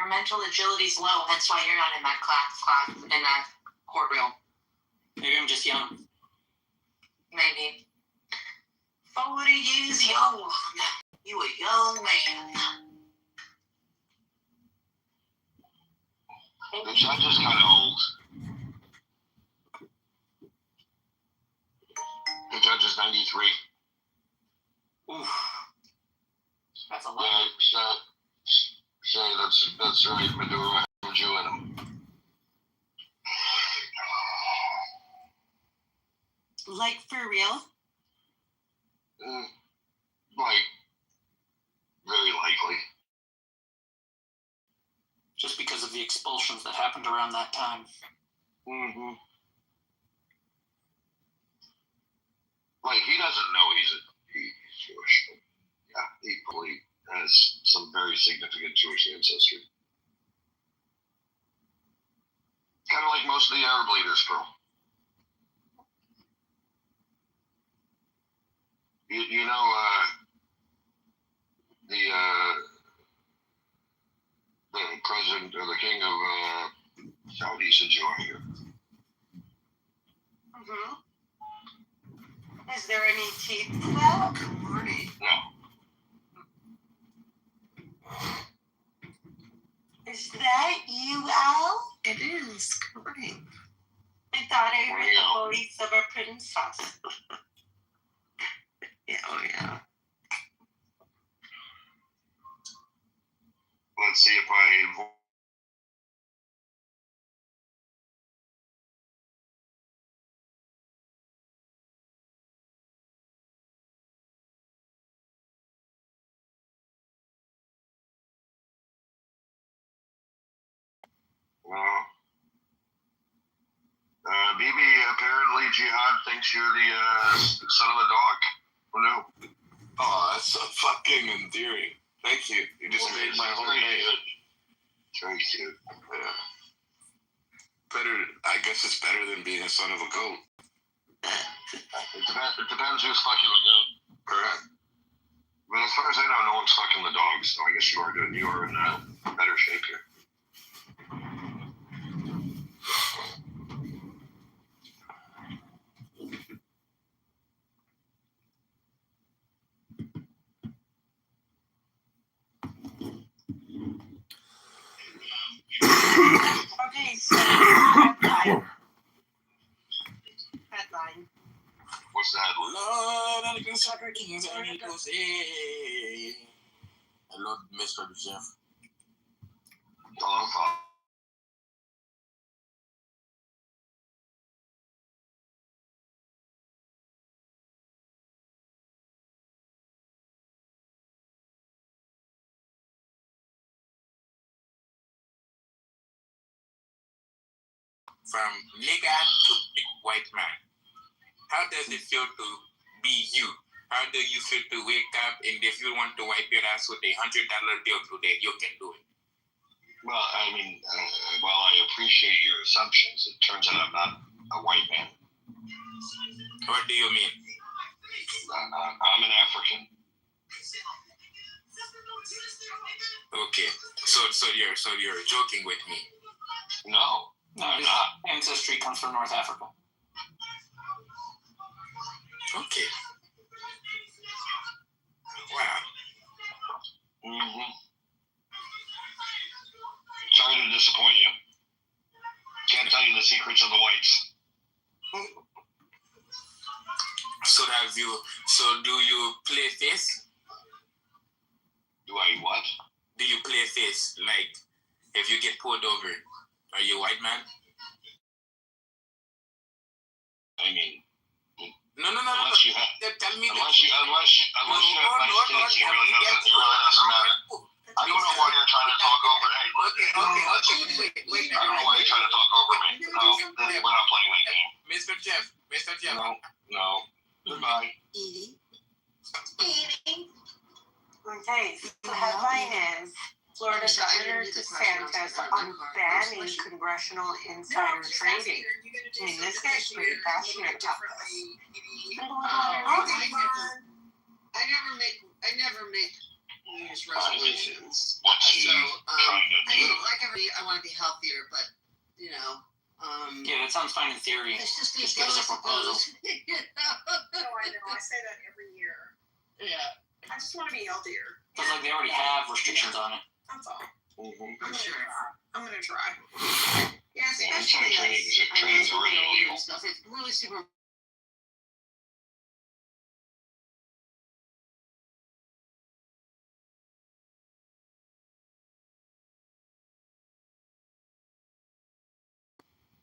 Your mental agility's low. That's why you're not in that class, in that courtroom. Maybe I'm just young. Maybe. 40 years young. You a young man. The judge is kind of old. The judge is 93. Oof. That's a lot. Yeah, say that's right. Maduro had a Jew in him. Like, for real? Like, very likely. Just because of the expulsions that happened around that time. Mm-hmm. Like, he doesn't know he's Jewish. Yeah, he probably has some very significant Jewish ancestry. Kind of like most of the Arab leaders, bro. You know, the president or the king of Saudi is a Jew here. Mm-hmm. Is there any teeth to that? No. Is that you, Al? It is, correct. I thought I heard the voice of a princess. Yeah, oh yeah. Let's see if I... Bibi, apparently Jihad thinks you're the son of a dog. Who knew? Oh, that's so fucking endearing. Thank you. You just made my whole day. It's very cute. Yeah. Better, I guess it's better than being a son of a goat. It depends who's fucking the goat. Correct. But as far as I know, no one's fucking the dogs, so I guess you are in better shape here. Okay, so headline. What's that? Lord, American soccer kings, amigos, hey. Hello, Mr. Jeff. Hello, Bob. From nigga to big white man. How does it feel to be you? How do you feel to wake up and if you want to wipe your ass with $100 bill today, you can do it? Well, I mean, while I appreciate your assumptions, it turns out I'm not a white man. What do you mean? I'm an African. Okay, so you're joking with me. No, I'm his not. ancestry comes from North Africa. Okay. Wow. Mm-hmm. Sorry to disappoint you. Can't tell you the secrets of the whites. So do you play face? Do I what? Do you play face? Like, if you get pulled over, are you a white man? I mean, No. unless you have, Tell me unless you have nice tits, it really doesn't matter. I don't know why you're trying to talk over. Hey, Wait. I don't know why you're trying to talk over me. No, we're not playing that game. Mr. Jeff. No. Goodbye. Eating. Okay, so the headline is Florida Governor DeSantis on banning congressional insider trading. I mean, this guy's pretty passionate about this. I never make New Year's resolutions. What's he trying to do? I want to be healthier, but you know, Yeah, that sounds fine in theory. it's just Just give us a proposal. You know? No, I know. I say that every year. Yeah, I just want to be healthier. Sounds like they already have restrictions on it. That's all. Mm-hmm. I'm sure. I'm gonna try. Yeah, Yeah, especially trains are already illegal. and stuff. It's really super.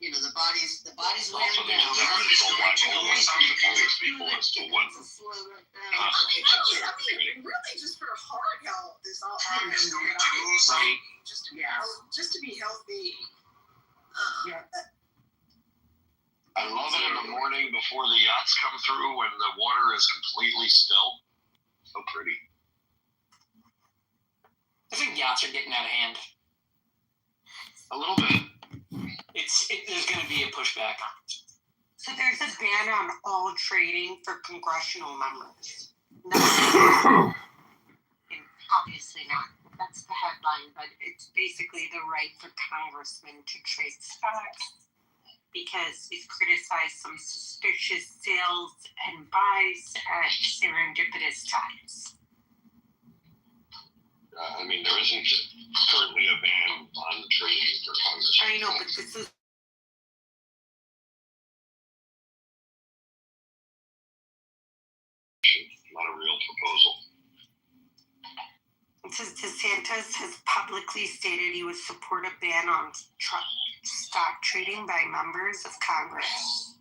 You know, the body's wearing Also, down. there's other people watching the list of the Congress people and still want Really, just for heart health is all. Right. Just to be, Yes. just to be healthy. Yeah. I love it in the morning before the yachts come through when the water is completely still. So pretty. I think yachts are getting out of hand. A little bit. There's going to be a pushback. So there's a ban on all trading for congressional members. No. Obviously not. That's the headline, but it's basically the right for congressmen to trade stocks because we've criticized some suspicious sales and buys at serendipitous times. I mean, there isn't currently a ban on trading for Congress. I know, but this is not a real proposal. DeSantis has publicly stated he would support a ban on stock trading by members of Congress.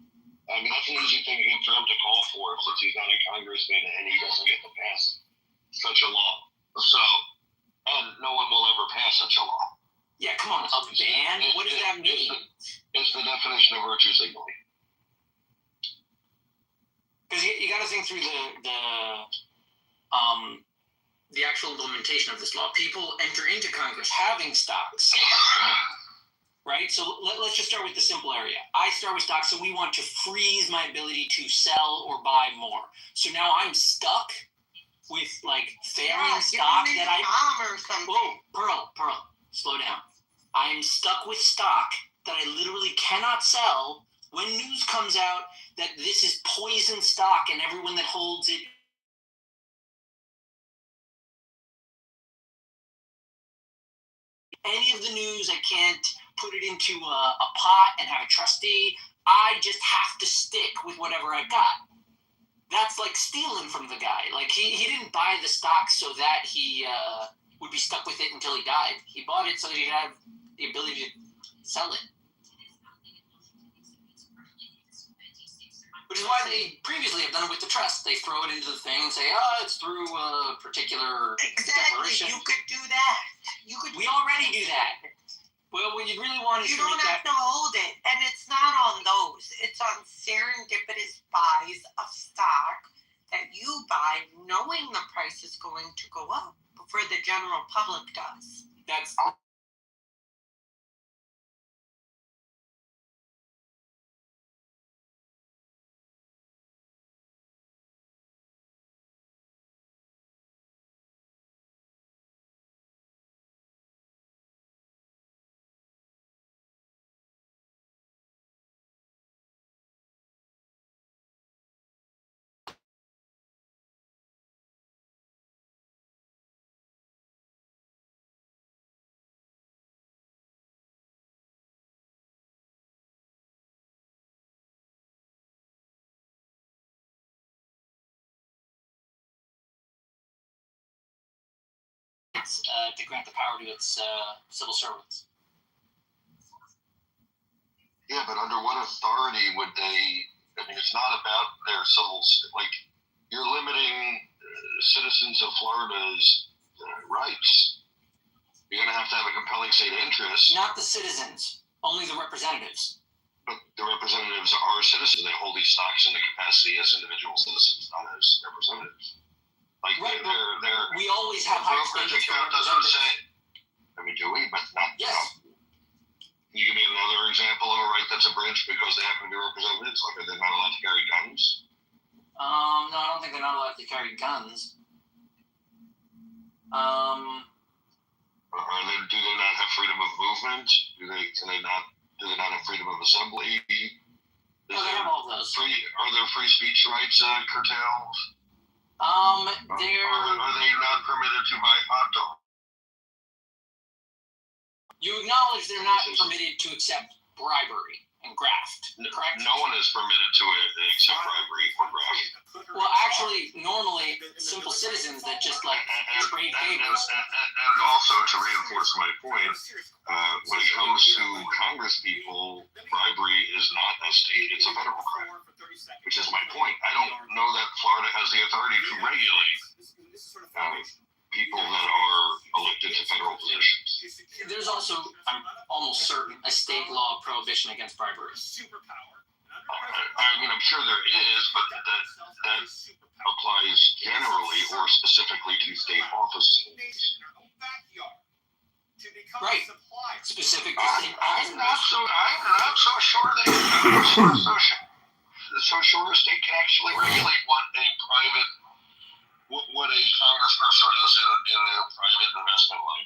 I mean, that's an easy thing for him to call for since he's not a congressman and he doesn't get to pass such a law. So, and no one will ever pass such a law. Yeah, come on, a ban? What does that mean? It's the definition of virtue signaling. Because you got to think through the actual implementation of this law. People enter into Congress having stocks, right? So let's just start with the simple area. I start with stocks, so we want to freeze my ability to sell or buy more. So now I'm stuck with like failing stock that I. Or something. Whoa, Pearl, slow down. I'm stuck with stock that I literally cannot sell when news comes out that this is poison stock and everyone that holds it. Any of the news, I can't put it into a pot and have a trustee. I just have to stick with whatever I got. That's like stealing from the guy. Like he didn't buy the stock so that he would be stuck with it until he died. He bought it so that he'd have the ability to sell it. Which is why they previously have done it with the trust. They throw it into the thing and say, it's through a particular declaration. You could do that. We already do that. Well, what you really want is You to don't make have that. to hold it, and it's not on those. It's on serendipitous buys of stock that you buy knowing the price is going to go up before the general public does. That's to grant the power to its civil servants. Yeah, but under what authority would they? I mean, it's not about their civil. Like, you're limiting citizens of Florida's rights. You're going to have a compelling state interest. Not the citizens, only the representatives. But the representatives are citizens. They hold these stocks in the capacity as individual citizens, not as representatives. Like, Right, they're we always have high brokerage standards for account doesn't representatives. say. I mean, do we? But not. Yes. Can you give me another example of a right that's abridged because they happen to be representatives? Like, are they not allowed to carry guns? No, I don't think they're not allowed to carry guns. Or do they not have freedom of movement? movement? Can they not? Do they not have freedom of assembly? No, they have all those. Are there free speech rights curtailed? They're. Are they not permitted to buy hot dogs? You acknowledge they're not permitted to accept bribery and graft, correct? No one is permitted to accept bribery or graft. Well, actually, normally, simple citizens that just like trade favors. And also, to reinforce my point, when it comes to Congress people, bribery is not a state, it's a federal crime, which is my point. I don't know that Florida has the authority to regulate people that are elected to federal positions. There's also, I'm almost certain, a state law prohibition against bribery. I mean, I'm sure there is, but that applies generally or specifically to state offices. Right. Specific to state I'm not so sure that I'm so sure a state can actually regulate what a congressperson does in their private investment life.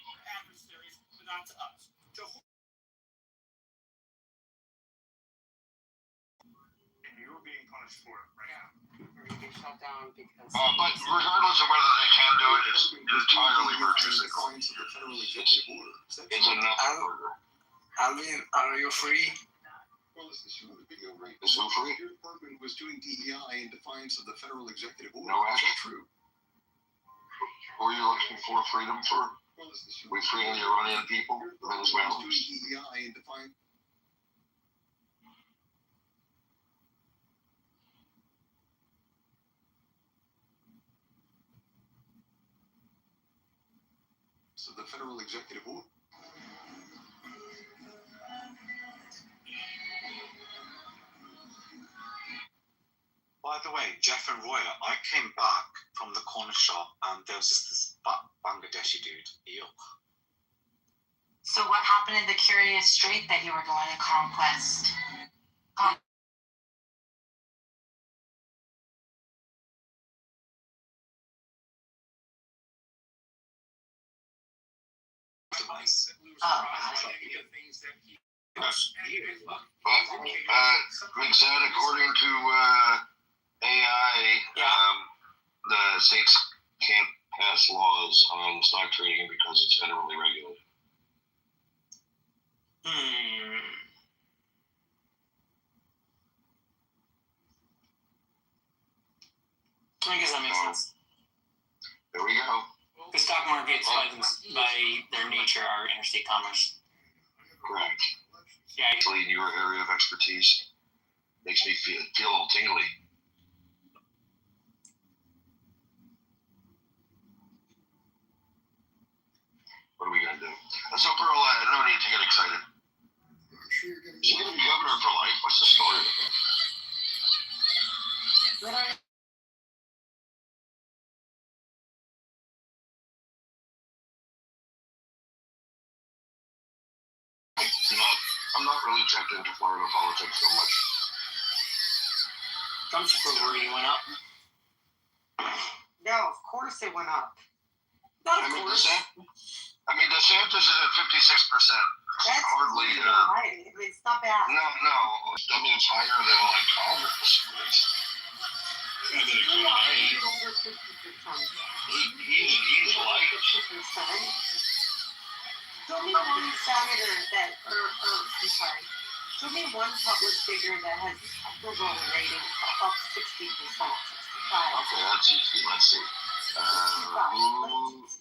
You're being punished for it right now. Shut down because. But regardless of whether they can do it, it's entirely virtuesical. It's a nothing burger. Alvin, are you free? Is who free? Your department was doing DEI in defiance of the federal executive order. No action. True. Who are you looking for freedom for? We free the Iranian people, the Venezuelans? DEI in defiance. So the federal executive order. By the way, Jeff and Roya, I came back from the corner shop and there was just this Bangladeshi dude. Yuck. So what happened in the Curious Strait that you were going to conquest? Is that according to AI, the states can't pass laws on stock trading because it's federally regulated? I guess that makes sense. There we go. The stock markets, by their nature, are interstate commerce. Correct. Yeah. Actually, in your area of expertise, makes me feel a little tingly. What are we gonna do? So, Pearl, no need to get excited. Is he gonna be governor for life? What's the story with that? I'm not really checked into Florida politics so much. Trump's approval went up. No, of course it went up. Not of course. DeSantis is at 56%. That's hardly. Right. I mean, it's not bad. No. I mean, it's higher than like Congress. It's over 50%. He's like. Show me one senator that, I'm sorry. Show me one public figure that has approval rating above 60%, 65. Okay, that's easy. Let's see.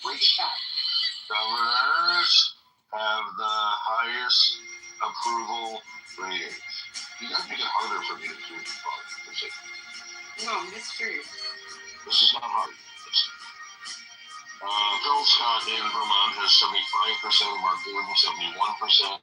Which governors have the highest approval rating? You gotta make it harder for me to do. No, I'm just curious. This is not hard. Bill Scott in Vermont has 75%, Mark Gordon 71%.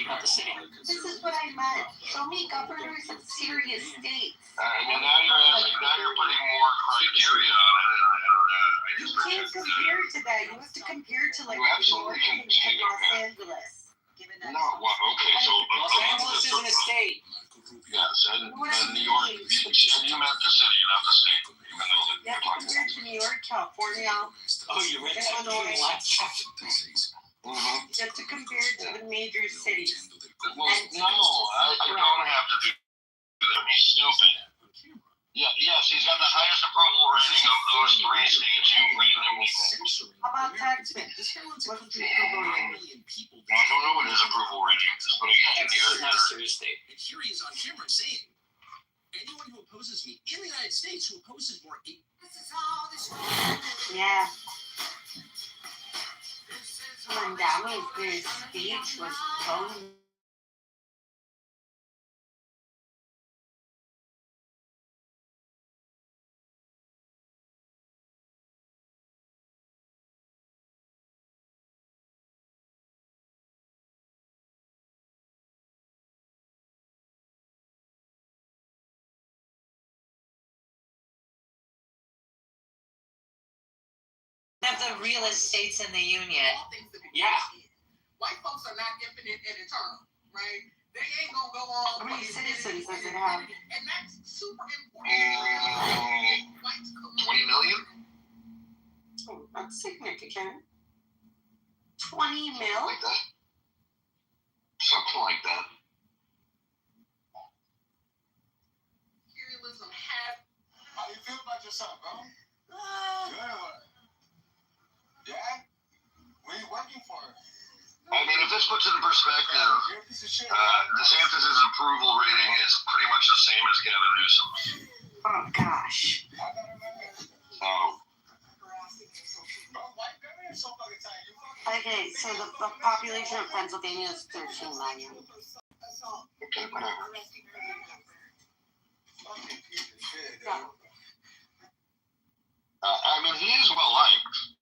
not the city. This is what I meant. Show me governors of serious states. And now you're putting more criteria on it, and You can't compare to that. You have to compare to like You absolutely New York can and Los Angeles. no, well, okay, so Los Angeles isn't a state. yes, and New York, and you meant the city, not the state, even though You have to compare to New York, California. Oh, you read that Illinois. Mm-hmm. You have to compare to the major cities. Well, no, I don't have to do that. He's stupid. Yeah, yes, he's got the highest approval rating of those three states you randomly picked. How about Taxman? What's the approval rating? I don't know what his approval rating is, but again, Texas is not a serious state. And here he is on camera saying, anyone who opposes me in the United States who opposes more. Yeah. When that was his speech was totally. Of the realest states in the union. Yeah. White folks are not infinite and eternal, right? They ain't gonna go on. How many citizens does it have? And that's super important. 20 million? Oh, that's significant. 20 mil? Like that? Something like that. Imperialism had. How you feel about yourself, bro? Good. Yeah? What are you working for? I mean, if this puts it in perspective, You're a piece of shit. DeSantis' approval rating is pretty much the same as Gavin Newsom's. Oh gosh. So, Bro, white women are so fucking tight. You fucking. Okay, so the population of Pennsylvania is 13 million. okay, whatever. Fucking piece of shit, dude. Yeah. I mean, he is well liked.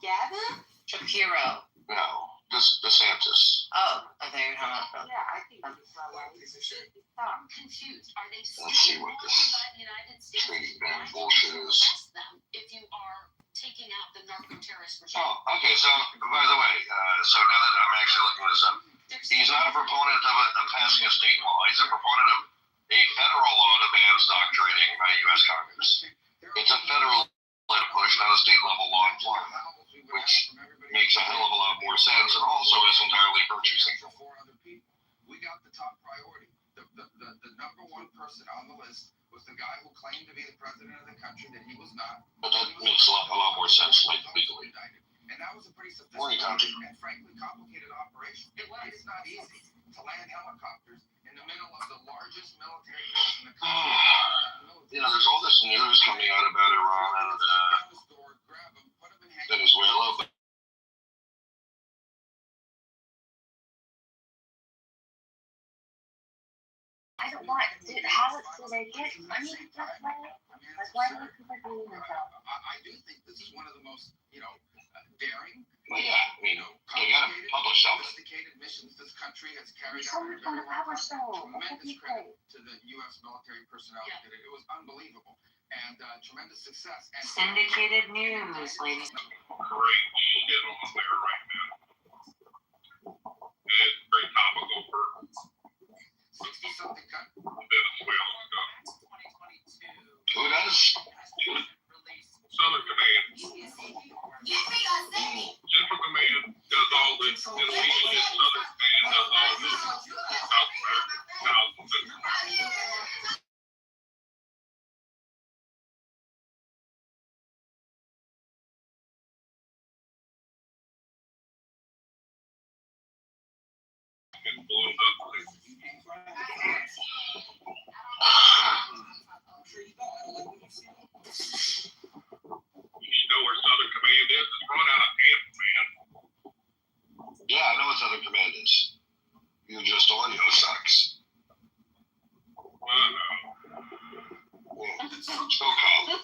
Gavin? Shapiro. No, DeSantis. Oh, I think you're talking about. Yeah, I think that's well White piece of shit. I'm confused. Are they still Let's see what this by the United States? trading Why ban don't bullshit you is. arrest them if you are taking out the narco-terrorist regime? Oh, okay, so, by the way, so now that I'm actually looking this up, he's not a proponent of passing a state law. He's a proponent of a federal law to ban stock trading by U.S. Congress. It's a federal push, not a state level law in Florida, which makes a hell of a lot more sense and also is entirely purchasing. We got the top priority. The number one person on the list was the guy who claimed to be the president of the country that he was not. But that makes a lot more sense legally. And that was a pretty Morning, sophisticated Tom. and frankly complicated operation. It's not easy to land helicopters in the middle of the largest military base in the country. You know, there's all this news coming out about Iran and Venezuela, but I don't want to do. How do they get money to that way? Like, why do people do that? I do think this is one of the most, daring, well, yeah, I mean, they gotta publish something. sophisticated missions this country has carried There's out. someone from the power show. Tremendous credit to the U.S. military personnel. Yeah. It was unbelievable and tremendous success. And Syndicated news, ladies. Great shit on there right now. It's very topical for 60-something countries. Venezuela stuff. Who does? Southern Command. Central Command does all this, and we in Southern Command does all this. South America, South Central. And blown up. You know where Southern Command is? It's run out of Tampa, man. Yeah, I know what Southern Command is. You just audio sucks. So calm.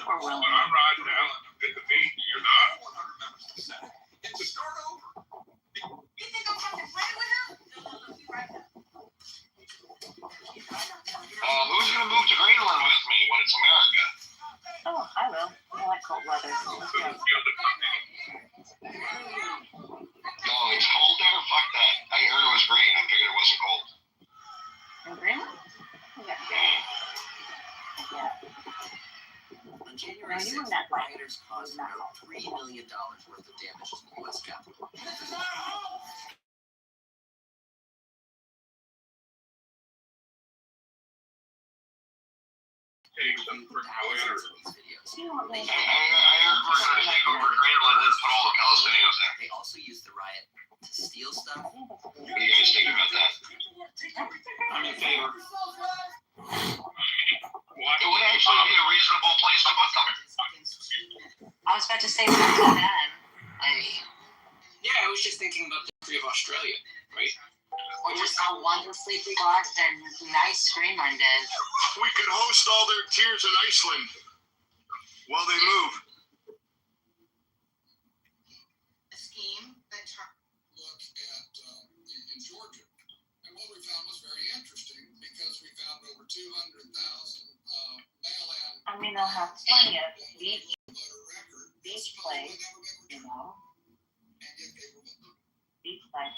Or will. When I'm riding down at the beach, you're not. Alaska. Oh, I will. I like cold weather. No, it's cold there? Fuck that. I heard it was green. I figured it wasn't cold. In Greenland? Yeah. On January 6th, rioters caused about $3 million worth of damage to the U.S. Capitol. Take some for Twitter. You don't I think heard we're going to take over Greenland and put all the Palestinians there. They also used the riot to steal stuff. What do you guys think about that? I'm in favor. It would actually be a reasonable place to put them. I was about to say back then. Yeah, I was just thinking about the country of Australia, right? Or just how wonderfully plucked and nice Greenland is. We could host all their tears in Iceland while they move. A scheme that Look at in Georgia, and what we found was very interesting because we found over 200,000 mail-in. I mean, they'll have plenty of beach voter record. play, you know, And yet they were voting. beach play.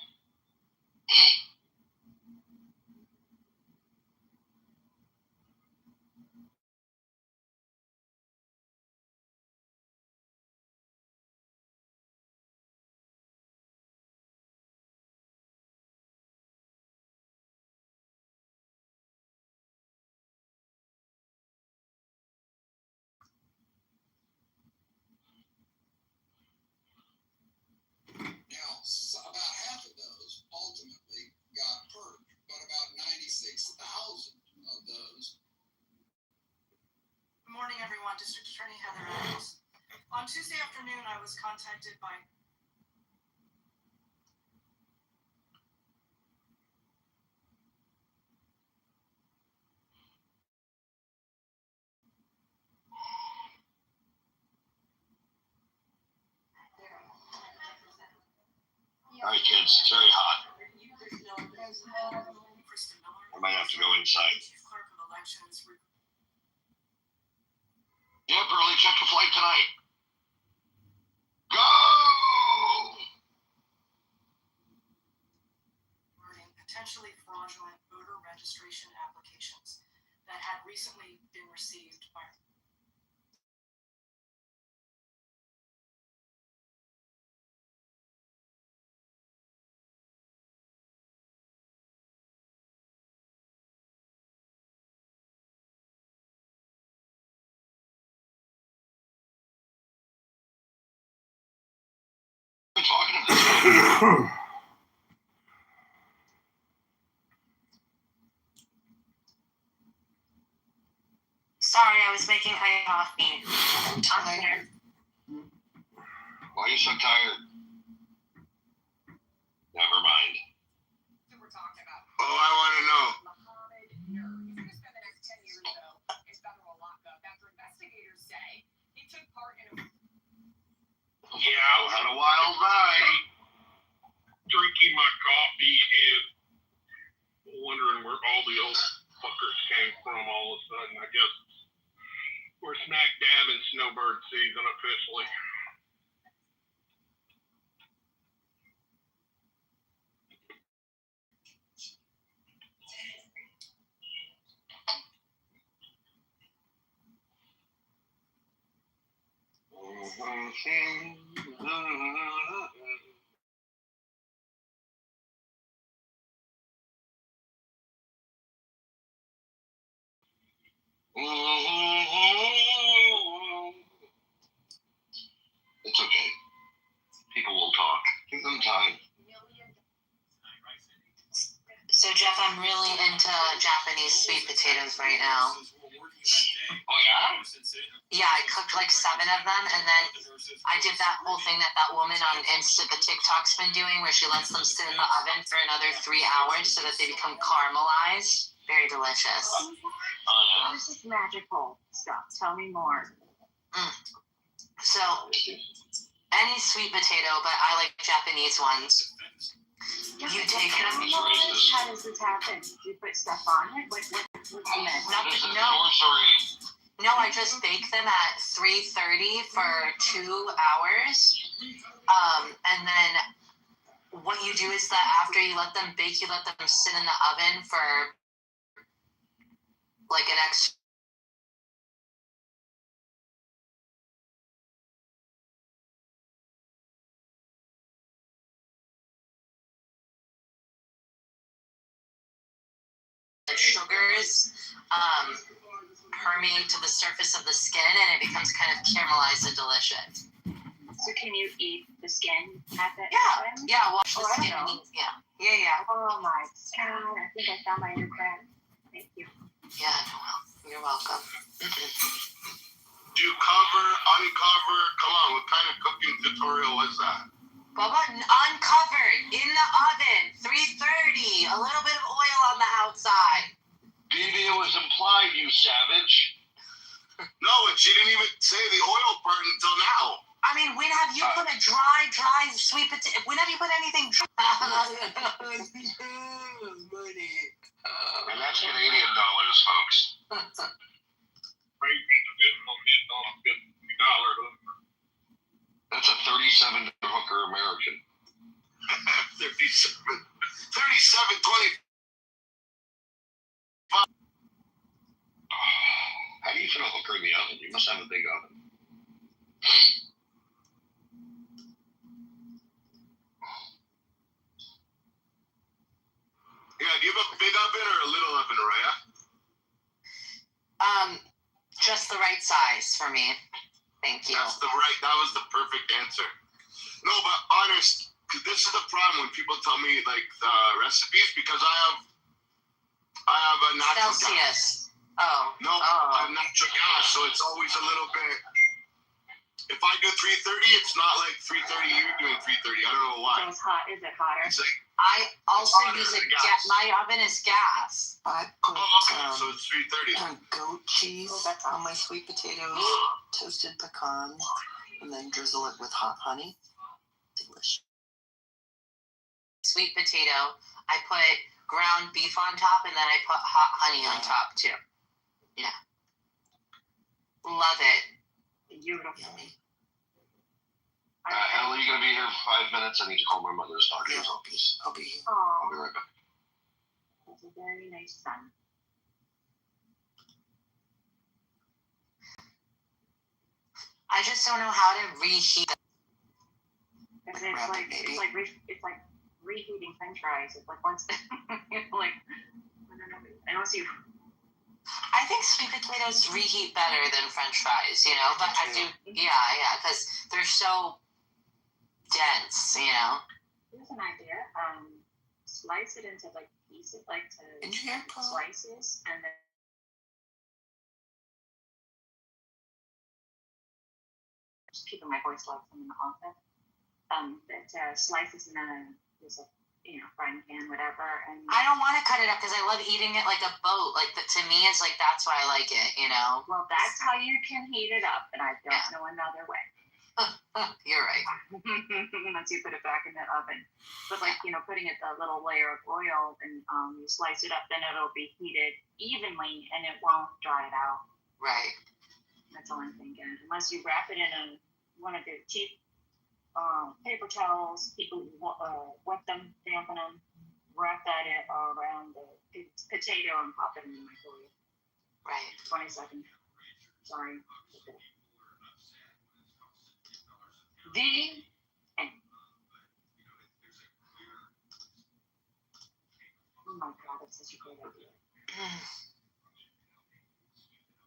Now, about half of those ultimately got purged, but about 96,000 of those. Good morning, everyone. District Attorney Heather Adams. On Tuesday afternoon, I was contacted by All right, kids, it's very hot. Kristen Miller, I might have to go inside. Chief Clerk of Elections. Yeah, Burley, check the flight tonight. Go! Regarding potentially fraudulent voter registration applications that had recently been received by We're talking about this. Sorry, I was making coffee. I'm tired. Why are you so tired? Never mind. we're talking about. Oh, I want to know. He's going to spend the next 10 years, though, in federal lockup after investigators say he took part in a Yeah, I had a wild ride. Drinking my coffee and wondering where all the old fuckers came from all of a sudden. I guess we're smack dab in snowbird season officially. It's okay. People will talk. Give them time. So Jeff, I'm really into Japanese sweet potatoes right now. Oh, yeah? Yeah, I cooked like 7 of them, and then I did that whole thing that woman on Insta, the TikTok's been doing, where she lets them sit in the oven for another 3 hours so that they become caramelized. Very delicious. This is magical stuff. Tell me more. So, any sweet potato, but I like Japanese ones. You take them. How does this happen? Do you put stuff on it? What's the mess? Nothing. This is No. sorcery. No, I just bake them at 330 for 2 hours. And then what you do is that after you let them bake, you let them sit in the oven for like an extra sugars permeate to the surface of the skin, and it becomes kind of caramelized and delicious. So can you eat the skin at that Yeah, time? yeah, wash the Oh, I skin. know. Yeah. Oh my God, I think I found my new friend. Thank you. Yeah, Noel, you're welcome. Do you cover, uncover? Come on, what kind of cooking tutorial was that? Bubba, uncovered in the oven, 330. A little bit of oil on the outside. Maybe it was implied, you savage. No, and she didn't even say the oil part until now. I mean, when have you put a dry sweet potato? When have you put anything dry? And that's Canadian dollars, folks. Crazy to get on a $50 That's a 37 hooker American. 37.20. How do you fit a hooker in the oven? You must have a big oven. Yeah, do you have a big oven or a little oven, Araya? Just the right size for me. Thank you. That was the perfect answer. No, but honest, this is the problem when people tell me like the recipes, because I have a natural gas. Celsius. Oh. No, I have natural gas, so it's always a little bit. If I do 330, it's not like 330 you're doing 330. I don't know why. So it's hot. Is it hotter? It's like, I also hotter use than a gas. my oven is gas. I put okay, so it's 330. goat cheese that's on my sweet potatoes, toasted pecans, and then drizzle it with hot honey. Delicious. Sweet potato. I put ground beef on top, and then I put hot honey on top too. Yeah. Love it. Beautiful. Yummy. Ellie, you gonna be here for 5 minutes? I need to call my mother's doctor's office. I'll be here. I'll be right back. That's a very nice son. I just don't know how to reheat. It's like reheating French fries. It's like once, like I don't know. Unless you. I think sweet potatoes reheat better than French fries, you know. But I do, yeah, because they're so dense, you know. Here's an idea. Slice it into like pieces, like slices, and then. Just keeping my voice low from the office. Slices in a frying pan, whatever. And I don't want to cut it up because I love eating it like a boat. Like to me, it's like that's why I like it, you know. Well, that's how you can heat it up, and I don't know another way. You're right. Once you put it back in the oven, but putting it a little layer of oil, and you slice it up, then it'll be heated evenly, and it won't dry it out. Right. That's all I'm thinking. Unless you wrap it in one of the cheap paper towels, people wet them, dampen them, wrap that around the potato and pop it in the microwave. Right. 20 seconds. Sorry. The end. Oh my God, that's such a great idea.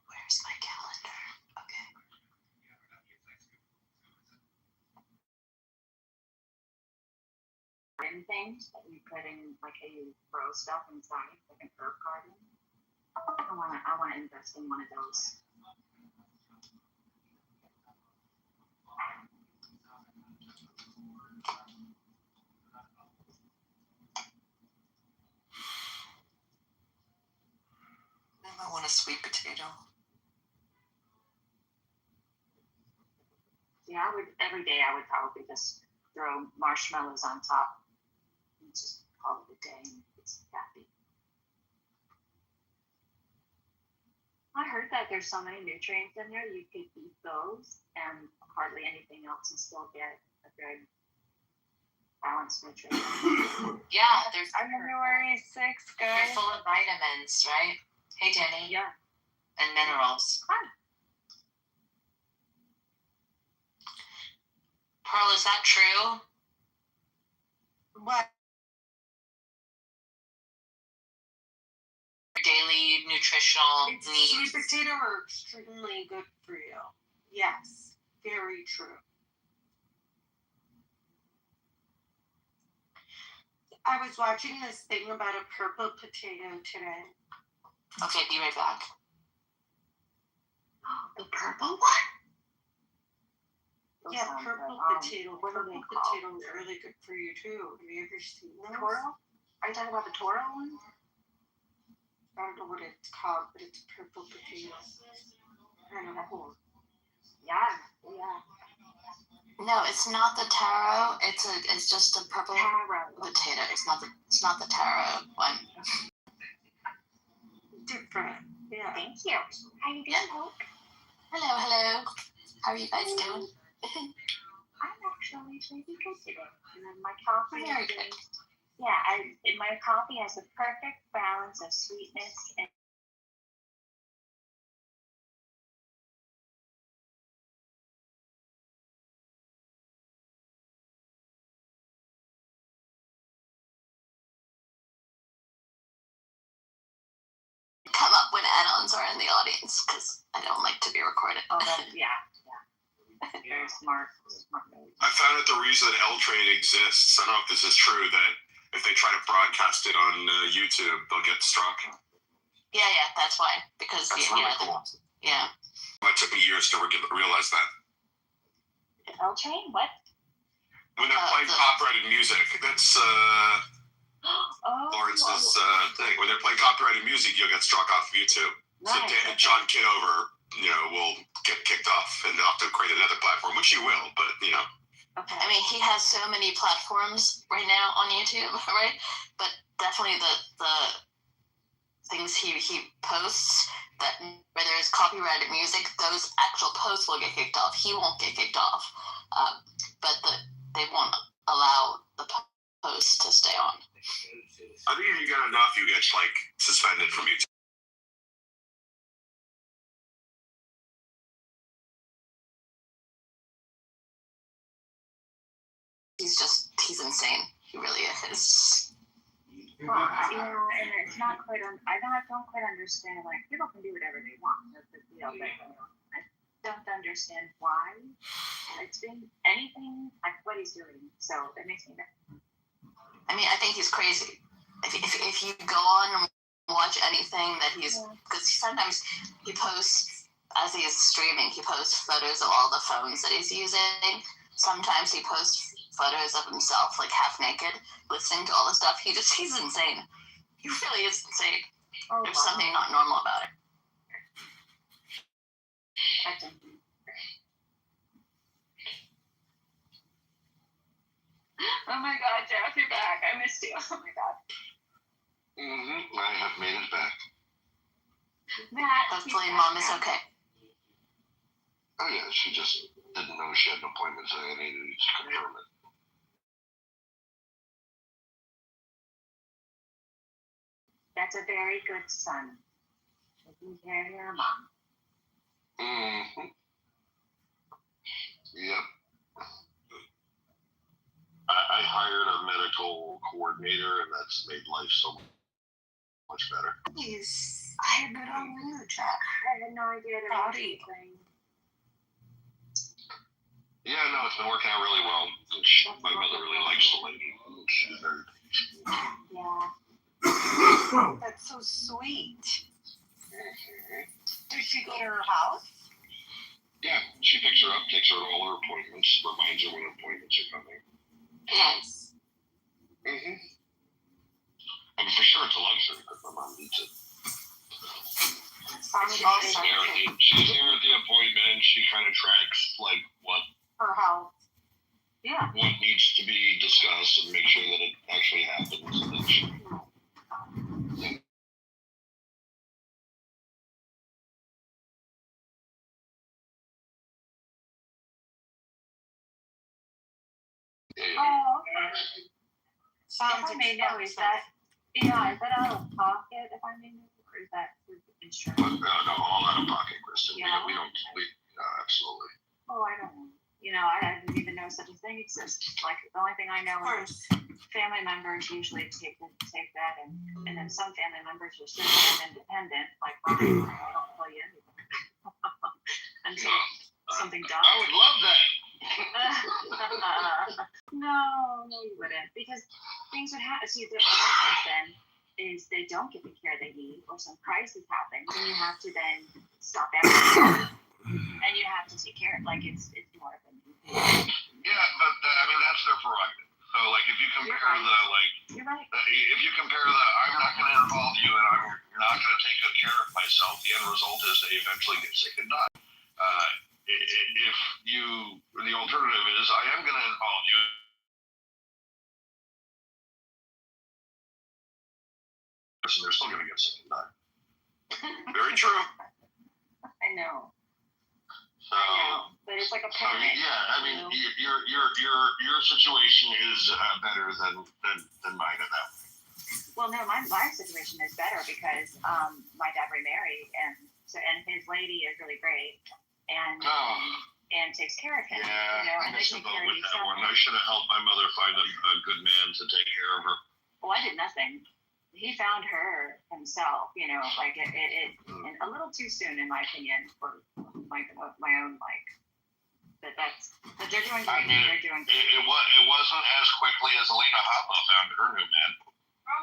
Where's my calendar? Okay. Garden things that you put in, like you grow stuff inside, like an herb garden. I want to invest in one of those. I want a sweet potato. Yeah, every day I would probably just throw marshmallows on top and just call it a day and it's happy. I heard that there's so many nutrients in there, you could eat those and hardly anything else and still get a good balanced nutrition. Yeah, they're January 6th, they're guys. full of vitamins, right? Hey, Danny. Yeah. And minerals. Hi. Pearl, is that true? What? Daily nutritional Sweet needs. potato are extremely good for you. Yes, very true. I was watching this thing about a purple potato today. Okay, be right back. The purple one? Those Yeah, sound purple good. potato. What are Purple they called? potato is really good for you too. Have you ever seen those? Toro? Are you talking about the Toro one? I don't know what it's called, but it's purple potato. I don't know. Yeah, yeah. No, it's not the taro. It's just a purple Taro. potato. It's not the taro one. Different. Yeah. Thank you. How you doing, Hope? Hello. How are you guys doing? I'm actually pretty good today. And then my coffee. Very good. Yeah, my coffee has the perfect balance of sweetness and Come up when add-ons are in the audience because I don't like to be recorded. oh, yeah. Very smart move. I found out the reason that L-Train exists, I don't know if this is true, that if they try to broadcast it on YouTube, they'll get struck. Yeah, that's why. Because That's really cool. Yeah. It took me years to realize that. L-Train? What? When they're playing copyrighted music, that's Lawrence's thing. When they're playing copyrighted music, you'll get struck off of YouTube. Right. So John Kitover, will get kicked off and they'll have to create another platform, which he will, but, Okay. I mean, he has so many platforms right now on YouTube, right? But definitely the things he posts that where there's copyrighted music, those actual posts will get kicked off. He won't get kicked off, but they won't allow the post to stay on. I think if you get enough, you get, suspended from YouTube. He's insane. He really is. Well, and it's not quite. I don't quite understand. Like, people can do whatever they want. That's the deal. But I don't understand why it's been anything like what he's doing. So it makes me mad. I mean, I think he's crazy. If you go on and watch anything that he's, because sometimes he posts as he is streaming, he posts photos of all the phones that he's using. Sometimes he posts photos of himself, half naked, listening to all the stuff. He's insane. He really is insane. Oh, There's something not normal about it. Oh my God, Jeff, you're back. I missed you. Oh my God. I have made it back. Matt. Hopefully Mom is okay. Oh yeah, she just didn't know she had an appointment, so I needed to confirm it. That's a very good son. Taking care of your mom. Yep. I hired a medical coordinator, and that's made life so much better. Yes. I had no idea, Jack. I had no idea there was anything. Yeah, no, it's been working out really well. My mother really likes the lady. She's very patient. Yeah. That's so sweet. Does she go to her house? Yeah, she picks her up, takes her to all her appointments, reminds her when appointments are coming. Yes. And for sure it's a luxury because my mom needs it. She's here at the appointment. She kind of tracks what Her house. Yeah. what needs to be discussed and make sure that it actually happens. And then she Oh, okay. If I may know, is that out of pocket, if I may know, or is that through insurance? No, all out of pocket, Kristen. Yeah. We don't, no, absolutely. Oh, I don't know. I didn't even know such a thing exists. Like, the only thing I know is family members usually take that, and then some family members are citizen independent, like mine. I don't tell you anything until something dies. I would love that. No, you wouldn't, because things would happen. See, what happens then is they don't get the care they need, or some crisis happens, and you have to then stop everything, and you have to take care of. Like, it's more of a. Yeah, but I mean that's their prerogative. So like if you compare You're right. if you compare I'm not going to involve you and you're not going to take good care of myself, the end result is they eventually get sick and die. If the alternative is I am going to involve you. They're still going to get sick and die. Very true. I know. So, but it's like a parent. Yeah, I mean, your situation is better than mine in that way. Well, no, my situation is better because my dad remarried, and his lady is really great, and takes care of him. Yeah, I missed the boat with that one. I should have helped my mother find a good man to take care of her. Well, I did nothing. He found her himself, like it and a little too soon, in my opinion, for my own like. But they're doing great. I mean, they're doing great. It wasn't as quickly as Alina Hoppa found her new man.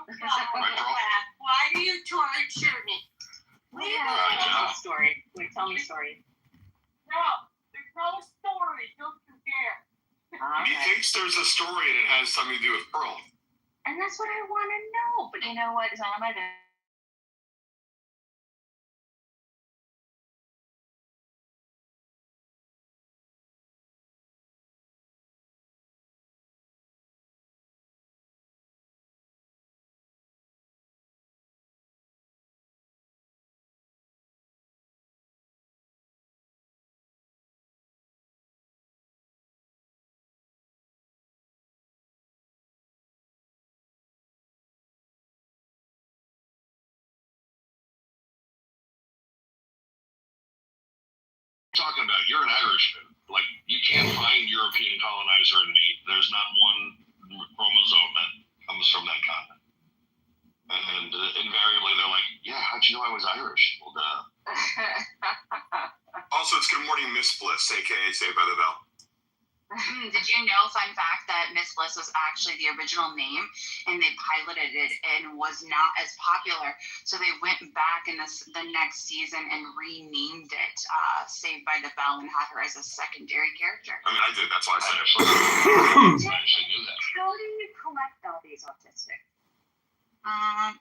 Right, bro? Why do you torture me? Tell me a story. Wait, tell me a story. No, there's no story. Don't you dare. He thinks there's a story and it has something to do with Pearl. And that's what I want to know. But you know what? It's not on my bed. Talking about you're an Irishman. Like you can't find European colonizer in me. There's not one chromosome that comes from that continent. And invariably they're like, yeah, how'd you know I was Irish? Well, duh. Also, it's Good Morning Miss Bliss, aka Saved by the Bell. Did you know, fun fact, that Miss Bliss was actually the original name, and they piloted it and was not as popular, so they went back in the next season and renamed it Saved by the Bell and had her as a secondary character. I mean, I did. That's why I said it. I actually knew that. How do you collect all these autistic?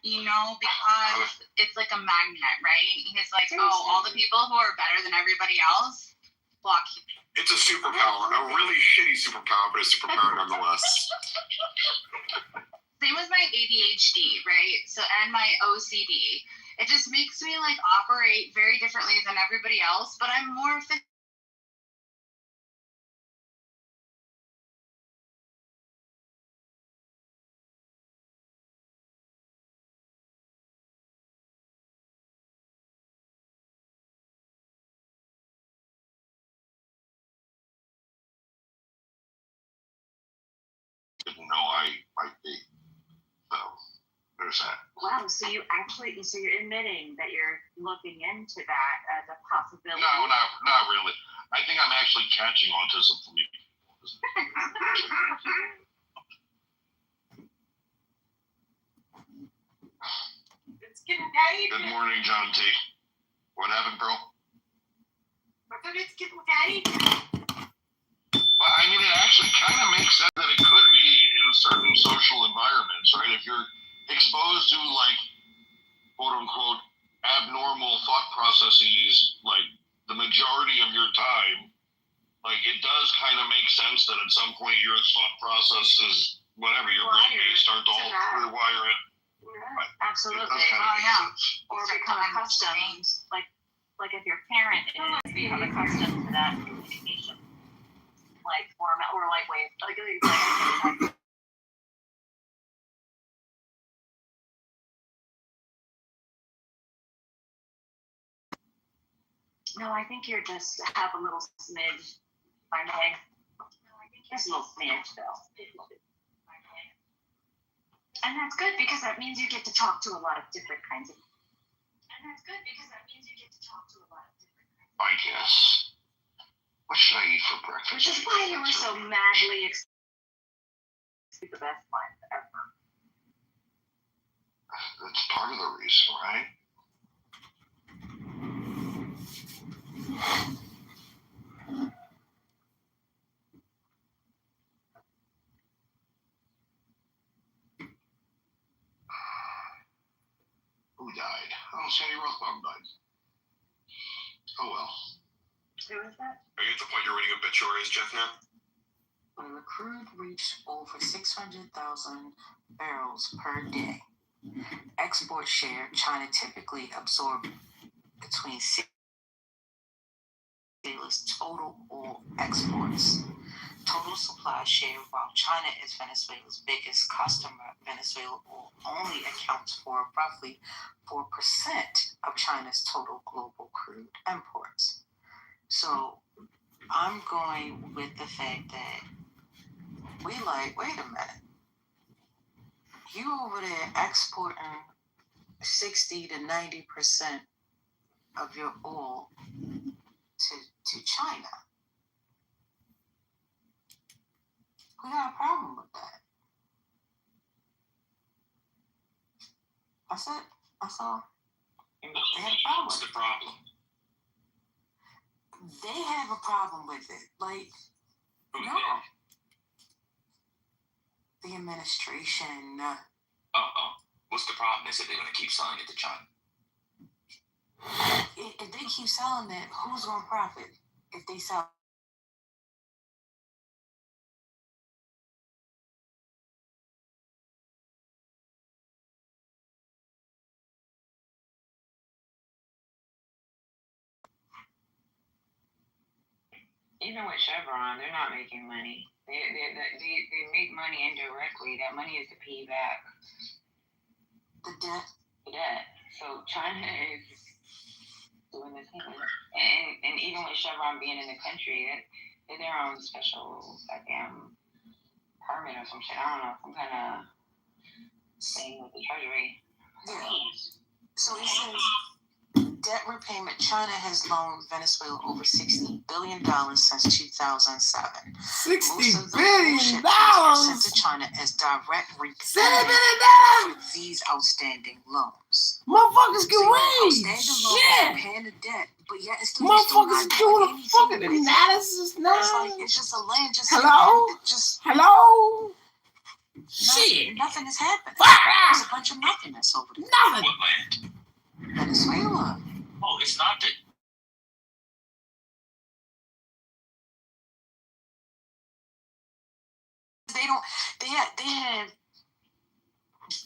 Because it's like a magnet, right? He's like, all the people who are better than everybody else, block you. It's a superpower, a really shitty superpower, but a superpower nonetheless. Same with my ADHD, right? So, and my OCD. It just makes me like operate very differently than everybody else, but I'm more Didn't know I might be. So there's that. Wow, so you're admitting that you're looking into that as a possibility. No, not really. I think I'm actually catching autism from you. It's getting late. Good morning, John T. What happened, bro? But then it's getting late. Well, I mean, it actually kind of makes sense that it could be in certain social environments, right? If you're exposed to, like, quote-unquote, abnormal thought processes, like, the majority of your time, like, it does kind of make sense that at some point your thought process is, whatever, your brain may start to rewire it. Right. Absolutely. Or become accustomed, like if your parent is, become accustomed to that communication. like format or like way No, I think you're just have a little smidge. Okay. Just a little smidge, though. And that's good because that means you get to talk to a lot of different kinds of. And that's good because that means you get to talk to a lot of different kinds of. I guess. What should I eat for breakfast? Which is why you were so madly the best life ever. That's part of the reason, right? Who died? Oh, Sandy Rothbaum died. Oh well. Who is that? Are you at the point you're reading obituaries, Jeff, now? When the crude reached over 600,000 barrels per day, export share, China typically absorbed between Venezuela's total oil exports. Total supply share, while China is Venezuela's biggest customer, Venezuela oil only accounts for roughly 4% of China's total global crude imports. So I'm going with the fact that we like, wait a minute, you over there exporting 60 to 90% of your oil to China. We got a problem with that. That's it. That's all. They had a problem. What's the problem? They have a problem with it. Like, no. The administration. What's the problem? Is that they're going to keep selling it to China? If they keep selling it, who's going to profit if they sell? Even with Chevron, they're not making money. They make money indirectly. That money is to pay back the debt. So China is doing this thing. And even with Chevron being in the country, they're their own special goddamn permit or some shit. I don't know, some kind of thing with the Treasury. Yeah. So it says debt repayment. China has loaned Venezuela over $60 billion since 2007. $60 billion sent to China as direct repayment for these outstanding loans. Motherfuckers can read. Shit. Paying the debt, but yet it's still motherfuckers doing a fucking analysis now. It's just a land. Just hello. Shit. Nothing is happening. There's a bunch of nothingness over there. What land? Venezuela. Oh, it's not that. They don't. They have.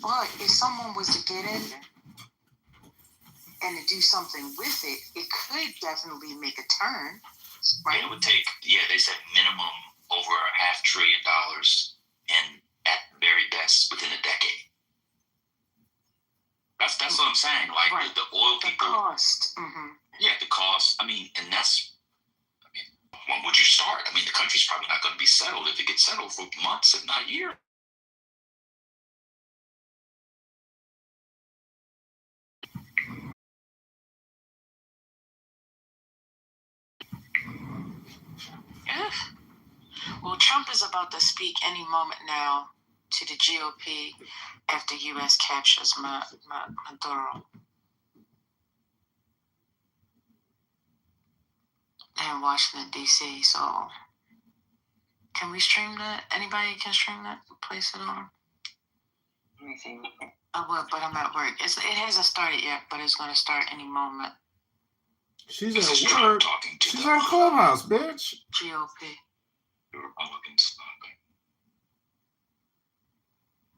But if someone was to get in there and to do something with it, it could definitely make a turn, right? It would take. Yeah, they said minimum over $500 billion, and at very best within a decade. That's what I'm saying. Like right. the oil people. The cost. Mm-hmm. Yeah, the cost. I mean, and that's. I mean, when would you start? I mean, the country's probably not going to be settled if it gets settled for months, if not years. Yeah. Well, Trump is about to speak any moment now to the GOP after U.S. captures Maduro. In Washington, D.C. So, can we stream that? Anybody can stream that? Place it on? Let me see. I will, but I'm at work. It hasn't started yet, but it's going to start any moment. She's at work. She's on Clubhouse, bitch. GOP. The Republicans.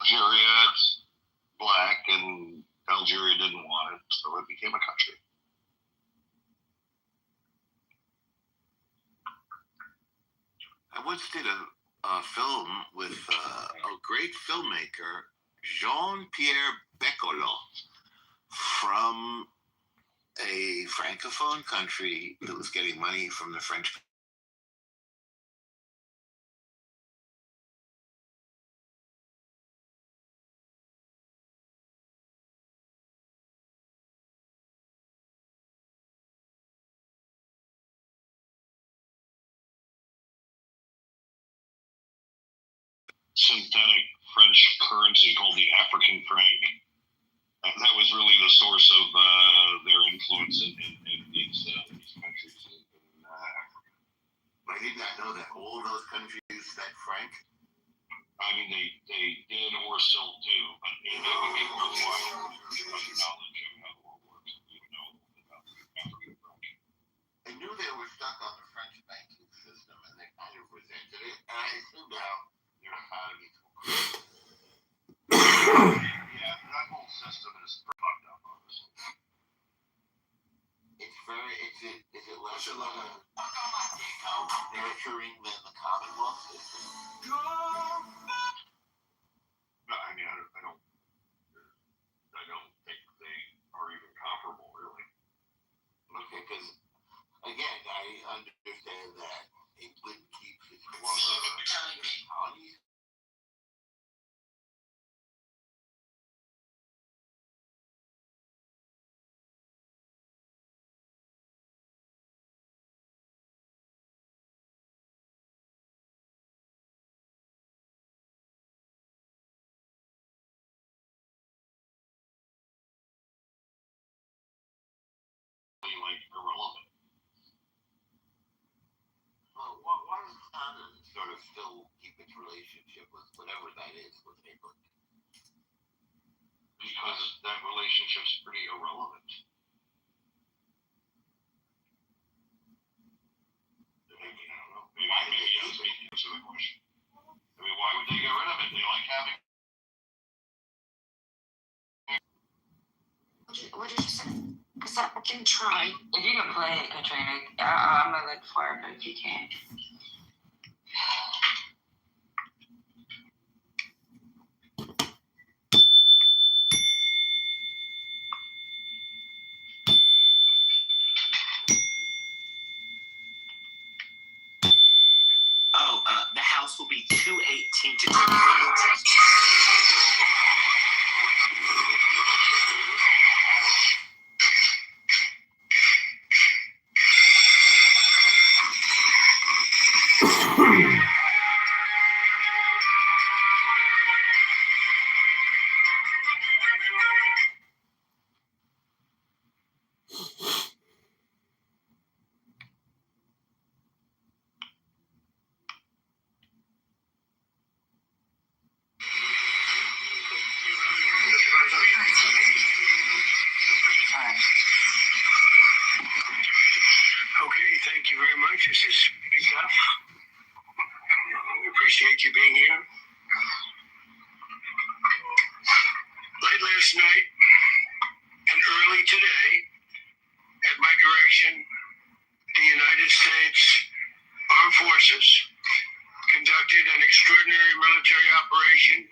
Algeria's black, and Algeria didn't want it, so it became a country. I once did a film with a great filmmaker, Jean-Pierre Beccolo, from a francophone country that was getting money from the French. Synthetic French currency called the African franc. That was really the source of their influence in these countries in Africa. I did not know that all those countries spent franc. I mean, they did or still do, but that would be worthwhile knowledge of how the world works. You know about the African franc. I knew they were stuck on the French banking system, and they kind of resented it. And I assumed now their economy is yeah, that whole system is fucked up, honestly. It's very, is it less nurturing than the Commonwealth system? No, I mean, I don't think they are even comparable, really. Okay, because again, I understand that it would keep its colonies. Like irrelevant. Well, why does China sort of still keep its relationship with whatever that is with England? Because that relationship's pretty irrelevant. I don't know. Maybe yes, they can answer the question. I mean, why would they get rid of it? They like having. What did you say? I said I can try. If you can play it, Katrina, I'm gonna look for it, but if you can't. Oh, the house will be 218 to 2. Okay, thank you very much. This is Big Duff. We appreciate you being here. Late last night and early today, at my direction, the United States Armed Forces conducted an extraordinary military operation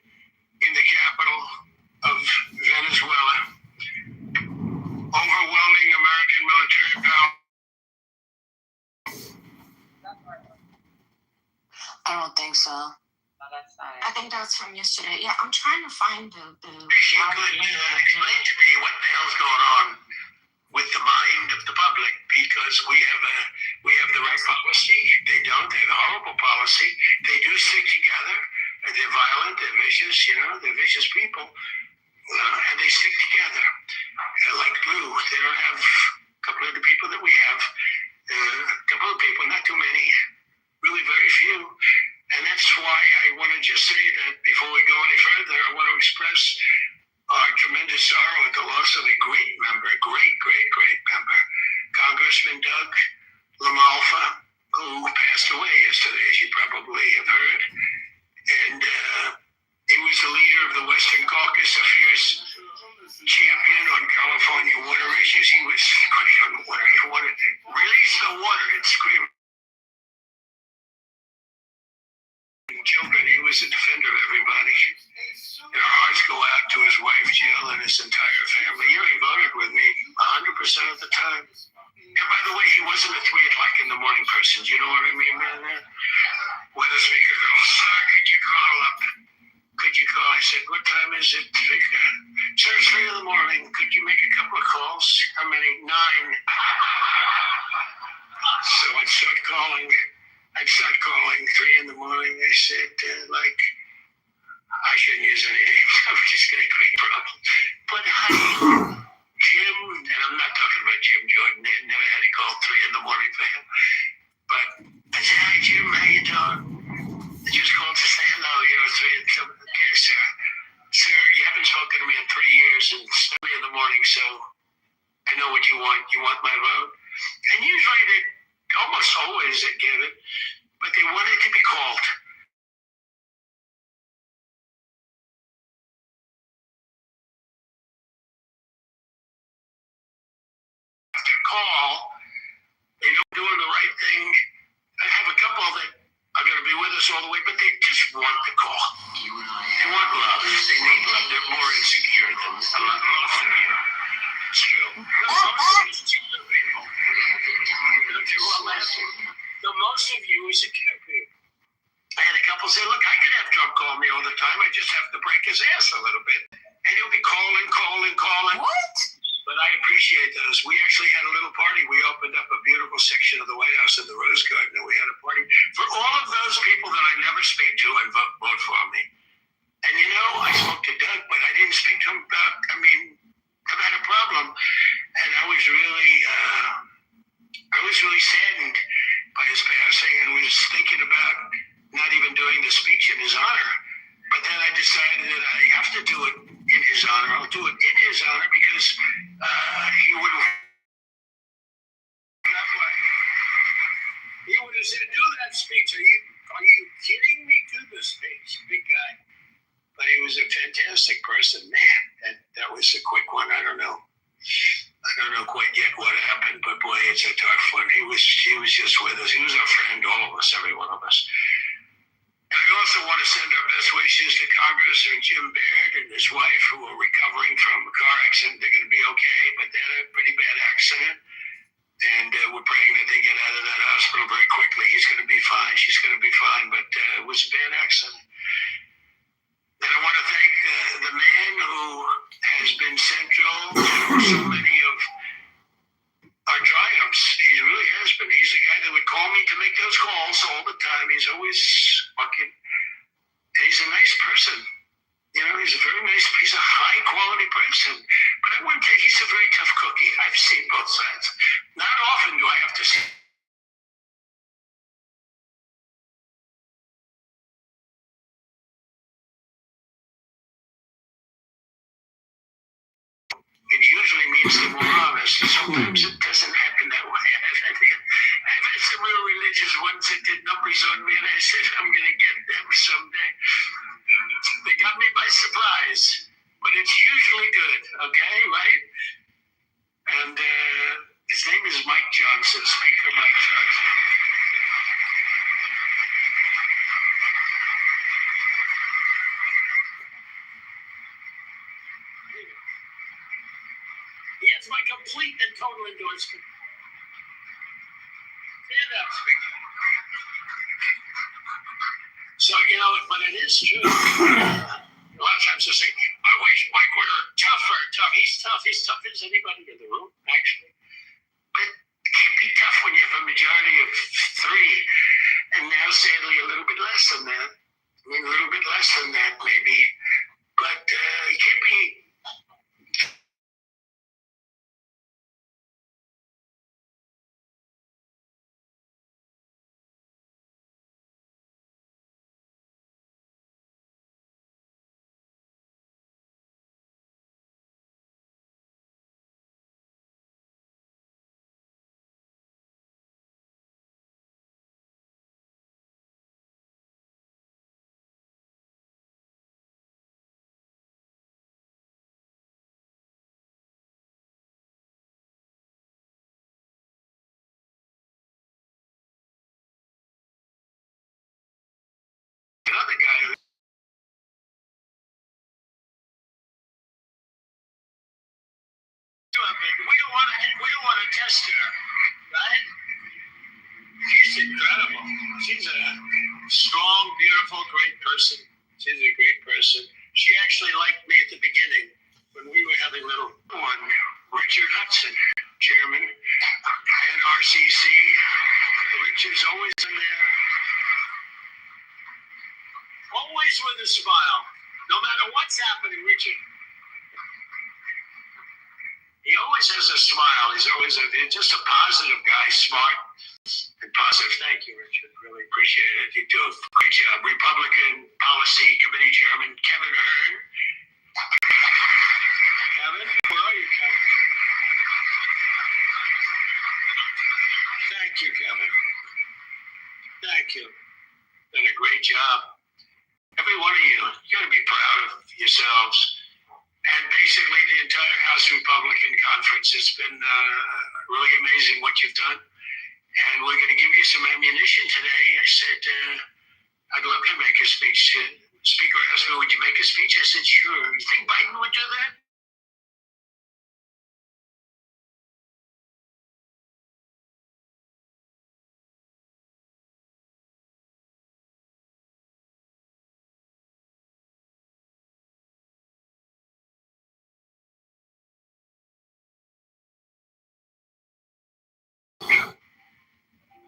in the capital of Venezuela. Overwhelming American military power. I don't think so. No, that's not it. I think that's from yesterday. Yeah, I'm trying to find the. If you could explain to me what the hell's going on with the mind of the public, because we have the right policy. They don't. They have a horrible policy. They do stick together. They're violent. They're vicious. They're vicious people, and they stick together like glue. They don't have a couple of the people that we have. A couple of people, not too many. Really very few. And that's why I want to just say that before we go any further, I want to express our tremendous sorrow at the loss of a great member, great member, Congressman Doug LaMalfa, who passed away yesterday, as you probably have heard. And he was the leader of the Western Caucus, a fierce champion on California water issues. He was great on water. He wanted release the water and scream. children. He was a defender of everybody. And our hearts go out to his wife, Jill, and his entire family. You know, he voted with me 100% of the time. And by the way, he wasn't a 3 o'clock in the morning person. Do you know what I mean by that? When the speaker goes, sir, could you call up? Could you call? I said, what time is it, speaker? Sir, it's 3 in the morning. Could you make a couple of calls? How many? 9. So I'd start calling 3 in the morning. They said, I shouldn't use any names. I'm just going to create problems. But honey, Jim, and I'm not talking about Jim Jordan. They never had a call 3 in the morning for him. But I said, hi, Jim, how you doing? I just called to say hello. You know, 3 okay, sir. Sir, you haven't spoken to me in 3 years, and it's 3 in the morning, so I know what you want. You want my vote? And usually they almost always they give it, but they wanted to be called. After call, they know doing the right thing. I have a couple that are going to be with us all the way, but they just want the call. They want love. They need love. They're more insecure than a lot most of you. It's true. Most of you are secure people. I had a couple say, look, I could have Trump call me all the time. I just have to break his ass a little bit. And he'll be calling. What? But I appreciate those. We actually had a little party. We opened up a beautiful section of the White House in the Rose Garden, and we had a party for all of those people that I never speak to and vote for me. And you know, I spoke to Doug, but I didn't speak to him about, I've had a problem. And I was really saddened by his passing and was thinking about not even doing the speech in his honor. But then I decided that I have to do it in his honor. I'll do it in his honor because he would have said, do that speech. Are you kidding me? Do the speech. Big guy. But he was a fantastic person, man. That was a quick one. I don't know quite yet what happened, but boy, it's a tough one. He was just with us. He was our friend, all of us, every one of us. And I also want to send our best wishes to Congressman Jim Baird and his wife, who are recovering from a car accident. They're going to be okay, but they had a pretty bad accident. And we're praying that they get out of that hospital very quickly. He's going to be fine. She's going to be fine, but it was a bad accident. And I want to thank the man who has been central to so many of our triumphs. He really has been. He's the guy that would call me to make those calls all the time. He's always fucking. And he's a nice person. You know, he's a high quality person. But I wouldn't say he's a very tough cookie. I've seen both sides. Not often do I have to see. It usually means they're more honest. Sometimes it doesn't happen that way. I've had some real religious ones that did numbers on me, and I said, I'm going to get them someday. They got me by surprise, but it's usually good, okay, right? And his name is Mike Johnson, Speaker Mike Johnson. He has my complete and total endorsement. Stand up, Speaker. So, you know, but it is true. A lot of times they say, I wish Mike were tougher. He's tough as anybody in the room, actually. But it can't be tough when you have a majority of 3, and now sadly a little bit less than that. A little bit less than that, maybe. But it can't be We don't want to test her, right? She's incredible. She's a strong, beautiful, great person. She's a great person. She actually liked me at the beginning when we were having little one. Richard Hudson, chairman, NRCC. Richard's always in there. Always with a smile. No matter what's happening, Richard. He always has a smile. He's always just a positive guy, smart and positive. Thank you, Richard. Really appreciate it. You do a great job. Republican Policy Committee Chairman Kevin Hearn. Kevin, where are you, Kevin? Thank you, Kevin. Thank you. Done a great job. Every one of you got to be proud of yourselves. And basically the entire House Republican Conference. It's been really amazing what you've done. And we're going to give you some ammunition today. I said, I'd love to make a speech. The speaker asked me, would you make a speech? I said, sure. You think Biden would do that?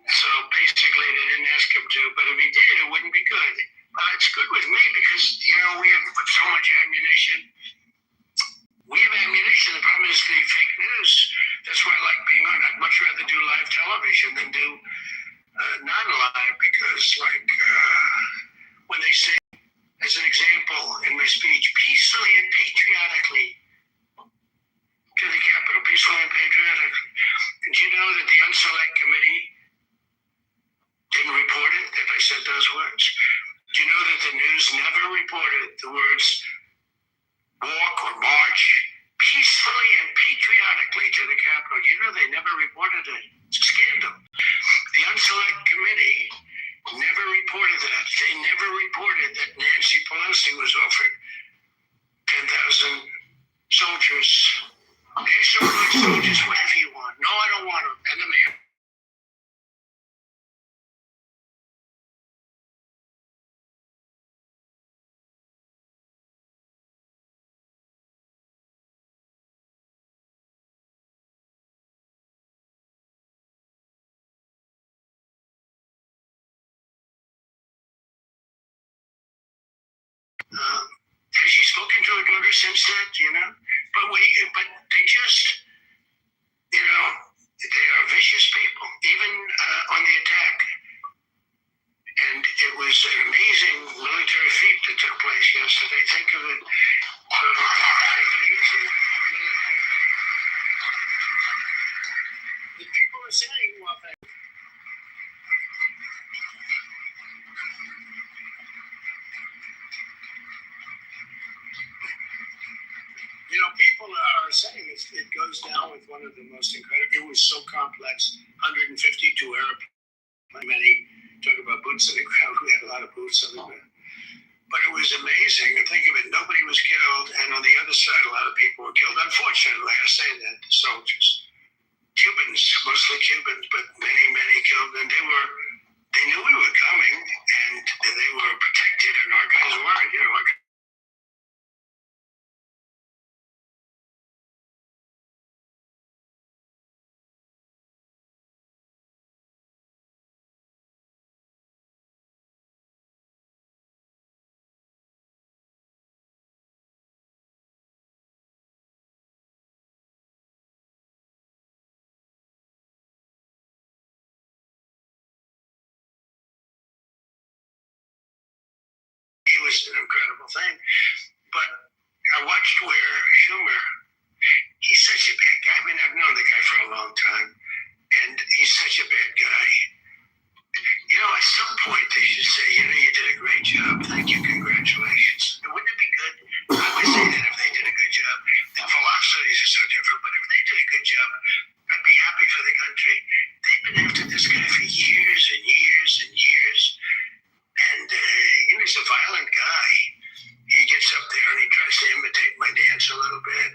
So basically they didn't ask him to, but if he did, it wouldn't be good. It's good with me because, we have so much ammunition. We have ammunition. The problem is the fake news. That's why I like being on. I'd much rather do live television than do non-live because, when they say, as an example in my speech, peacefully and patriotically to the Capitol, peacefully and patriotically. Did you know that the Unselect Committee didn't report it, that I said those words? Do you know that the news never reported the words walk or march peacefully and patriotically to the Capitol? You know they never reported it. It's a scandal. The Unselect Committee never reported that. They never reported that Nancy Pelosi was offered 10,000 soldiers. National Guard soldiers, whatever you want. No, I don't want them. And the mayor. Has she spoken to her daughter since that? But they just, they are vicious people, even on the attack. And it was an amazing military feat that took place yesterday. Think of it. Amazing military. The people are saying, well, people are saying it goes down with one of the most incredible. It was so complex. 152 airplanes. Many talk about boots in the ground. We had a lot of boots on the ground. But it was amazing. And think of it, nobody was killed. And on the other side, a lot of people were killed. Unfortunately, I say that, the soldiers. Cubans, mostly Cubans, but many, many killed. And they knew we were coming. And they were protected. And our guys weren't. It was an incredible thing. But I watched where Schumer, he's such a bad guy. I mean, I've known the guy for a long time, and he's such a bad guy. At some point they should say, you did a great job. Thank you, congratulations. Wouldn't it be good? I always say that if they did a good job, the philosophies are so different, but if they did a good job, I'd be happy for the country. They've been after this guy for years and years and years. And he's a violent guy. He gets up there and he tries to imitate my dance a little bit.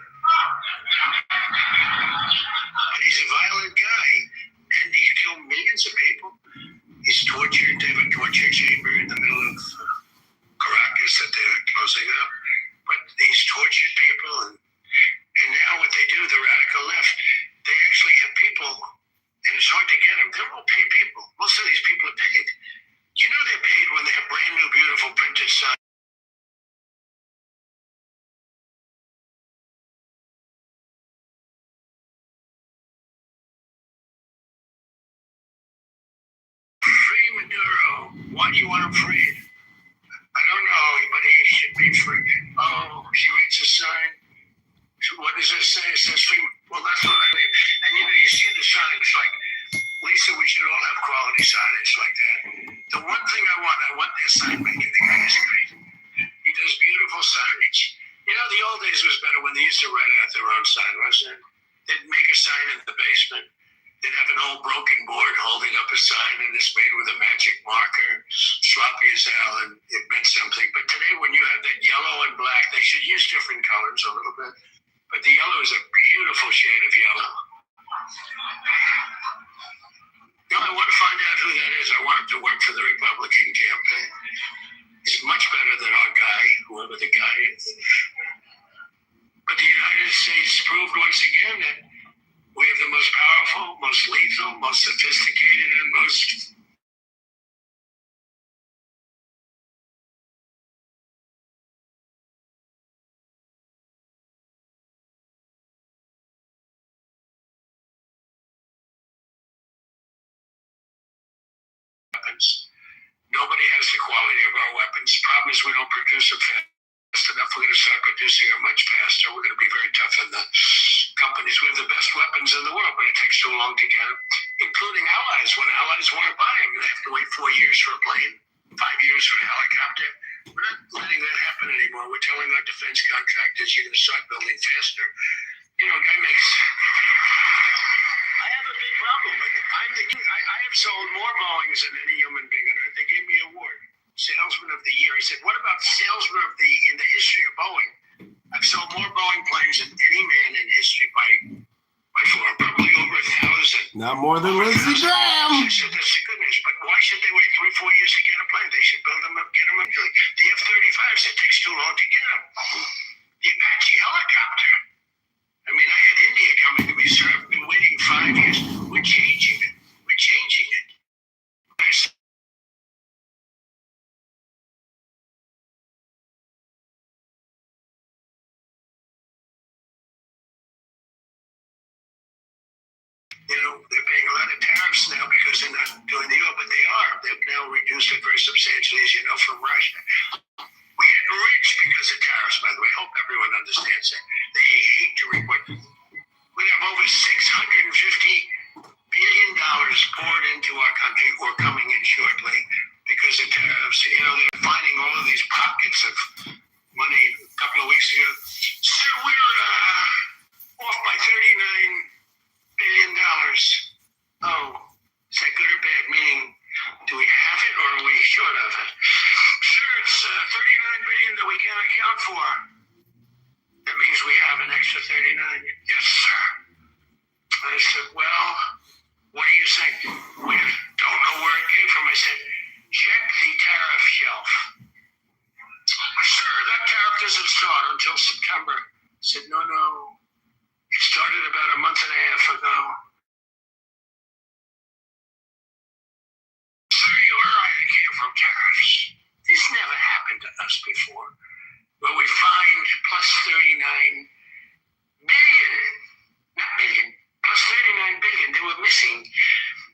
weapons. Nobody has the quality of our weapons. The problem is we don't produce them fast enough. We're going to start producing them much faster. We're going to be very tough on the companies. We have the best weapons in the world, but it takes too long to get them, including allies. When allies want to buy them, they have to wait 4 years for a plane, 5 years for a helicopter. We're not letting that happen anymore. We're telling our defense contractors, you're going to start building faster. You know, a guy makes... I have a big problem with it. I have sold more Boeings than any human being on earth. They gave me an award, Salesman of the Year. I said, what about Salesman of the in the history of Boeing? I've sold more Boeing planes than any man in history by far, probably over 1,000. Not more than Lindsey Graham. I said, that's the goodness, but why should they wait 3-4 years to get a plane? They should build them up, get them immediately. The F-35s, it takes too long to get them. The Apache helicopter. I mean, I had India coming to me, sir, I've been waiting 5 years. We're changing it. We're changing it. You know, they're paying a lot of tariffs now because they're not doing the deal, but they are. They've now reduced it very substantially, as you know, from Russia. We get rich because of tariffs, by the way. I hope everyone understands that. They hate to report. We have over $650 billion poured into our country or coming in shortly because of tariffs. You know, they're finding all of these pockets of money a couple of weeks ago. Sir, we're off by $39 billion. Oh, is that good or bad? Meaning, do we have it or are we short of it? Sure, it's $39 billion that we can't account for. That means we have an extra 39. Yes, sir. I said, well, what do you think? We don't know where it came from. I said, check the tariff shelf. Sir, that tariff doesn't start until September. I said, no. It started about a month and a half ago. Sir, you are right, it came from tariffs. This never happened to us before. Where we find plus 39 billion, not million, plus 39 billion they were missing.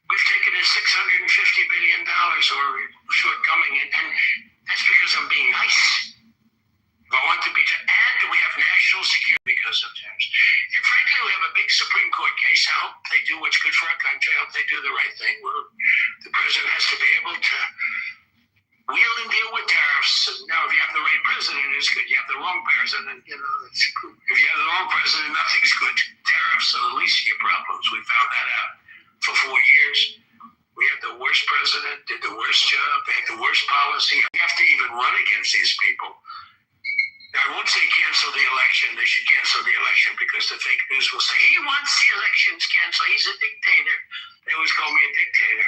We've taken in $650 billion or shortcoming, and that's because I'm being nice. I want to be, and we have national security because of tariffs. And frankly, we have a big Supreme Court case. I hope they do what's good for our country. I hope they do the right thing. The president has to be able to wheel and deal with tariffs. Now, if you have the right president, it's good. You have the wrong president, you know, it's good. If you have the wrong president, nothing's good. Tariffs are the least of your problems. We found that out for 4 years. We had the worst president, did the worst job, they had the worst policy. You have to even run against these people. Now, I won't say cancel the election. They should cancel the election because the fake news will say, he wants the elections canceled. He's a dictator. They always call me a dictator.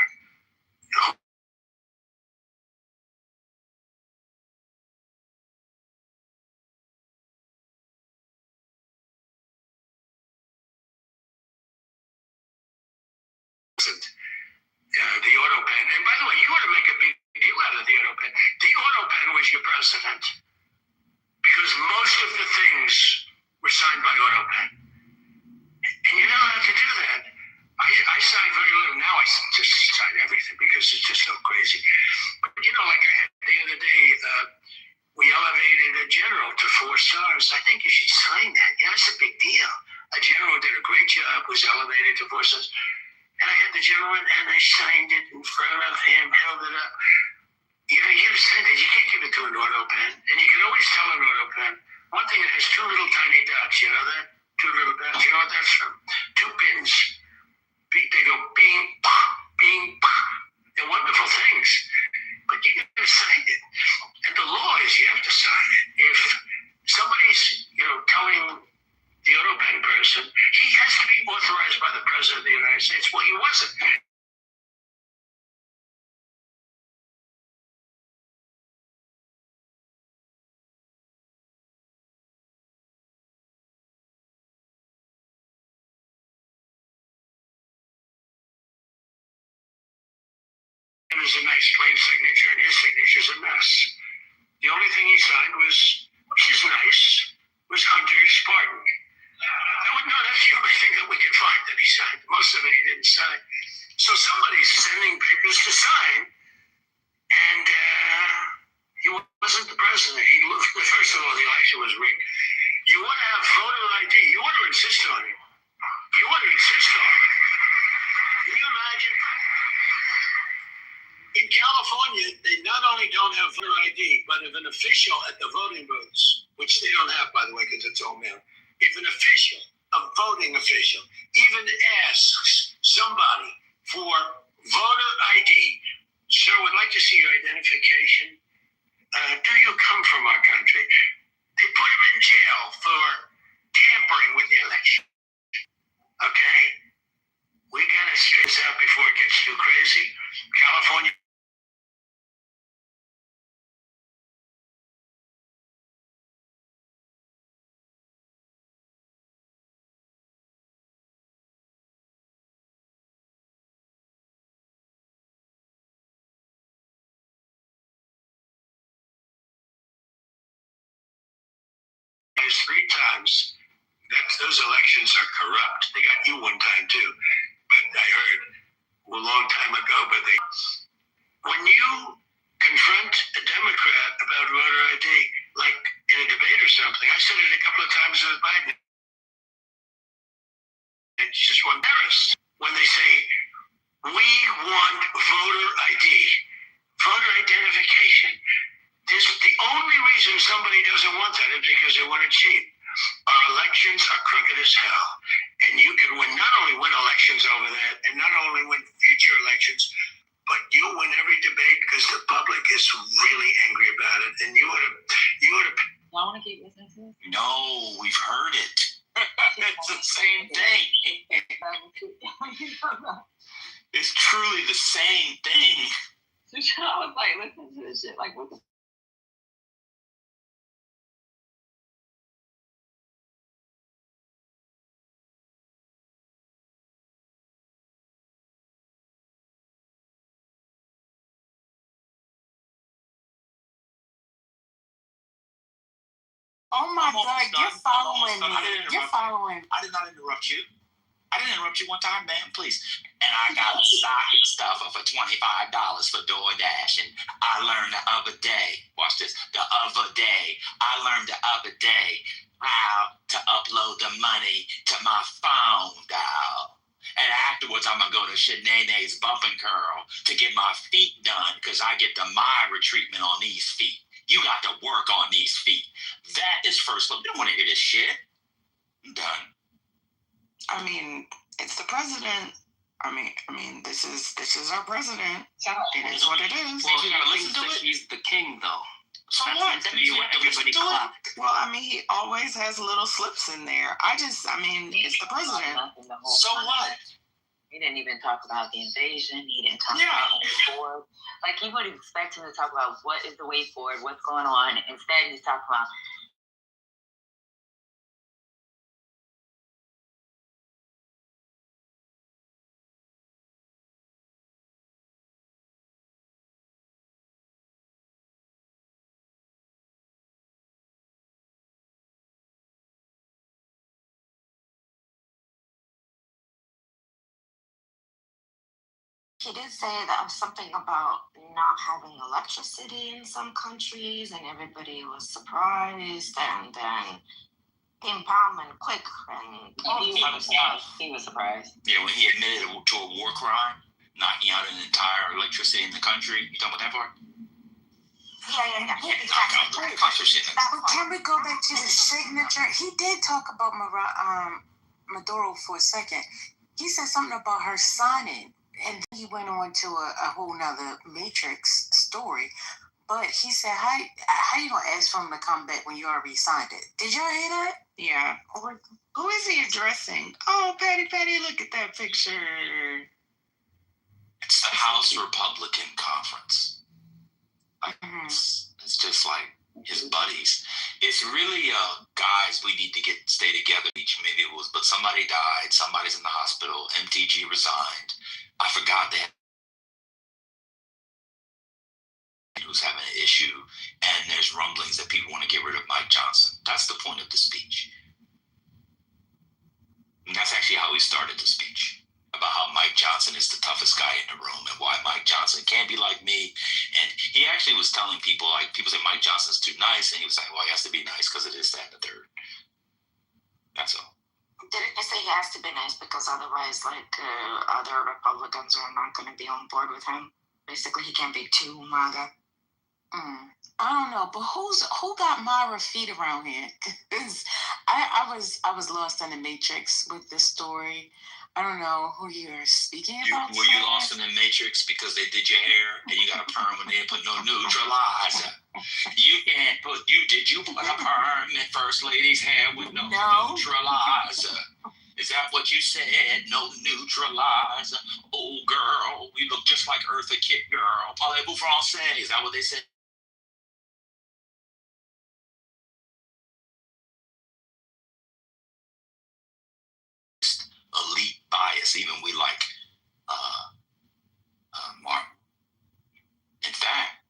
The auto pen. And by the way, you want to make a big deal out of the auto pen. The auto pen was your president because most of the things were signed by auto pen. And you're not allowed to do that. I signed very little. Now I just sign everything because it's just so crazy. But you know, like I had the other day, we elevated a general to 4 stars. I think you should sign that. Yeah, it's a big deal. A general did a great job, was elevated to 4 stars. And I had the gentleman, and I signed it in front of him, held it up. You know, you sign it. You can't give it to an auto pen. And you can always tell an auto pen. One thing, it has 2 little tiny dots. You know that? 2 little dots. You know what that's from? 2 pins. They go bing, bing. They're wonderful things. But you got to sign it. And the law is you have to sign it. If somebody's, you know, telling the auto pen person, he has to be authorized by the President of the United States. Well, he wasn't. There's a nice plain signature, and his signature's a mess. The only thing he signed was, which is nice, was Hunter's pardon. No, that's the only thing that we could find that he signed. Most of it he didn't sign. So somebody's sending papers to sign California, they not only don't have voter ID, but if an official at the voting booths, which they don't have, by the way, because it's all mail, if an official, a voting official, even asks somebody for voter ID, sir, would like to see your identification. Do you come from our country? They put him in jail for tampering with the election. Okay? We gotta straighten this out before it gets too crazy. California. Three times that those elections are corrupt. They got you one time too, but I heard a long time ago. But when you confront a Democrat about voter ID, like in a debate or something, I said it a couple of times with Biden. It's just one embarrassed when they say we want voter ID, voter identification. The only reason somebody doesn't want that is because they want to cheat. Our elections are crooked as hell. And you can win, not only win elections over that, and not only win future elections, but you'll win every debate because the public is really angry about it. And you ought to. Y'all want to keep listening to this? No, we've heard it. It's the same thing. It's truly the same thing. So I was like, listen to this shit. Like, what the? Oh my God, you're following me. You're following. I did not interrupt you. I didn't interrupt you one time, man, please. And I got a stocking stuffer for $25 for DoorDash. And I learned the other day, watch this, I learned the other day how to upload the money to my phone, dog. And afterwards, I'm going to go to Shanae's Bump and Curl to get my feet done because I get the Myra treatment on these feet. You got to work on these feet. That is first look. You don't want to hear this shit. I'm done. I mean, it's the president. I mean, this is our president. It is what it is. Well, you gotta listen to it. He's the king, though. So what? That means you have to listen to it. Well, I mean, he always has little slips in there. It's the president. So what? He didn't even talk about the invasion. He didn't talk about the way forward. Like, you would expect him to talk about what is the way forward, what's going on. Instead, he's talking about He did say that something about not having electricity in some countries, and everybody was surprised, and then empowerment quick and all this other stuff. he was surprised. Yeah, when he admitted to a war crime, knocking out an entire electricity in the country. You talking about that part? Yeah. Knock out the electricity in the country. Can we go back to the signature? He did talk about Maduro for a second. He said something about her signing, and he went on to a whole nother Matrix story. But he said, how you gonna ask for him to come back when you already signed it? Did y'all hear that? Yeah. Who is he addressing? Oh, Patty, look at that picture. It's the House Republican Conference. It's just like his buddies. It's really guys, we need to stay together. Maybe it was, but somebody died. Somebody's in the hospital. MTG resigned. I forgot that he was having an issue, and there's rumblings that people want to get rid of Mike Johnson. That's the point of the speech. And that's actually how he started the speech, about how Mike Johnson is the toughest guy in the room and why Mike Johnson can't be like me. And he actually was telling people, like, people say Mike Johnson's too nice, and he was like, well, he has to be nice because it is that and the third. That's all. Didn't they say he has to be nice because otherwise, other Republicans are not going to be on board with him? Basically, he can't be too manga. I don't know, but who got Myra feet around here? 'Cause I was lost in the matrix with this story. I don't know who you're speaking about. Were you lost in the matrix because they did your hair and you got a perm when they didn't put no neutralizer? You put a perm in First Lady's hair with no neutralizer? Is that what you said? No neutralizer. Oh, girl, we look just like Eartha Kitt, girl. Parlez-vous français? Is that what they said? Elite bias, even we like Mark. In fact,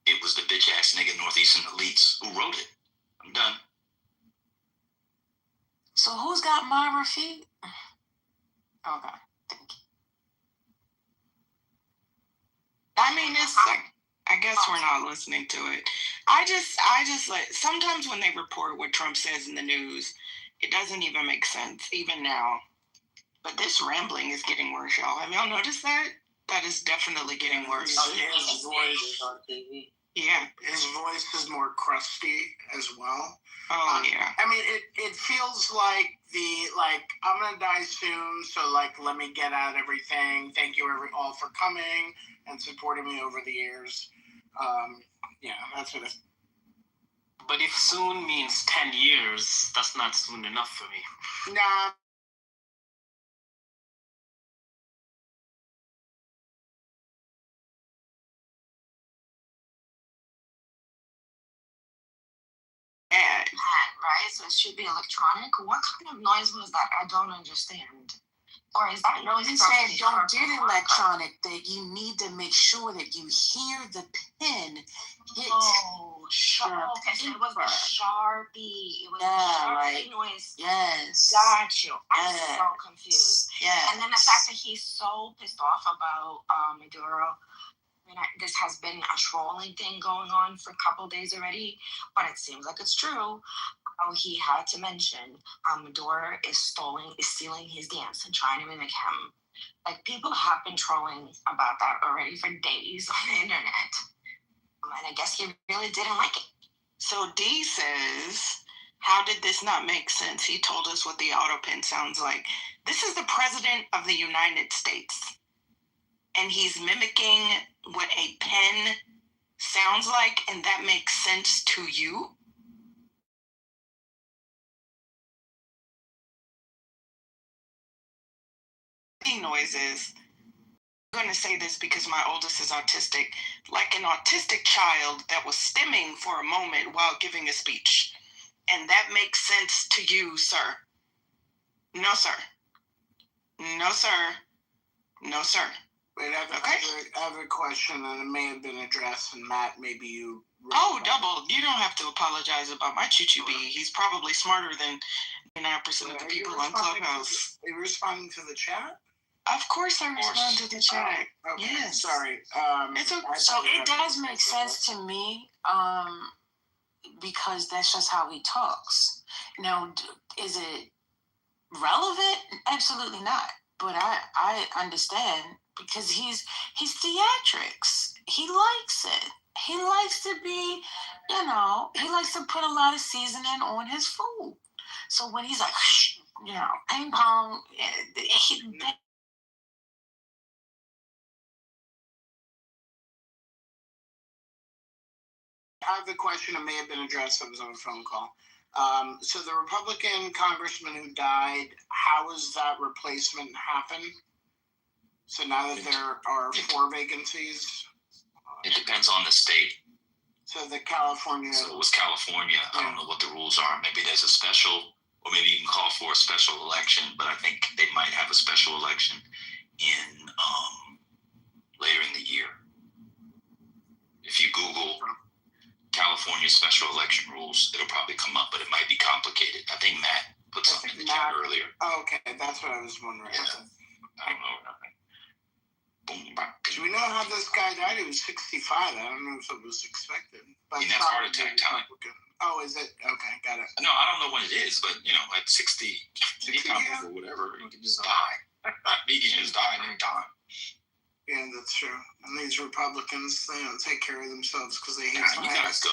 it was the bitch ass nigga Northeastern elites who wrote it. I'm done. So who's got Myra feet? Okay, thank you. I mean, it's like, I guess we're not listening to it. I just like, sometimes when they report what Trump says in the news, it doesn't even make sense, even now. But this rambling is getting worse, y'all. Have y'all noticed that? That is definitely getting worse. His voice on TV. Yeah. His voice is more crusty as well. Oh, yeah. I mean, it feels like I'm gonna die soon, so let me get out everything. Thank you all for coming and supporting me over the years. Yeah, that's what it. But if soon means 10 years, that's not soon enough for me. Nah. Right? So it should be electronic. What kind of noise was that? I don't understand. Or is that noise? He said, don't get electronic, that you need to make sure that you hear the pen hit. Oh, sure. Okay, so it was the Sharpie. It was the Sharpie noise. Yes. Got you. I'm so confused. Yeah. And then the fact that he's so pissed off about Maduro. I mean, this has been a trolling thing going on for a couple days already, but it seems like it's true. How he had to mention Maduro is stealing his dance and trying to mimic him. Like, people have been trolling about that already for days on the internet. And I guess he really didn't like it. So D says, how did this not make sense? He told us what the auto pen sounds like. This is the President of the United States. And he's mimicking what a pen sounds like, and that makes sense to you? Noises. I'm going to say this because my oldest is autistic, like an autistic child that was stimming for a moment while giving a speech. And that makes sense to you, sir. No, sir. No, sir. No, sir. Wait, I have a question, and it may have been addressed, and Matt, maybe you... Oh, double. You don't have to apologize about my choo-choo bee. He's probably smarter than 99% of the people on Clubhouse. Are you responding to the chat? Of course I respond to the chat. Okay. Yes. Sorry. So it does make sense to me, because that's just how he talks. Now, is it relevant? Absolutely not. But I understand, because he's theatrics. He likes it. He likes to be, he likes to put a lot of seasoning on his food. So when he's like, ping pong, I have a question that may have been addressed. I was on a phone call. So the Republican congressman who died, how does that replacement happen? So now that there are 4 vacancies? It depends on the state. So the California... So it was California. I don't know what the rules are. Maybe there's a special, or maybe you can call for a special election, but I think they might have a special election in later in the year. If you Google California special election rules, it'll probably come up, but it might be complicated. I think Matt put something in the chat earlier. Oh, okay, that's what I was wondering. Yeah. I don't know. Do we know how this guy died? He was 65. I don't know if it was expected. But that's heart attack time. Oh, is it? Okay, got it. No, I don't know when it is, but at 60 or whatever, you can just die. You can just die at any time. Yeah, that's true. And these Republicans, they don't take care of themselves because they hate God, you guys go.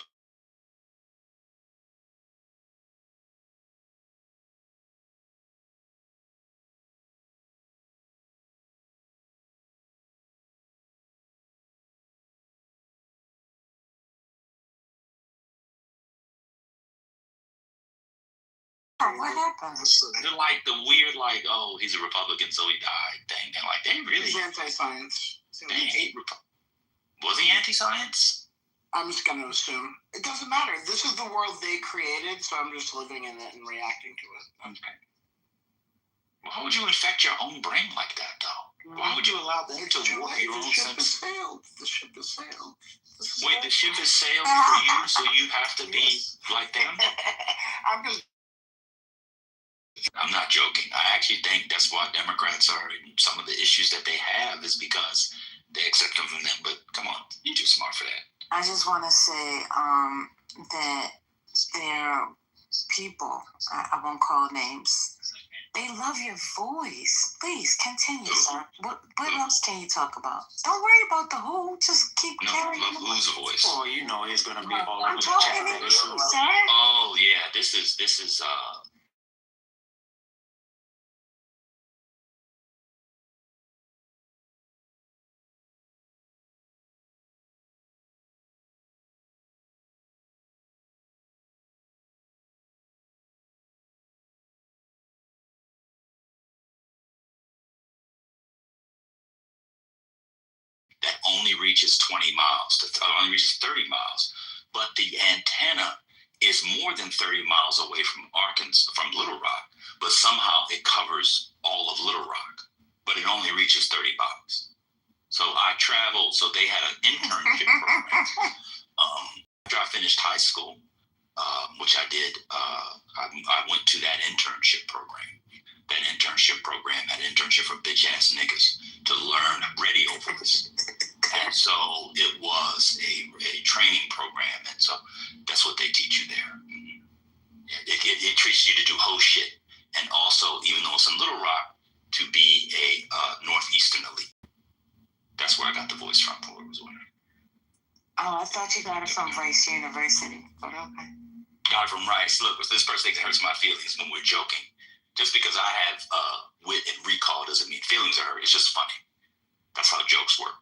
What happened? They're like the weird, like, oh, he's a Republican, so he died thing. And like, they really. He's anti-science. They hate Was he anti-science? I'm just going to assume. It doesn't matter. This is the world they created, so I'm just living in it and reacting to it. Okay. Why would you infect your own brain like that, though? Why would you allow them to warp your own sense? The ship has sailed. Wait, the ship has sailed for you, so you have to be like them? I'm not joking. I actually think that's why Democrats are in some of the issues that they have is because they accept them from them. But come on, you're too smart for that. I just want to say that there are people, I won't call names, they love your voice. Please continue, sir. What else can you talk about? Don't worry about the who. Just keep carrying on. Love whose voice? Oh, you know it's gonna be all I'm over the talking chat. to you, sir. Oh yeah, this is that only reaches 20 miles, only reaches 30 miles. But the antenna is more than 30 miles away from Little Rock, but somehow it covers all of Little Rock, but it only reaches 30 miles. So I traveled, so they had an internship program. After I finished high school, which I did, I went to that internship program. That internship for bitch ass niggas to learn radio voice. And so it was a training program, and so that's what they teach you there. It treats you to do host shit, and also, even though it's in Little Rock, to be a Northeastern elite. That's where I got the voice from, for what I was wondering. Oh, I thought you got it from Rice University, but okay. Got it from Rice. Look, this first thing that hurts my feelings when we're joking. Just because I have wit and recall doesn't mean feelings are hurt. It's just funny. That's how jokes work.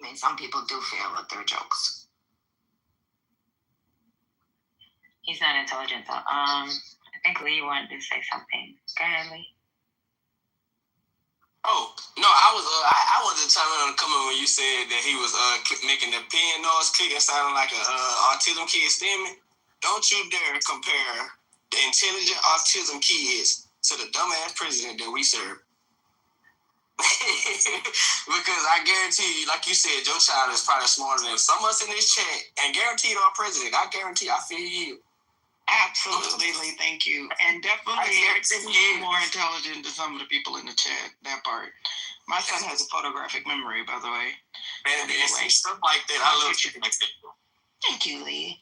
I mean, some people do feel that they're jokes. He's not intelligent though. I think Lee wanted to say something. Go ahead, Lee. Oh no, I wanted to chime in on the comment when you said that he was making the pen noise click and sounding like a autism kid stimming. Don't you dare compare the intelligent autism kids to the dumbass president that we serve. Because I guarantee you, like you said, your child is probably smarter than some of us in this chat, and guaranteed our president. I guarantee I feel you. Absolutely, thank you. And definitely more intelligent than some of the people in the chat, that part. My son has a photographic memory, by the way. And anyway, stuff like that, I love shit like that. Thank you, Lee.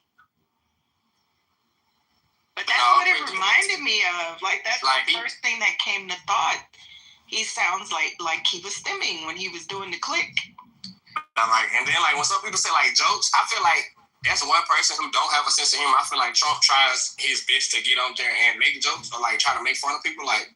But that's what it reminded me of. Like, that's the first thing that came to thought. He sounds like he was stimming when he was doing the click. And then when some people say jokes, I feel like that's one person who don't have a sense of humor. I feel like Trump tries his best to get on there and make jokes or try to make fun of people. And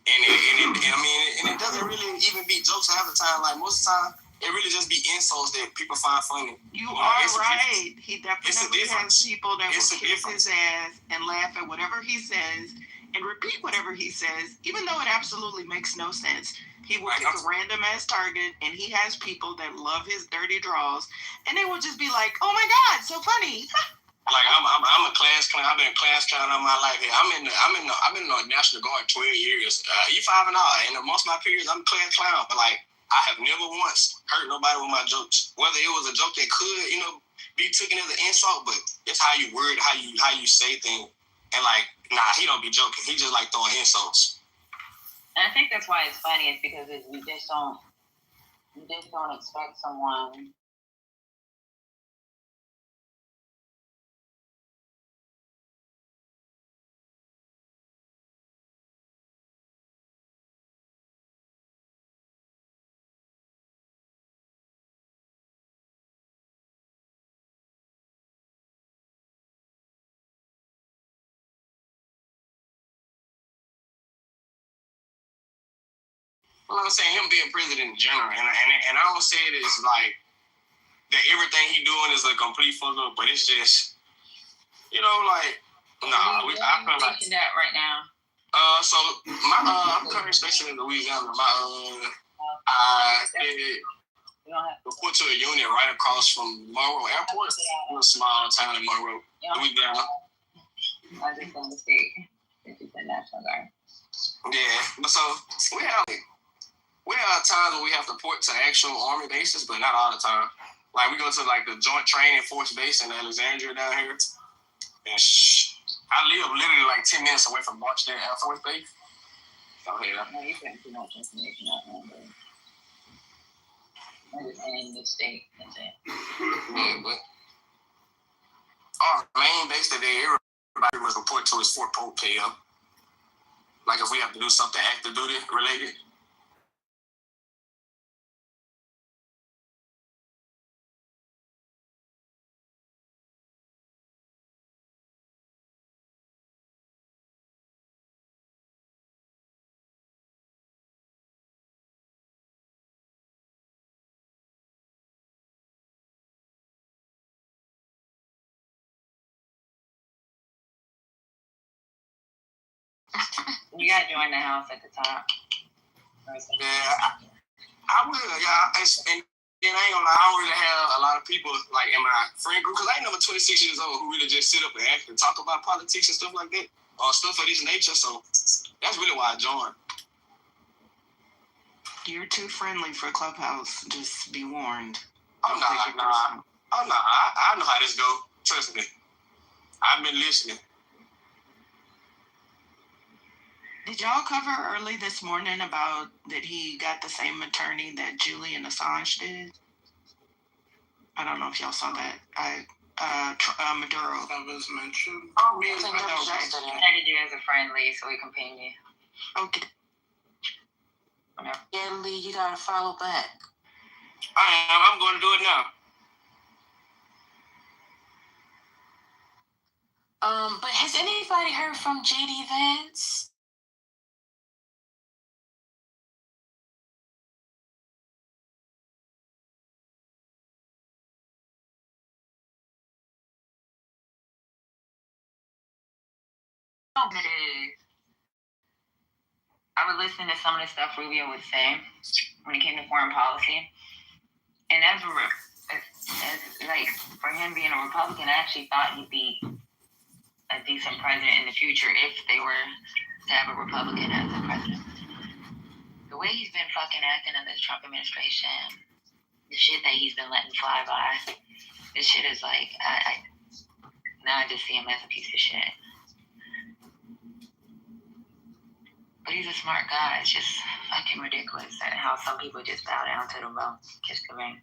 it doesn't really even be jokes half the time. Most of the time, it really just be insults that people find funny. You are right. He definitely has people that will kiss his ass and laugh at whatever he says and repeat whatever he says, even though it absolutely makes no sense. He will pick a random ass target, and he has people that love his dirty draws, and they will just be like, "Oh my God, so funny!" I'm a class clown. I've been a class clown all my life. I've been in the National Guard 12 years. E5 and all, and amongst my peers, I'm a class clown. But I I have never once hurt nobody with my jokes. Whether it was a joke that could, be taken as an insult, but it's how you word, how you say things. And like, nah, he don't be joking. He just like throwing insults. And I think that's why it's funny, is because you just don't expect someone. Well, I'm saying him being president in general, and I don't say it as like that everything he doing is a complete fuck up, but it's just, like, nah. I feel like that right now. So I'm currently stationed in Louisiana. I report to a unit right across from Monroe Airport, in a small town in Monroe, Louisiana. I just on the state. It's a National Guard. Yeah, but so we have times when we have to report to actual Army bases, but not all the time. Like, we go to, like, the Joint Training Force Base in Alexandria down here. And I live literally, like, 10 minutes away from Marchdale Air Force Base. So, yeah. No, you're putting too much information out there. I'm just saying the state. That's it. Yeah, but our main base that everybody must report to is Fort Polk KM. Like, if we have to do something active duty related. You gotta join the house at the top. Yeah, I will. Yeah, and then I ain't gonna lie, I don't really have a lot of people like in my friend group, because I ain't number 26 years old who really just sit up and act and talk about politics and stuff like that, or stuff of this nature. So that's really why I joined. You're too friendly for Clubhouse. Just be warned. Oh, nah. I know how this go. Trust me. I've been listening. Did y'all cover early this morning about that he got the same attorney that Julian Assange did? I don't know if y'all saw that. Maduro. That was mentioned. Oh, man. I added you as a friend, Lee, so we can ping you. Okay. Yeah, Lee, you gotta follow back. I'm going to do it now. But has anybody heard from JD Vance? It is. I would listen to some of the stuff Rubio would say when it came to foreign policy, and as like for him being a Republican, I actually thought he'd be a decent president in the future if they were to have a Republican as a president. The way he's been fucking acting in this Trump administration, the shit that he's been letting fly by, this shit is like, now I just see him as a piece of shit. But he's a smart guy. It's just fucking ridiculous that how some people just bow down to the vote, kiss the ring.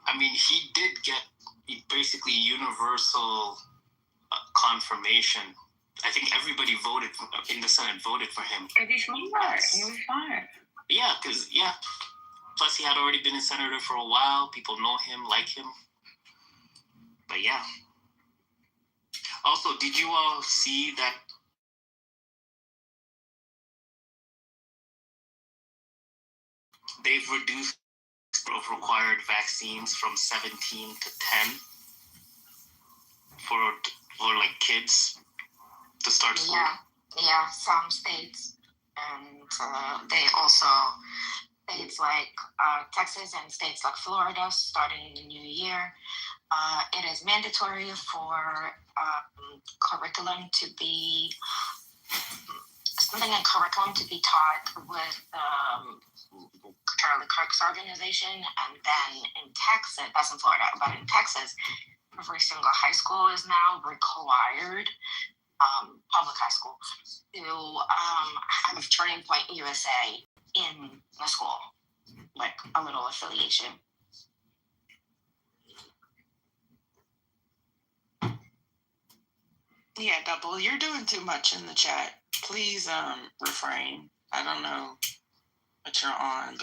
I mean, he did get basically universal confirmation. I think everybody voted in the Senate voted for him. Because he's smart. He was smart. Yeah, plus he had already been a senator for a while. People know him, like him. But yeah. Also, did you all see that they've reduced of required vaccines from 17 to 10 for like kids to start school? Yeah, some states, and they also states like Texas and states like Florida, starting in the new year, it is mandatory for curriculum to be something in curriculum to be taught with Charlie Kirk's organization, and then in Texas, that's in Florida, but in Texas, every single high school is now required, public high school, to have Turning Point USA in the school, like a little affiliation. Yeah, Double, you're doing too much in the chat. Please refrain. I don't know what you're on.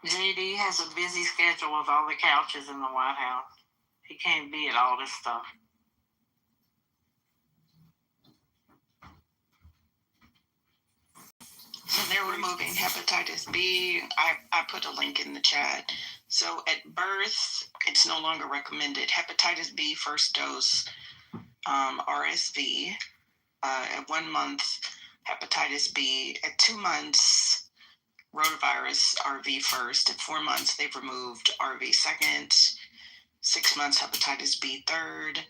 JD has a busy schedule with all the couches in the White House. He can't be at all this stuff. So they're removing hepatitis B. I put a link in the chat. So at birth, it's no longer recommended. Hepatitis B first dose, RSV. At 1 month, hepatitis B. At 2 months, rotavirus, RV first. At 4 months, they've removed RV second. 6 months, hepatitis B third.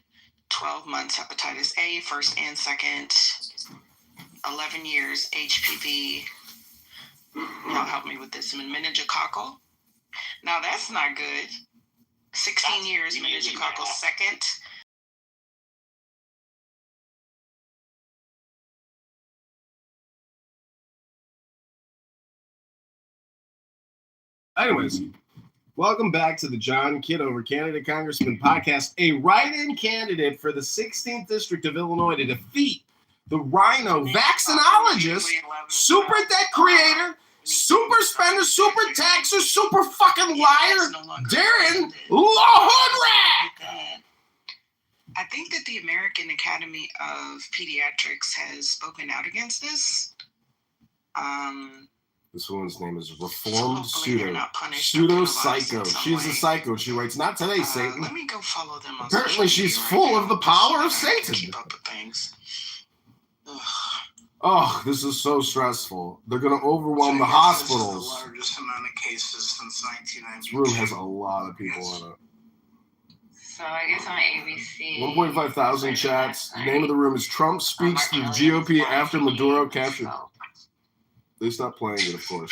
12 months, hepatitis A first and second. 11 years, HPV. Y'all help me with this. Meningococcal. Now that's not good. 16 years, meningococcal second. Anyways, welcome back to the John Kitover Candidate Congressman podcast, a write-in candidate for the 16th District of Illinois to defeat the Rhino vaccinologist, super debt creator, super spender, super taxer, super fucking liar, Darren LaHoodrat. I think that the American Academy of Pediatrics has spoken out against this. This woman's name is Reformed Pseudo Psycho. She's a psycho. She writes, "Not today, Satan." Let me go follow them on Apparently, she's full of the power of Satan. Keep up with things. Oh, this is so stressful. They're going to overwhelm the hospitals. This is the largest amount of cases since 1992. This room has a lot of people in it. So I guess on ABC. 1.5 thousand chats. The name of the room is Trump Speaks to the GOP After Maduro Captured. They stopped playing it, of course.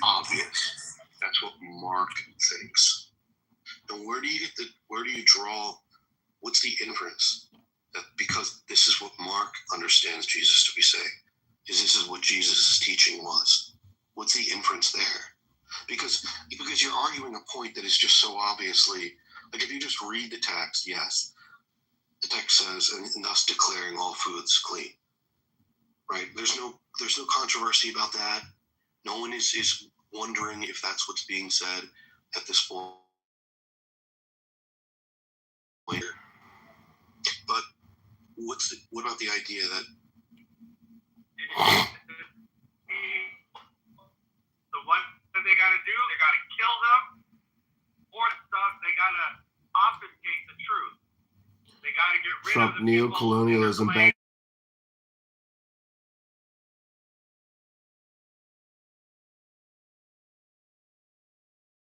Obvious. That's what Mark thinks. And where do you draw? What's the inference? That because this is what Mark understands Jesus to be saying, is this is what Jesus' teaching was. What's the inference there? Because you're arguing a point that is just so obviously, like if you just read the text, yes, the text says, and thus declaring all foods clean. Right? There's no controversy about that. No one is wondering if that's what's being said at this point. But what about the idea that the what that they got to do? They got to kill them, or stuff. They got to obfuscate the truth. They got to get rid Trump of the neocolonialism back.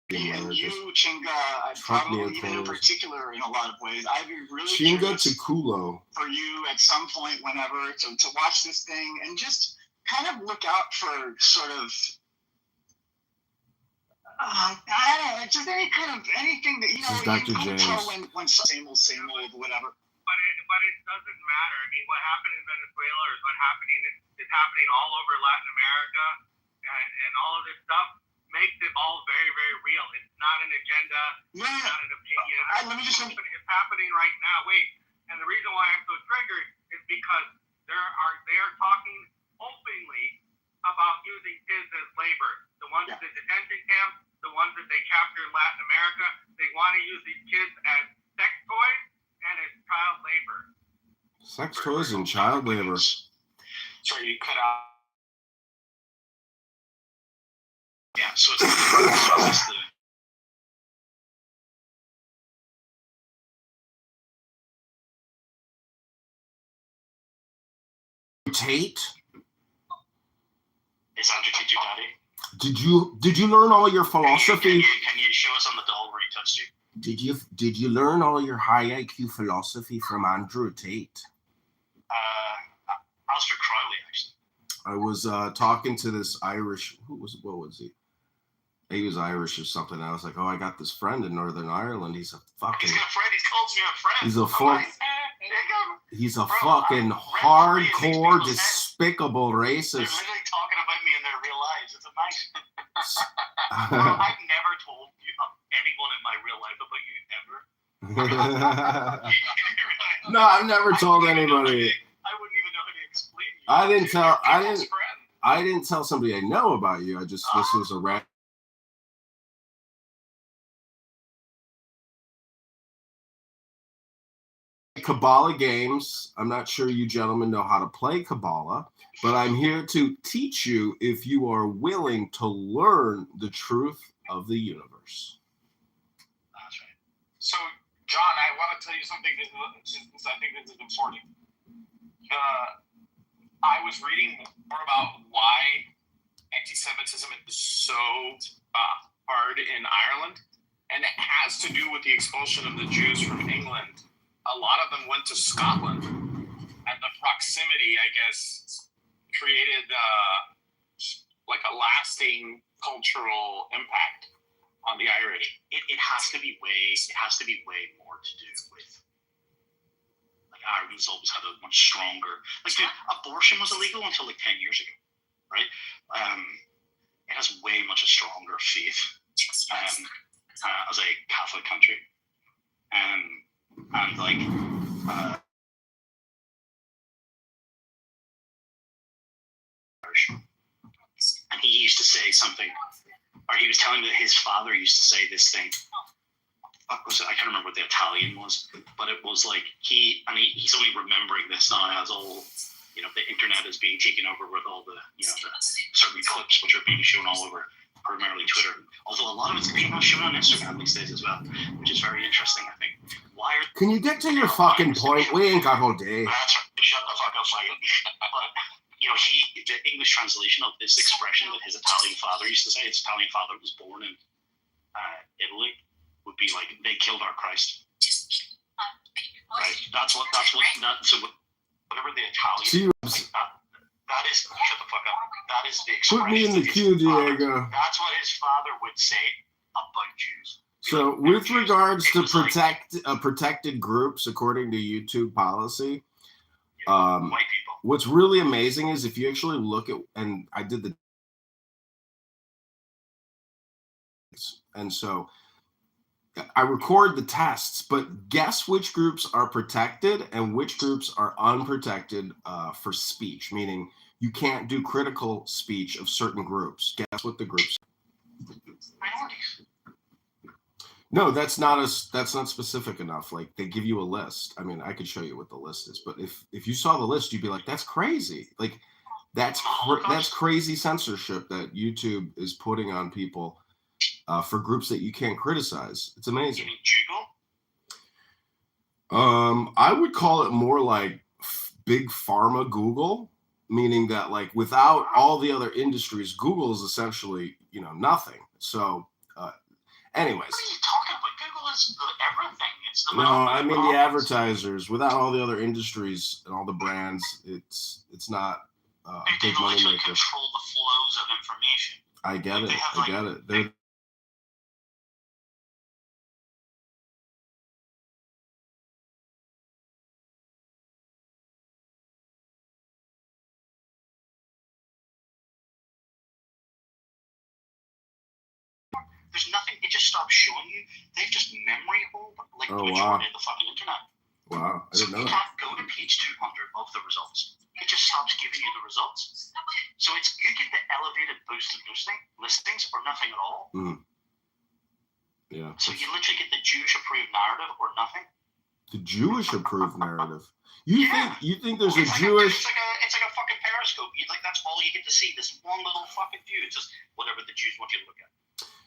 And you, Chinga, probably even in particular in a lot of ways, I'd be really Chinga curious to Kulo. for you at some point whenever to watch this thing and just kind of look out for sort of, I don't know, just any kind of anything that, you know, This is Dr. you can James. tell when same old, whatever. But it doesn't matter. I mean, what happened in Venezuela is what is happening all over Latin America, and all of this stuff makes it all very, very real. It's not an agenda. Yeah. It's not an opinion. Let me just. It's happening right now. Wait, And the reason why I'm so triggered is because they are talking openly about using kids as labor. The ones at the detention camps, the ones that they capture in Latin America, they want to use these kids as sex toys and as child labor. Sex toys and child labor. Sorry, you cut out. Yeah, so it's the Tate? It's Andrew Tate your daddy. Did you learn all your philosophy? Can you show us on the doll where he touched you? Did you learn all your high IQ philosophy from Andrew Tate? Alistair Crowley, actually. I was talking to this Irish. What was he? He was Irish or something. I was like, oh, I got this friend in Northern Ireland. He's a fucking. He's got a friend. He calls me a friend. He's a fucking hardcore, despicable racist. They're literally talking about me in their real lives. It's amazing. I've never told you anyone in my real life about you ever. No, I've never told anybody. I wouldn't even know how to explain you. I didn't tell somebody I know about you. This was a random. Kabbalah games. I'm not sure you gentlemen know how to play Kabbalah, but I'm here to teach you if you are willing to learn the truth of the universe. That's right. So, John, I want to tell you something since I think this is important. I was reading more about why anti-Semitism is so hard in Ireland, and it has to do with the expulsion of the Jews from England. A lot of them went to Scotland, and the proximity, I guess, created like a lasting cultural impact on the Irish. It has to be way more to do with, like, Ireland's always had a much stronger, like, dude, abortion was illegal until like 10 years ago, right? It has way much a stronger faith as a Catholic country, and like and he used to say something, or he was telling me that his father used to say this thing. What was it? I can't remember what the Italian was, but it was like he's only remembering this now as all, the internet is being taken over with all the, the certain clips which are being shown all over, primarily Twitter. Although a lot of it's being shown on Instagram these days as well, which is very interesting, I think. Can you get to your fucking point? We ain't got all day. That's right. Shut the fuck up, faggot. But, the English translation of this expression that his Italian father used to say, his Italian father was born in Italy, would be like, they killed our Christ. Right? So whatever the Italian, that is, shut the fuck up. That is the expression. Put me in the queue, Diego. That's what his father would say about Jews. So, with regards to protected groups, according to YouTube policy, white people. What's really amazing is if you actually look at, and I did and so I record the tests, but guess which groups are protected and which groups are unprotected for speech, meaning you can't do critical speech of certain groups. Guess what the groups are? Minorities. No, that's not specific enough. Like, they give you a list. I mean, I could show you what the list is, but if you saw the list, you'd be like, that's crazy. Like, that's crazy censorship that YouTube is putting on people for groups that you can't criticize. It's amazing. You mean Google? I would call it more like big pharma Google, meaning that, like, without all the other industries, Google is essentially, nothing. So, anyways. What are you talking about? Google is everything. It's the I mean the advertisers. Without all the other industries and all the brands, it's not a big money maker. Control the flows of information. I get it. There's nothing. It just stops showing you. They've just memory hold, like the majority of the fucking internet. Wow, I So didn't know you that. can't go to page 200 of the results. It just stops giving you the results. So it's you get the elevated boosted listings or nothing at all. Mm. Yeah. So you literally get the Jewish approved narrative or nothing. The Jewish approved narrative. You think there's a It's Jewish? It's like a fucking periscope. That's all you get to see. This one little fucking view. It's just whatever the Jews want you to look at.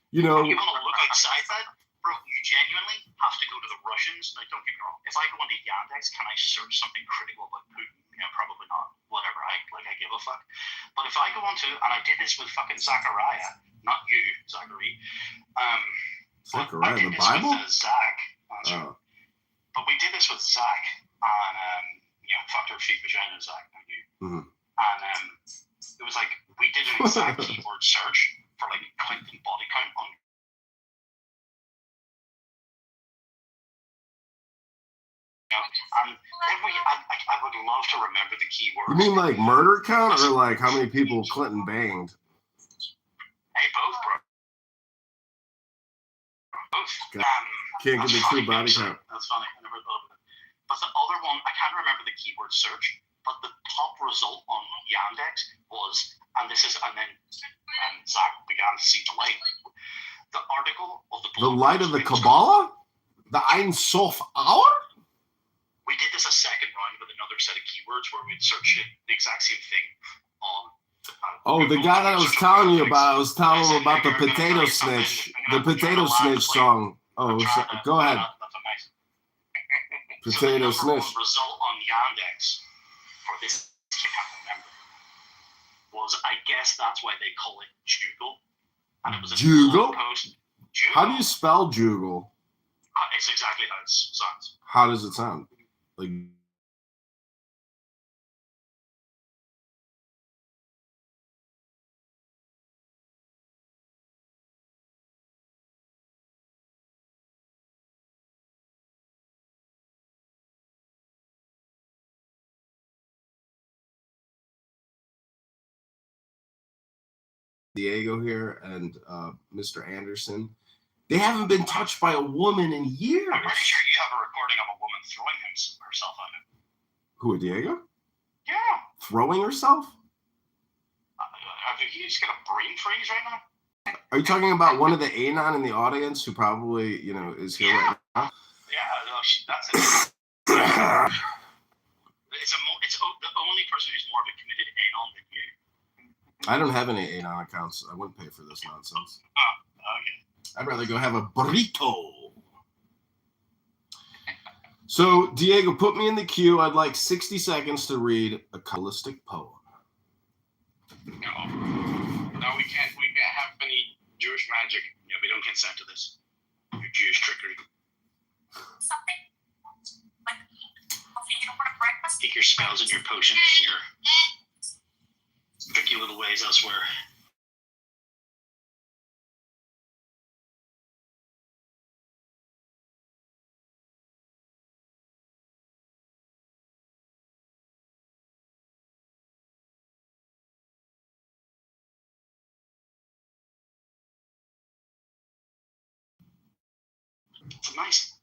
You know. You want to look outside that, bro? You genuinely have to go to the Russians. Like, don't get me wrong. If I go into Yandex, can I search something critical about Putin? Probably not. Whatever. I give a fuck. But if I go onto, and I did this with fucking Zachariah, not you, Zachary. Zachariah, the Bible? With, Zach. Oh. But we did this with Zach, and fucked her feet vagina, Zach, not you. Mm-hmm. And it was like we did an exact keyword search for like Clinton body count on. And I would love to remember the keywords. You mean like murder count, or like how many people Clinton banged? Hey, both, bro. Both. Can't get the true body count. That's funny. I never thought of it. But the other one, I can't remember the keyword search, but the top result on Yandex was, and then Zach began to see the light. The article of the light of the Kabbalah? The Ein Sof hour? We did this a second round with another set of keywords where we'd search the exact same thing on. The guy that I was telling you about, I was telling him about the potato snitch. The potato snitch song. Oh, go ahead. That's amazing. Potato snitch. The result on Yandex for this, I can't remember, was, I guess that's why they call it Jugal. And it was a Jugal? post. How do you spell Jugal? It's exactly how it sounds. How does it sound? Like. Diego here and Mr. Anderson, they haven't been touched by a woman in years. I'm pretty sure you have a recording of a woman throwing herself at him. Who, Diego? Yeah. Throwing herself? He's got a brain freeze right now. Are you talking about one of the Anon in the audience who probably, is here right now? Yeah, that's it. It's the only person who's more of a committed Anon than you. I don't have any Anon accounts. I wouldn't pay for this nonsense. Okay. I'd rather go have a burrito. So, Diego, put me in the queue. I'd like 60 seconds to read a Kabbalistic poem. No, we can't have any Jewish magic. Yeah, we don't consent to this. Your Jewish trickery. Take your spells and your potions and your tricky little ways elsewhere. It's nice.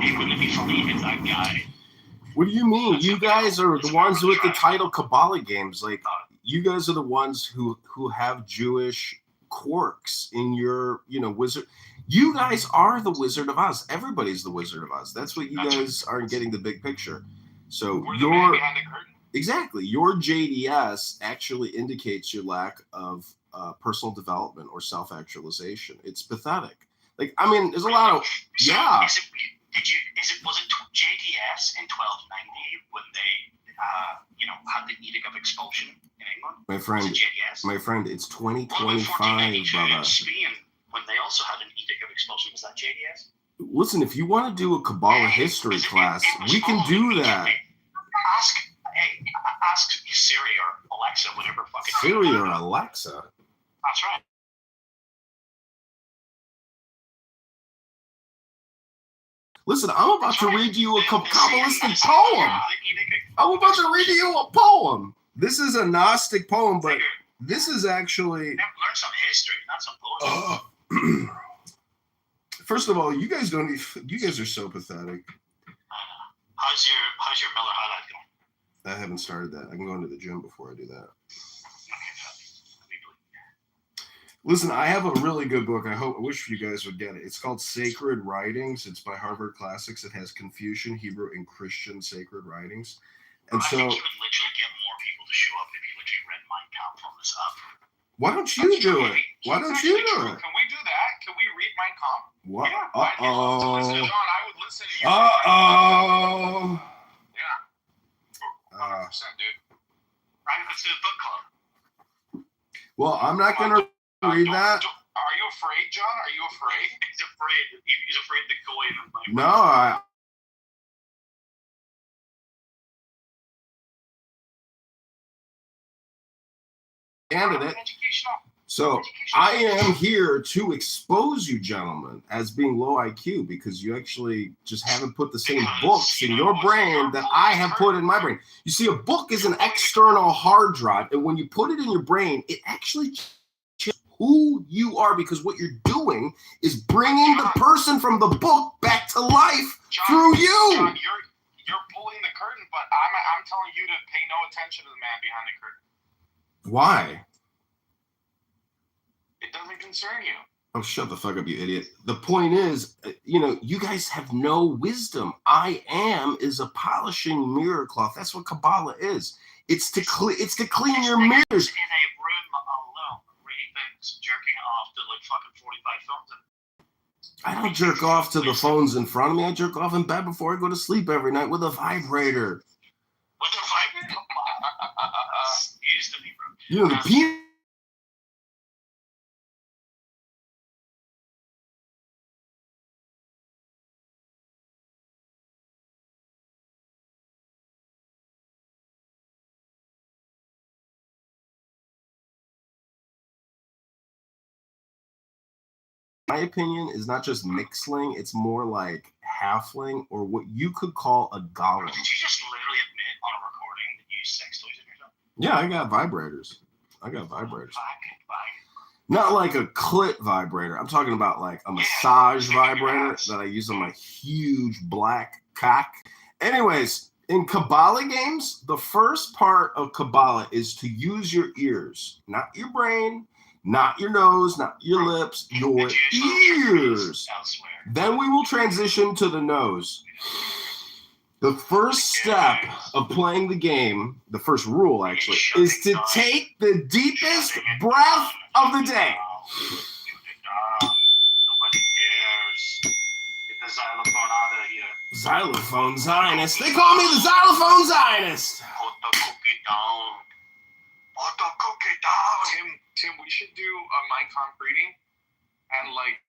Hey, wouldn't it be funny if that guy? What do you mean? You guys are the ones with the title Kabbalah games. Like, you guys are the ones who have Jewish quirks in your, wizard. You guys are the Wizard of Oz. Everybody's the Wizard of Oz. That's what you guys aren't getting the big picture. So We're the man behind the curtain. Exactly. Your JDS actually indicates your lack of personal development or self-actualization. It's pathetic. Like, I mean, there's a lot of Was it JDS in 1290 when they had the Edict of Expulsion in England? My friend, it's 2025, brother. In Spain, when they also had an Edict of Expulsion, was that JDS? Listen, if you want to do a Kabbalah history class, we can do that. Ask Siri or Alexa, whatever fucking. Siri or Alexa? That's right. Listen, I'm about to read you a Kabbalistic poem. I'm about to read you a poem. This is a Gnostic poem, but this is actually. Learn some history, not some poetry. First of all, you guys don't. You guys are so pathetic. How's your Miller High Life going? I haven't started that. I can go into the gym before I do that. Listen, I have a really good book. I wish you guys would get it. It's called Sacred Writings. It's by Harvard Classics. It has Confucian, Hebrew, and Christian sacred writings. And I so, think you would literally get more people to show up if you literally read Mein Kampf on this up. why don't you do it? Why don't you do it? Can we do that? Can we read Mein Kampf? What? Yeah, I'd love to listen, Uh-oh. John. I would listen to you. Uh-oh. Yeah. 100%, dude. Right, let's do a book club. Well, I'm not going to read that. Are you afraid, John? Are you afraid? He's afraid. He's afraid to go in. No, candidate. So I am here to expose you gentlemen as being low IQ because you actually just haven't put the same books in your brain that I have put in my brain. You see, a book is an external hard drive, and when you put it in your brain, it actually changes who you are, because what you're doing is bringing the person from the book back to life through you. John, you're pulling the curtain, but I'm telling you to pay no attention to the man behind the curtain. Why? It doesn't concern you. Oh, shut the fuck up, you idiot. The point is, you guys have no wisdom. I am is a polishing mirror cloth. That's what Kabbalah is. It's to clean your mirrors. In a room alone, reading things, jerking off to like fucking 45 films. I don't jerk off to the phones in front of me. I jerk off in bed before I go to sleep every night with a vibrator. With a vibrator? Used to be, bro. You know, the penis. My opinion is not just mixling, it's more like halfling, or what you could call a golem. Did you just literally admit on a recording that you use sex toys in yourself? Yeah, I got vibrators. Not like a clit vibrator. I'm talking about like a massage vibrator that I use on my huge black cock. Anyways, in Kabbalah games, the first part of Kabbalah is to use your ears, not your brain, not your nose, not your lips, your ears. Then we will transition to the nose. The first step of playing the game, the first rule actually, is to take the deepest breath of the day. Nobody cares. Get the xylophone out of here. Xylophone Zionist. They call me the Xylophone Zionist. Put the cookie down. Put the cookie down. Tim, we should do a Mein Kampf reading and like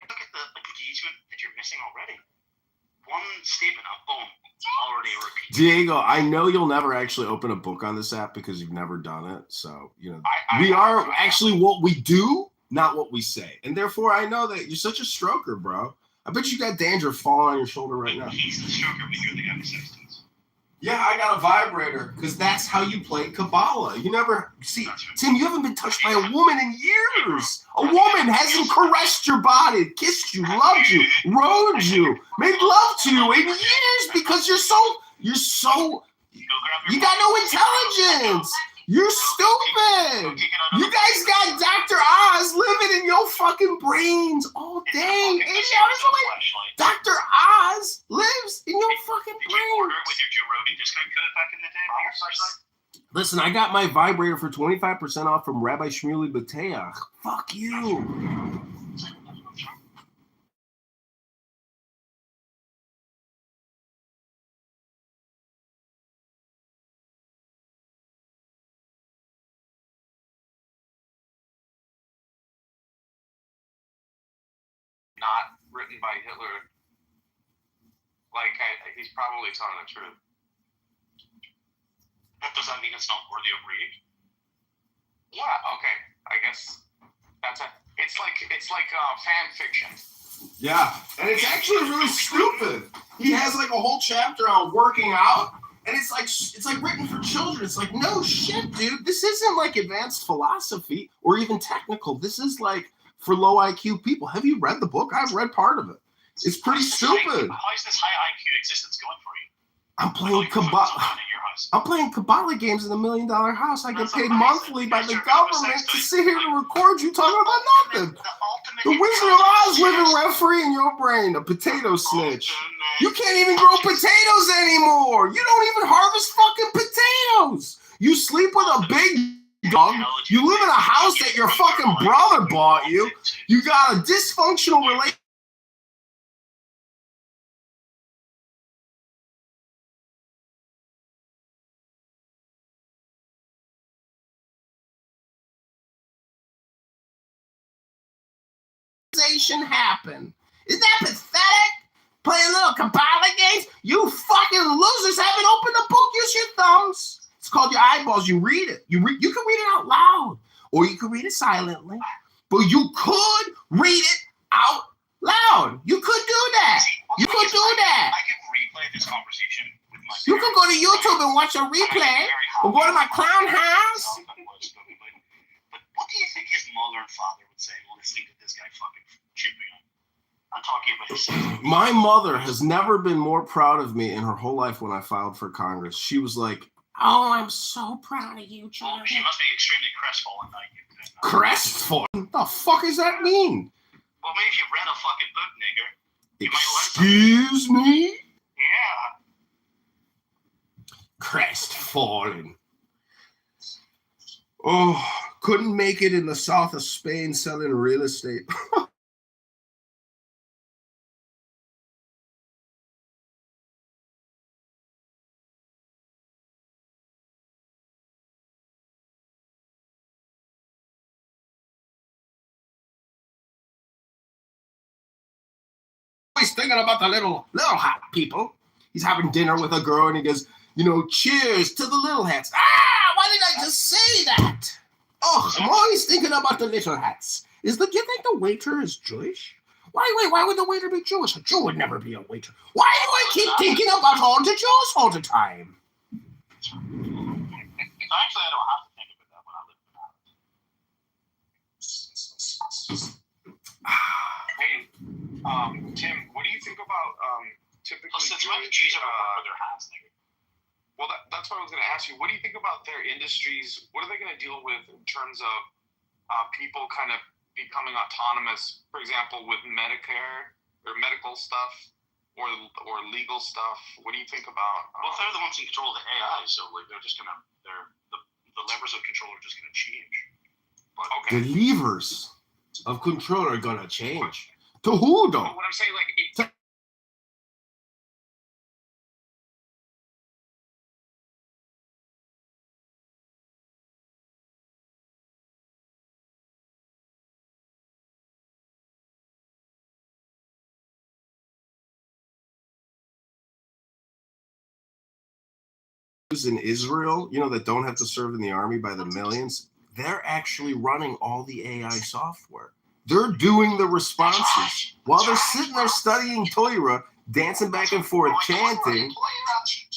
look at the engagement that you're missing already. One statement up, boom, already repeated. Diego, I know you'll never actually open a book on this app because you've never done it. So, we are actually what we do, not what we say. And therefore, I know that you're such a stroker, bro. I bet you got dandruff falling on your shoulder right now. He's the stroker, but you're the guy with sex toys. Yeah, I got a vibrator because that's how you play Kabbalah. You never see, Tim, you haven't been touched by a woman in years. A woman hasn't caressed your body, kissed you, loved you, rode you, made love to you in years because you got no intelligence. You're stupid. You guys got Dr. Oz living in your fucking brains all day. 8 hours a week. Dr. Oz lives in your fucking brains. Did you order it with your Joe Rogan discount code back in the day on your website? Listen, I got my vibrator for 25% off from Rabbi Shmuley Bateach. Fuck you. not written by Hitler. Like, he's probably telling the truth. Does that mean it's not worthy of reading? Yeah, okay. I guess that's it. It's like fan fiction. Yeah, and it's actually really stupid. He has like a whole chapter on working out, and it's like written for children. It's like, no shit, dude. This isn't like advanced philosophy or even technical. This is like for low IQ people. Have you read the book? I've read part of it. It's pretty stupid. How is this high IQ existence going for you? I'm playing Kabbalah games in $1 million house. I get paid monthly by the government to sit here and record you talking about nothing. The Wizard of Oz living rent free in your brain. A potato snitch. You can't even grow potatoes anymore. You don't even harvest fucking potatoes. You sleep with a big dog. You live in a house that your fucking brother bought you. You got a dysfunctional relationship. Happen. Isn't that pathetic? Playing little Kabbalah games? You fucking losers haven't opened the book. Use your thumbs. It's called your eyeballs. You read it. You can read it out loud, or you can read it silently. But you could read it out loud. You could do that. You could do that. I could replay this conversation with my You can go to YouTube and watch a replay, or go to my clown house. But what do you think his mother and father would say listening to this guy fucking chipping him? I'm talking about his My mother has never been more proud of me in her whole life when I filed for Congress. She was like, "Oh, I'm so proud of you, John." Well, she must be extremely crestfallen. Crestfallen? What the fuck does that mean? Well, maybe if you read a fucking book, nigger, you might learn something. Excuse me? Yeah. Crestfallen. Oh, couldn't make it in the south of Spain selling real estate. He's thinking about the little hat people. He's having dinner with a girl and he goes, cheers to the little hats. Why did I just say that? Oh, I'm always thinking about the little hats. Do you think the waiter is Jewish? Why would the waiter be Jewish? A Jew would never be a waiter. Why do I keep thinking about all the Jews all the time? Actually, I don't have to think about that when I live in Hey, Tim, what do you think about typically? Since when the Jews ever work with their hands, nigga? Well, that's what I was going to ask you. What do you think about their industries? What are they going to deal with in terms of people kind of becoming autonomous? For example, with Medicare or medical stuff or legal stuff. What do you think about? Well, they're the ones in control of the AI, so like they're just gonna the levers of control are just gonna change. But, okay. The levers of control are gonna change. To who though? What I'm saying, like. In Israel, that don't have to serve in the army by the millions, they're actually running all the AI software. They're doing the responses while they're sitting there studying Torah, dancing back and forth, chanting.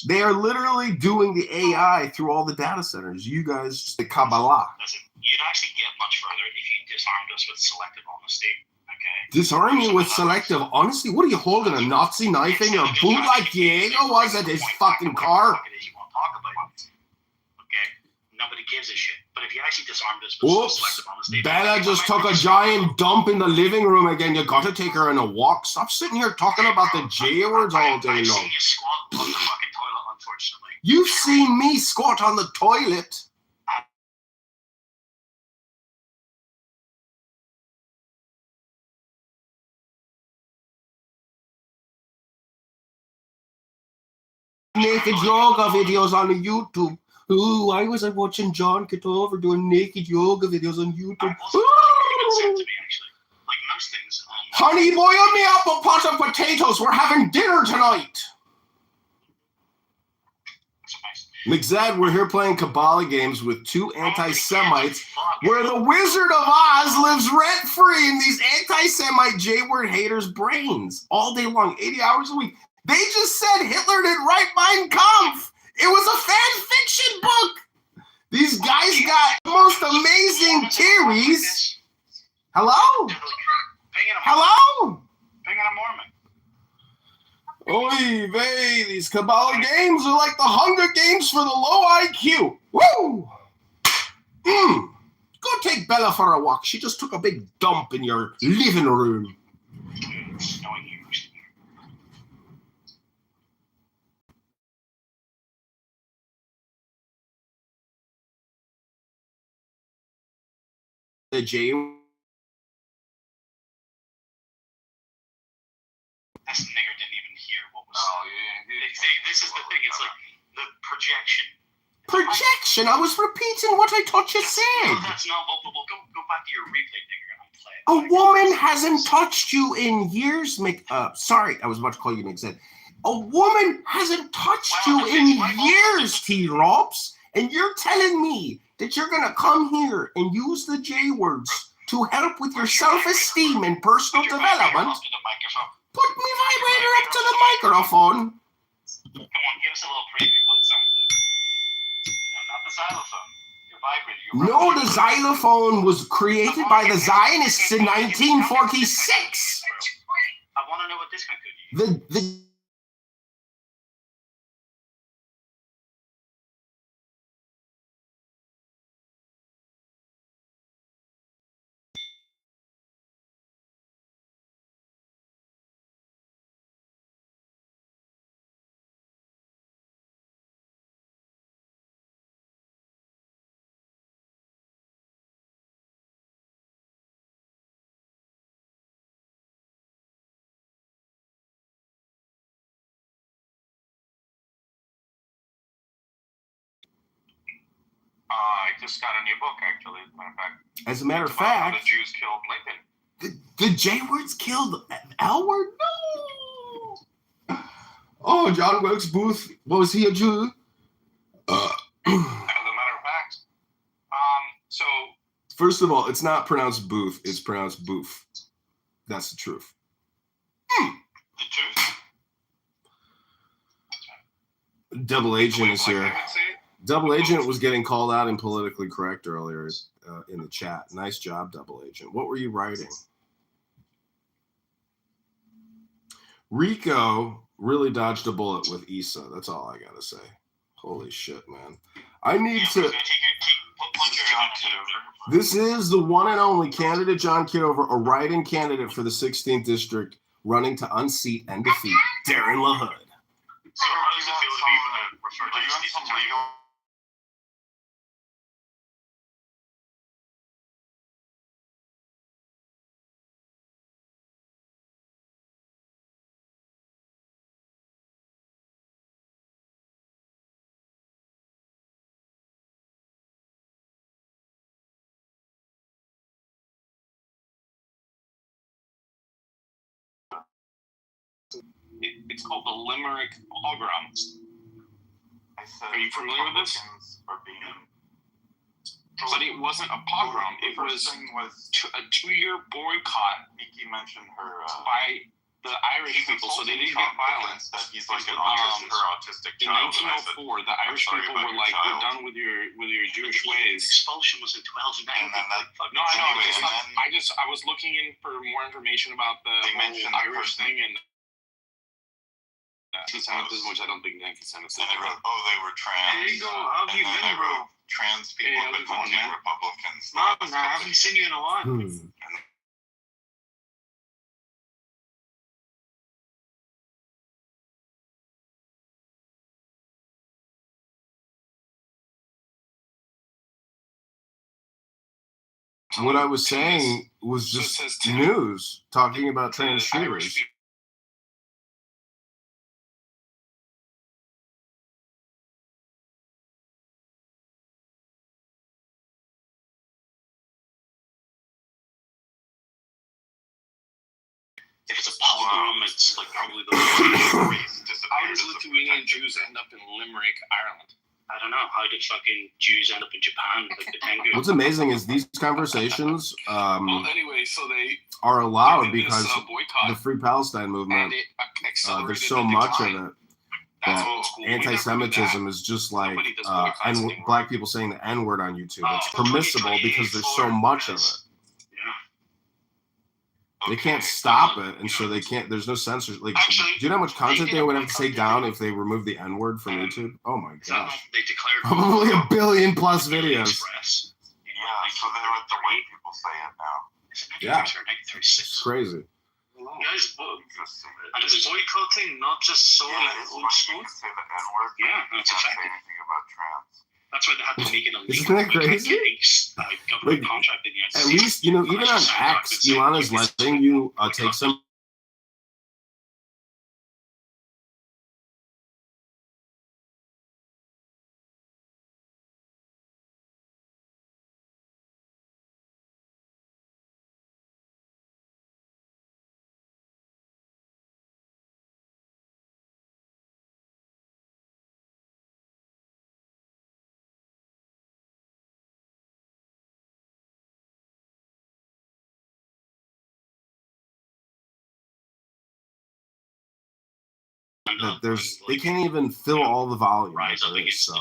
They are literally doing the AI through all the data centers. You guys, the Kabbalah. Listen, you'd actually get much further if you disarmed us with selective honesty. Okay. Disarm you with selective honesty? What are you holding, a Nazi knife in your boot like Diego was at his fucking car? Talk about it. Okay? Nobody gives a shit. But if you actually disarmed us with selective honesty. Bella just took a giant dump in the living room again. You gotta take her on a walk. Stop sitting here talking about the J words all day long. I've seen you squat on the fucking toilet, unfortunately. You've seen me squat on the toilet. Naked yoga videos on YouTube. Ooh, why was I watching John Kitover doing naked yoga videos on YouTube? Honey, boil me up a pot of potatoes. We're having dinner tonight. McZad, we're here playing Kabbalah games with two anti-Semites where the Wizard of Oz lives rent-free in these anti-Semite J-word haters' brains all day long, 80 hours a week. They just said Hitler did write Mein Kampf. It was a fan fiction book. These guys got the most amazing theories. Hello? Hello? Pinging a Mormon. Oy vey, these Kabbalah games are like the Hunger Games for the low IQ. Woo! Go take Bella for a walk. She just took a big dump in your living room. The J. This nigger didn't even hear what was said. This is the thing. It's like the projection. Projection? I was repeating what I thought you said. No, that's not. Well, go back to your replay, nigger, and play it. A woman hasn't touched you in years, sorry, I was about to call you Mick. A woman hasn't touched you in years, T-Robs, and you're telling me that you're going to come here and use the J words to help with your self-esteem and personal development? Put me vibrator up to the microphone. Come on, give us a little preview what it sounds like. No, not the xylophone. Your vibrator. No, the xylophone was created by the Zionists in 1946. I want to know what this guy could use. I just got a new book, actually, As a matter of It's about how fact, the Jews killed Lincoln. the J words killed L word? No. Oh, John Wilkes Booth, was he a Jew? As a matter of fact, so First of all, it's not pronounced Booth, it's pronounced Booth. That's the truth. The truth. Double Agent is here. Like I would say, Double Agent was getting called out and politically correct earlier in the chat. Nice job, Double Agent. What were you writing? Rico really dodged a bullet with Issa. That's all I gotta say. Holy shit, man. I need to. This is the one and only candidate, John Kitover, a write-in candidate for the 16th district, running to unseat and defeat Darren LaHood. So how does it feel to be referred to as some legal? It's called the Limerick Pogrom. Are you familiar with this? But it wasn't a pogrom. It was a 2-year boycott. Nikki mentioned her by the Irish people, so they didn't get violence. That he's like her autistic In child. 1904, the Irish people were like, "We're done with your Jewish ways." Expulsion was in 2009. No, I know. I was looking in for more information about the whole Irish thing and anti-Semitism, which I don't think anti-Semitism. And they wrote, they were trans. There you go. How have you been, bro? Trans people becoming Republicans. Mom, I haven't seen you in a while. What I was saying was just news, talking about trans shooters. If it's a pogrom, it's like probably the worst. How did Lithuanian Jews end up in Limerick, Ireland? I don't know. How did fucking Jews end up in Japan? Like the Tengu? What's amazing is these conversations Anyway, so they are allowed this, because boycott, the Free Palestine movement, there's so much of it that anti-Semitism is just like and black people saying the N-word on YouTube. It's permissible because there's so much of it. They can't stop it, and so they can't. There's no censors. Like, Actually, do you know how much content they would have to take down if they removed the N-word from YouTube? Oh my gosh, they declared probably a billion plus videos. Express. Yeah, so they're what the white people say it now. Yeah, 1936. it's crazy. Guys, and it's boycotting, not just so like old school. Say the N-word. Yeah, that's a fact. Say anything about trans. That's why they had to make it illegal. Isn't that crazy? Government contract in the United At States. least, you know, even on X, Elon is letting you take some. That they can't even fill all the volume. Rise up against so.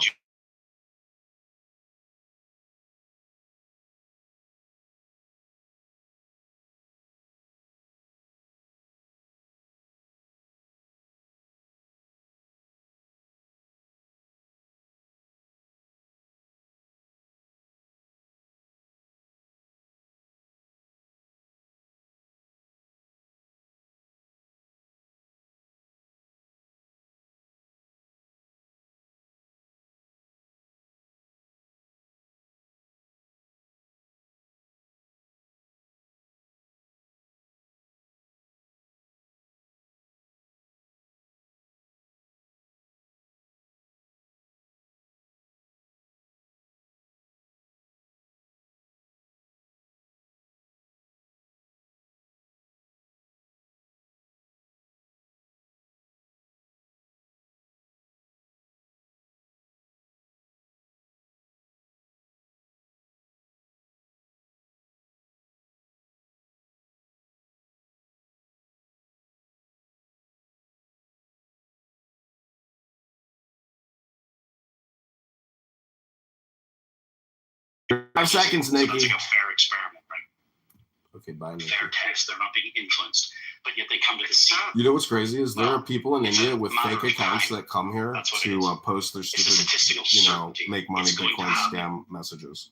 Five seconds, Nikki. So that's like a fair experiment, right? Okay, bye, Nikki. Fair test. They're not being influenced, but yet they come to the scene. You know what's crazy is there are people in India with fake accounts that come here to post their stupid, make money Bitcoin scam messages.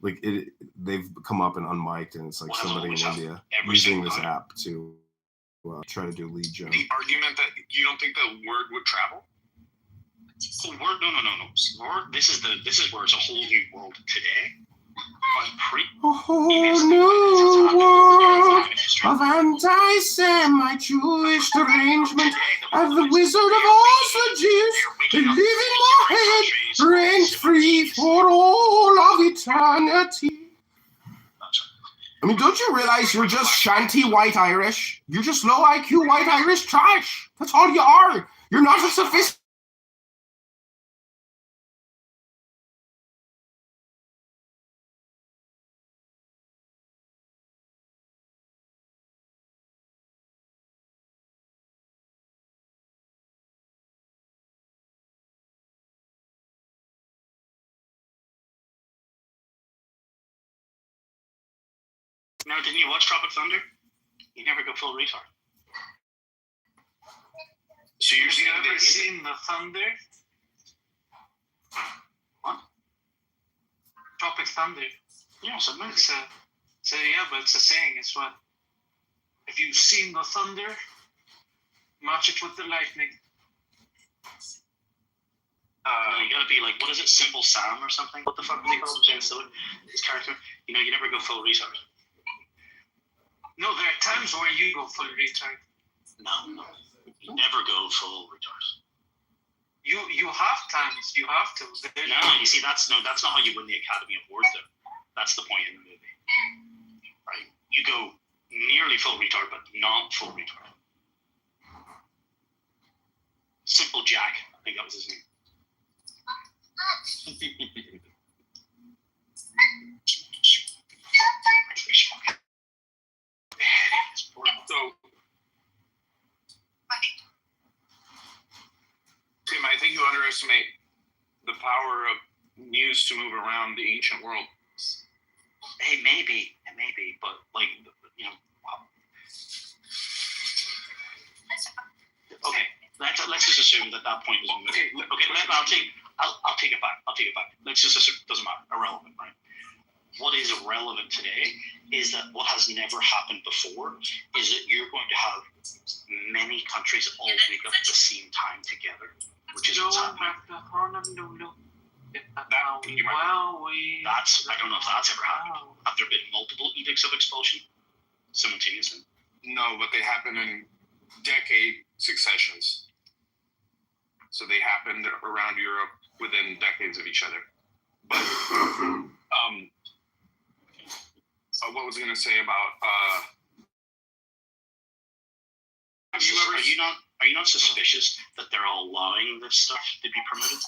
Like they've come up and unmiked, and it's like somebody in India using this app to try to do lead gen. The argument that you don't think the word would travel? Word, no. Word. This is where it's a whole new world today. A whole new world of anti-Semite Jewish derangement as the Wizard of Oz Jews live in my head, reigns free for all of eternity. I mean, don't you realize you're just shanty white Irish? You're just low IQ white Irish trash. That's all you are. You're not a sophisticated. Now, didn't you watch Tropic Thunder? You never go full retard. So you've never seen the thunder? What? Tropic Thunder. Yeah, so it's but it's a saying. It's what? Have you seen the thunder? Match it with the lightning. You gotta be like, what is it, Simple Sam or something? What the fuck do they call him? His character? You never go full retard. No, there are times where you go full retard. No. You never go full retard. You have times. You have to. No, you see, that's not how you win the Academy Award, though. That's the point in the movie. Right? You go nearly full retard, but not full retard. Simple Jack, I think that was his name. So, Tim, I think you underestimate the power of news to move around the ancient world. Hey, maybe, but like, let's just assume that point was moved. Okay, I'll take it back. Let's just assume, doesn't matter, irrelevant, right? What is relevant today is that what has never happened before is that you're going to have many countries all wake up at the same time together, which is what's happening. I don't know if that's ever happened. Have there been multiple edicts of expulsion simultaneously? No, but they happen in decade successions. So they happened around Europe within decades of each other. But what was I going to say about? Are you not suspicious that they're allowing this stuff to be promoted?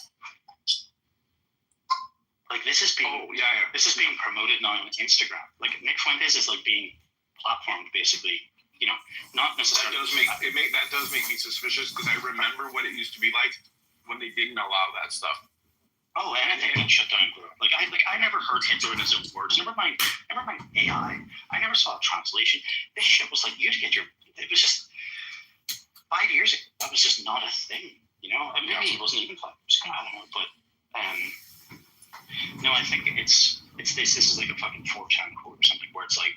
Like this is being this is being promoted now on Instagram. Like Nick Fuentes is like being platformed basically. You know, not necessarily. That does make me suspicious because I remember what it used to be like when they didn't allow that stuff. Oh, anything being shut down, bro. I never heard Hitler in his own words. Never mind AI. I never saw a translation. This shit was like it was just 5 years ago. That was just not a thing. You know, and maybe it wasn't even 5 years ago. I don't know, but no, I think it's this. This is like a fucking 4chan quote or something where it's like,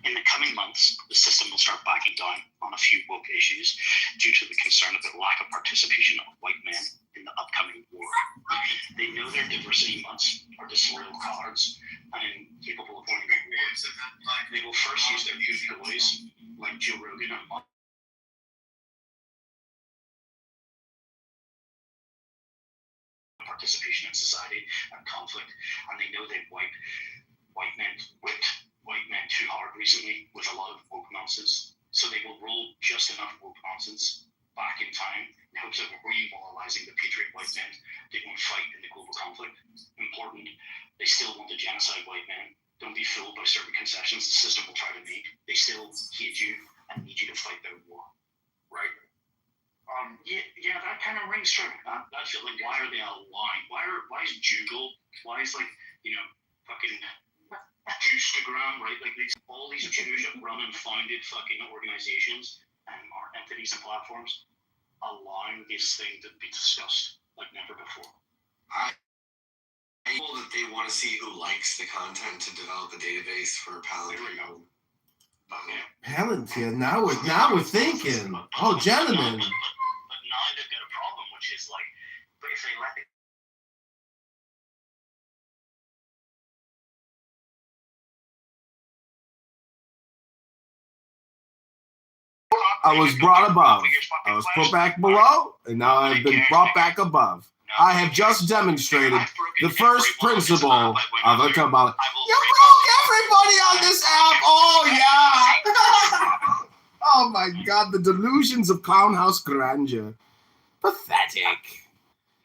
in the coming months, the system will start backing down on a few woke issues due to the concern of the lack of participation of white men in the upcoming war. They know their diversity months are disloyal cards and incapable of winning the war. They will first use their few toys, like Joe Rogan and participation in society and conflict, and they know they've whipped white men too hard recently with a lot of woke nonsense. So they will roll just enough woke nonsense back in time in hopes of remoralizing the patriot white men they won't fight in the global conflict. Important, they still want to genocide white men. Don't be fooled by certain concessions the system will try to make. They still hate you and need you to fight their war. Right? Yeah, that kind of rings true. I feel like, why are they allowing? Why is Google? Why is fucking Juiceagram, right? Like all these Jews have run and founded fucking organizations and our entities and platforms allowing this thing to be discussed like never before. I know that they want to see who likes the content to develop a database for Palantir. Palantir. Now we're thinking. Oh, gentlemen. But now they've got a problem, which is like, but if they let it. I was brought above. I was put back below, and now I've been brought back above. I have just demonstrated the first principle of a Kabbalah. You broke everybody on this app. Oh, yeah. Oh, my God. The delusions of Clownhouse grandeur. Pathetic.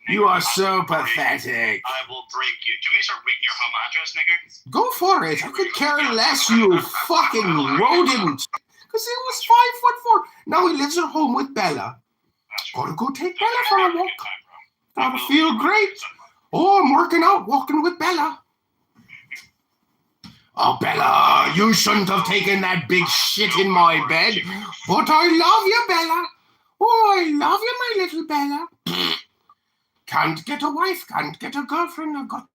You are so pathetic. I will break you. Do you want me to start reading your home address, nigger? Go for it. I could care less, you fucking rodent. Because he was 5'4". Now he lives at home with Bella. Gotta go take Bella for a walk. Gotta feel great. Oh, I'm working out, walking with Bella. Oh, Bella, you shouldn't have taken that big shit in my bed. But I love you, Bella. Oh, I love you, my little Bella. Can't get a wife, can't get a girlfriend. I've got...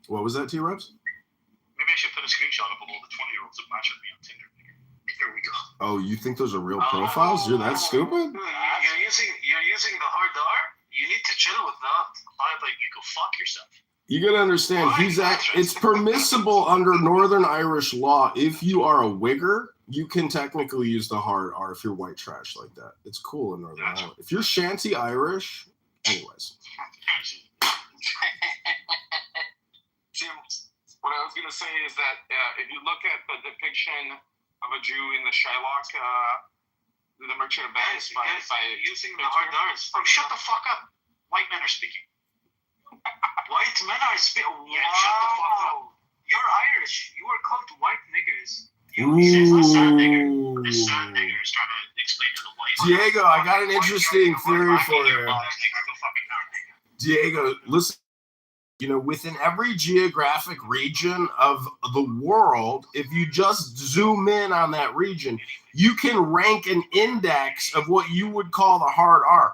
What was that, T-Reps? Maybe I should put a screenshot of all the 20-year-olds that match with me on Tinder. Here we go. Oh, you think those are real profiles? You're that stupid? You're using the hard R? You need to chill with that. I like you go fuck yourself. You gotta understand, it's permissible under Northern Irish law. If you are a wigger, you can technically use the hard R if you're white trash like that. It's cool in Northern Ireland. If you're shanty Irish, anyways. What I was going to say is that if you look at the depiction of a Jew in the Shylock, the Merchant of Venice by using the hard R's. Shut the fuck up. White men are speaking. White men are spit. Yeah, shut the fuck up. You're Irish. You were called white niggers. This sad nigger is trying to explain to the white. Diego, I got an interesting theory for you. Diego, listen. You know, within every geographic region of the world, if you just zoom in on that region, you can rank an index of what you would call the hard R.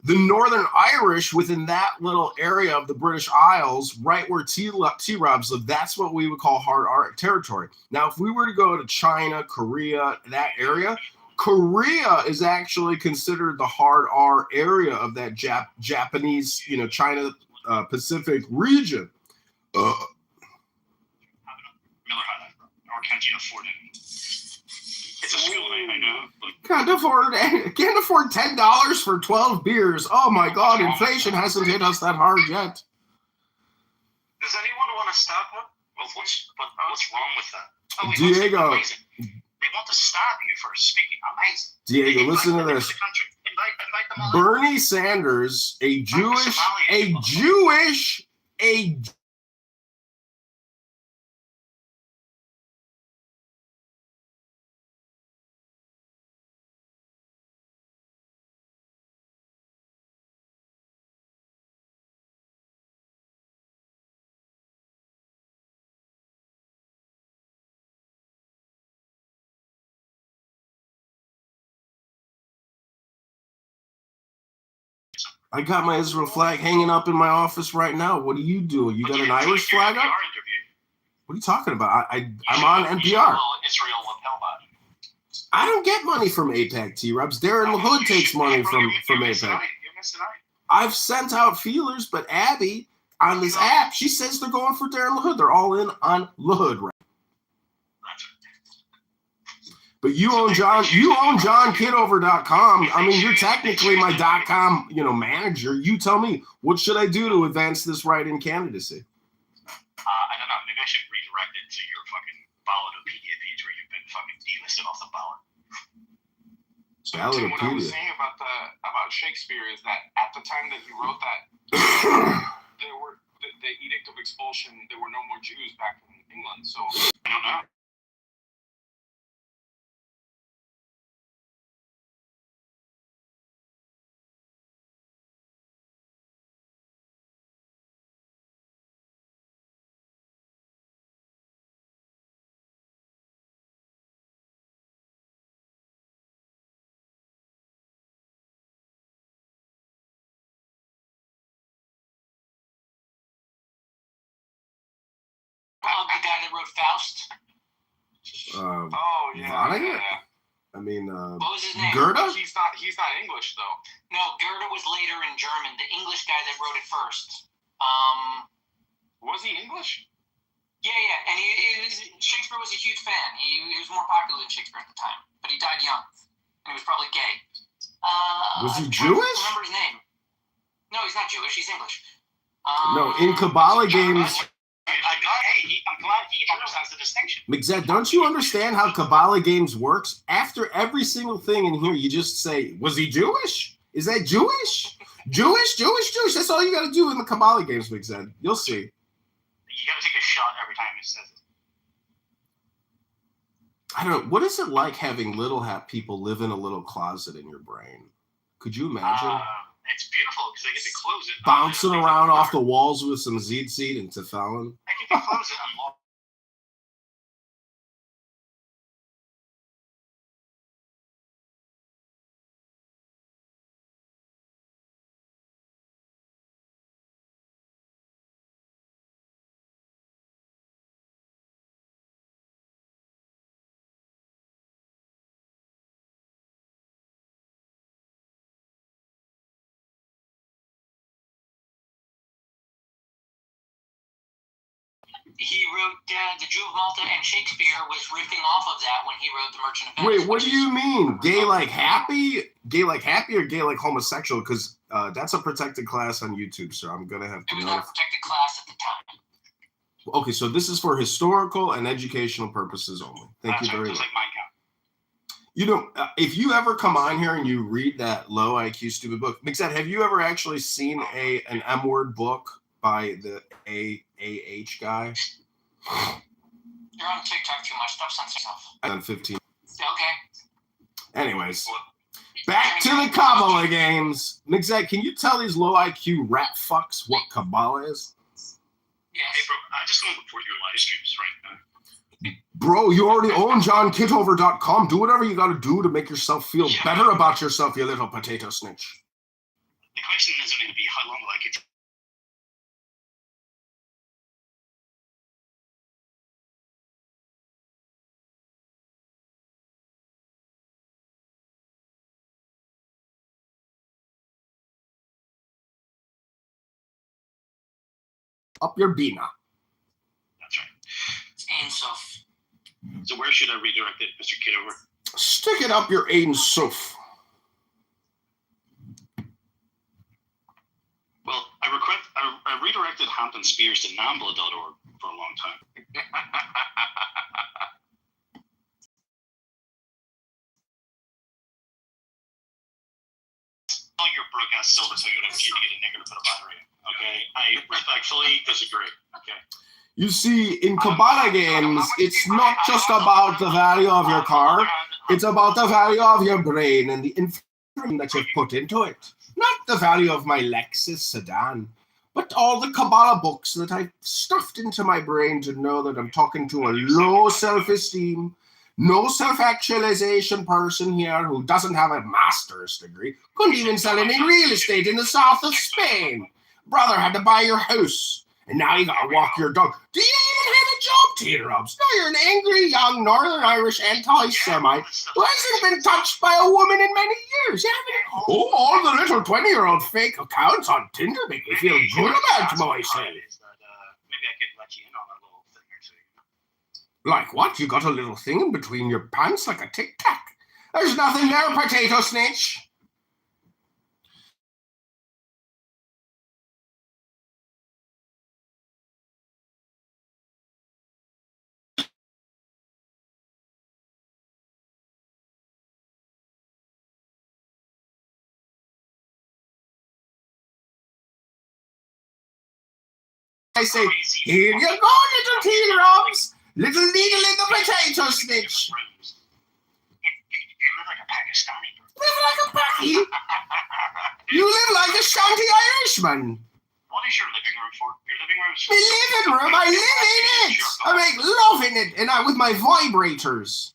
The Northern Irish within that little area of the British Isles, right where T-Robs live, that's what we would call hard R territory. Now, if we were to go to China, Korea, that area, Korea is actually considered the hard R area of that Japanese, you know, China Pacific region. Miller High, or can't you afford it? It's a school name, I know. Can't afford $10 for 12 beers. Oh my God, inflation hasn't hit us that hard yet. Does anyone want to stop him? Well, what's wrong with that? Oh, wait, Diego. They want to stop you for speaking. Amazing. Diego, listen to this. Invite them all. Bernie Sanders, a Jewish. I got my Israel flag hanging up in my office right now. What are you doing? You got an Irish flag up? What are you talking about? I'm on NPR. I don't get money from APAC, T-Robs. Darren LaHood takes money from APAC. I've sent out feelers, but Abby on this app, she says they're going for Darren LaHood. They're all in on LaHood right. But you own JohnKitover.com. I mean, you're technically my .com, you know, manager. You tell me, what should I do to advance this write-in candidacy? I don't know. Maybe I should redirect it to your fucking Ballotopedia page where you've been fucking delisted off the ballot. So Tim, what I was saying about Shakespeare is that at the time that he wrote that, there were the edict of expulsion. There were no more Jews back in England. So I don't know. The guy that wrote Faust. Vonnegut? I mean, what was his name? Goethe? He's not English though. No, Goethe was later in German. The English guy that wrote it first. Was he English? Yeah, and Shakespeare was a huge fan. He was more popular than Shakespeare at the time, but he died young, and he was probably gay. Was he I Jewish? can't remember his name. No, he's not Jewish. He's English. No, in Kabbalah games. I'm glad he understands the distinction. McZed, don't you understand how Kabbalah games works? After every single thing in here, you just say, was he Jewish? Is that Jewish? Jewish? That's all you got to do in the Kabbalah games, McZed. You'll see. You got to take a shot every time he says it. I don't know. What is it like having little people live in a little closet in your brain? Could you imagine? It's beautiful because I get to close it. Bouncing around off the walls with some Zed and Tefillin. I can close it and lock. He wrote The Jew of Malta, and Shakespeare was riffing off of that when he wrote The Merchant of Venice. Wait, what do you mean? Gay like happy? Gay like happy or gay like homosexual? Because that's a protected class on YouTube, sir. I'm going to have to know. It was not a protected class at the time. Okay, so this is for historical and educational purposes only. Thank you very much. Like Mein Kampf. You know, if you ever come on here and you read that low IQ stupid book, McZed, have you ever actually seen an M-word book by the AAH guy. You're on TikTok too much. Stop censoring yourself. On 15. Okay. Anyways, back to the Kabbalah games. Mixed, can you tell these low IQ rat fucks what Kabbalah is? Yeah. Hey, bro, I just want to report your live streams right now. Bro, you already own JohnKitover.com. Do whatever you got to do to make yourself feel better about yourself, you little potato snitch. The question isn't going to be how long will I get to Up your bina. That's right. Ein Sof. So where should I redirect it, Mr. Kitover? Stick it up your Ein Sof. Well, I redirected Hampton Spears to nambla.org for a long time. All your broke ass silver so you don't need to get a nigger to put a battery in. Okay? I respectfully disagree. Okay? You see, in Kabbalah games, it's not just about the value of your car, it's about the value of your brain and the information that you've put into it. Not the value of my Lexus sedan, but all the Kabbalah books that I've stuffed into my brain to know that I'm talking to a low self-esteem, no self-actualization person here who doesn't have a master's degree, couldn't even sell any real estate in the south of Spain. Brother had to buy your house. And now you gotta walk your dog. Do you even have a job, T-Rubs? No, you're an angry, young, Northern Irish anti-Semite who hasn't been touched by a woman in many years. You haven't. Oh, all the little 20-year-old fake accounts on Tinder make me feel good about myself. Maybe I could let you in on a little thing or two. Like what? You got a little thing in between your pants like a tic-tac. There's nothing there, potato snitch. I say, here you go, little T-Rubs. Little needle in the potato snitch. You live like a Pakistani person. Live like a Paki? You live like a shanty Irishman. What is your living room for? Your living room is for... My living room, I live in it. I make love in it, and with my vibrators.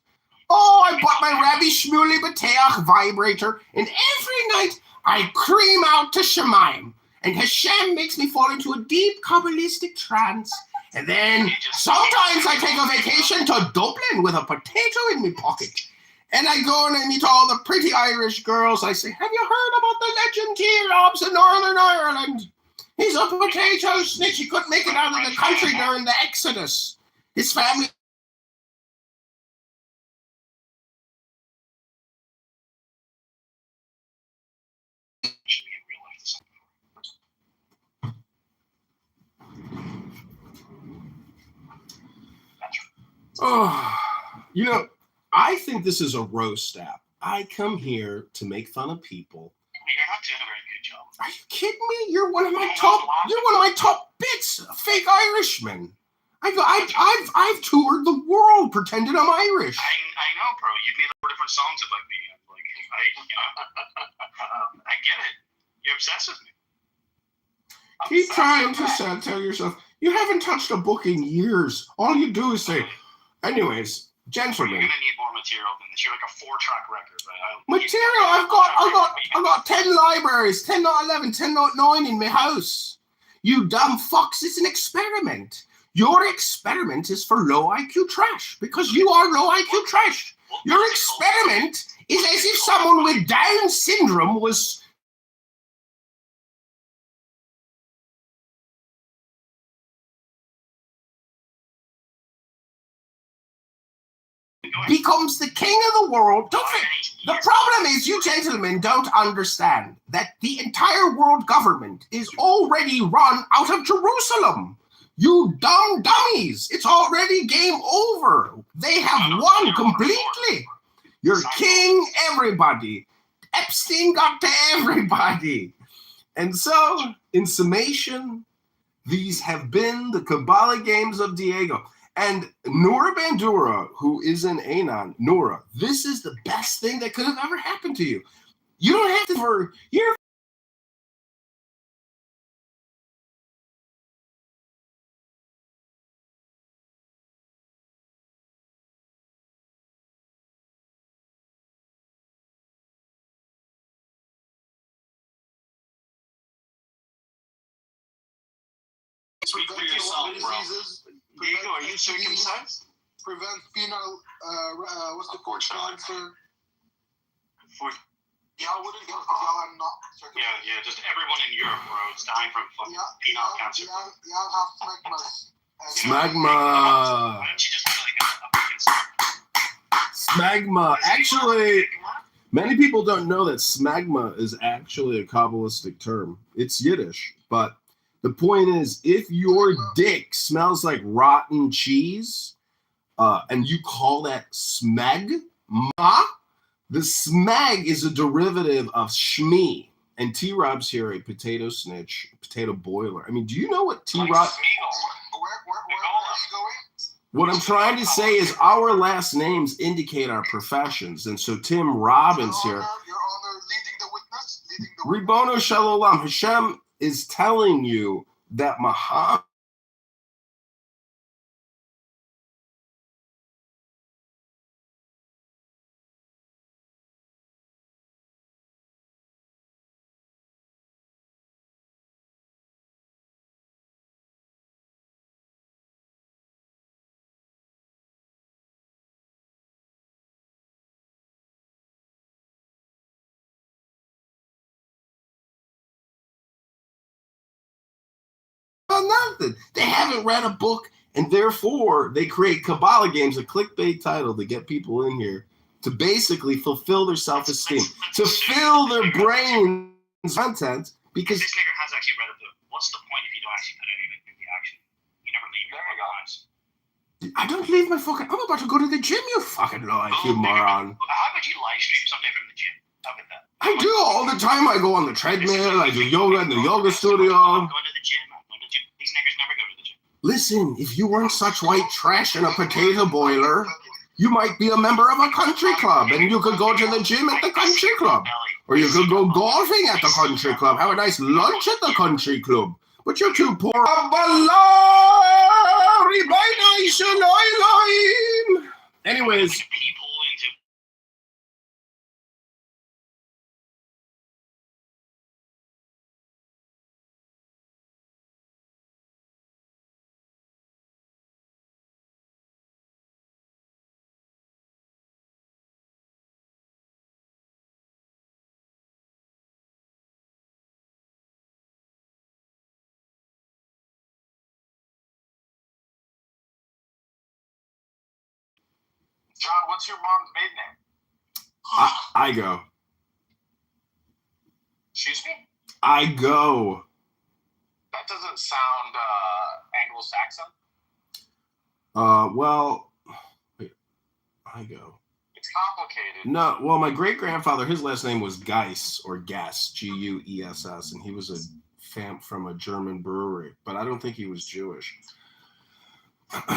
Oh, I bought my Rabbi Shmuley Bateach vibrator, and every night I cream out to Shemaim. And Hashem makes me fall into a deep Kabbalistic trance. And then sometimes I take a vacation to Dublin with a potato in my pocket. And I go and I meet all the pretty Irish girls. I say, have you heard about the legend T-Rubs in Northern Ireland? He's a potato snitch. He couldn't make it out of the country during the Exodus. His family... Oh, you know, I think this is a roast app. I come here to make fun of people. You're not doing a very good job. Are you kidding me? You're one of my top bits, a fake Irishman. I've toured the world pretending I'm Irish. I know, bro. You've made 4 different songs about me. I get it. You're obsessed with me. Keep trying to tell yourself, you haven't touched a book in years. All you do is say, anyways, gentlemen. You're gonna need more material than this. You're like a 4-track record, right? Material? I've got 10 libraries, 10 not 11, 10 not 9 in my house. You dumb fucks, it's an experiment. Your experiment is for low IQ trash because you are low IQ trash. Your experiment is as if someone with Down syndrome was becomes the king of the world. The problem is you gentlemen don't understand that the entire world government is already run out of Jerusalem. You dumb dummies. It's already game over. They have won completely. You're king everybody. Epstein got to everybody. And so, in summation, These have been the Kabbalah games of Diego. And Nora Bandura, who is an Anon, Nora, this is the best thing that could have ever happened to you. You don't have to for you're Speak for yourself, bro. Diego, are you circumcised? Prevent penal, what's the court cancer? Y'all wouldn't get it because y'all are not circumcised. Yeah, just everyone in Europe, bro, is dying from fucking penile cancer. Y'all have smegmas. smegma. Why don't you just be like a Smegma. Actually, many people don't know that smegma is actually a Kabbalistic term. It's Yiddish, but the point is, if your dick smells like rotten cheese, and you call that smegma, the smeg is a derivative of shmi. And T-Rob's here, a potato snitch, potato boiler. I mean, do you know what T-Rob... What I'm trying to say is our last names indicate our professions. And so Tim Robbins here... Ribono Shalom, Hashem is telling you that Muhammad... Nothing. They haven't read a book, and therefore they create Kabbalah games, a clickbait title to get people in here to basically fulfill their self-esteem, to fill their brain's content. Because this nigger has actually read a book. What's the point if you don't actually put anything into action? You never leave your lives. I don't leave my fucking... I'm about to go to the gym, you fucking you moron. How about you live stream someday from the gym? How about that? I do all the time. I go on the treadmill. I do yoga in the yoga studio. I'm going to the gym. These niggers never go to the gym. Listen, if you weren't such white trash in a potato boiler, you might be a member of a country club, and you could go to the gym at the country club. Or you could go golfing at the country club, have a nice lunch at the country club. But you're too poor. Anyways. John, what's your mom's maiden name? I go. Excuse me? I go. That doesn't sound Anglo-Saxon. Well, wait, I go. It's complicated. No, well, my great-grandfather, his last name was Geiss, or Guess, G-U-E-S-S, and he was a fam from a German brewery, but I don't think he was Jewish. But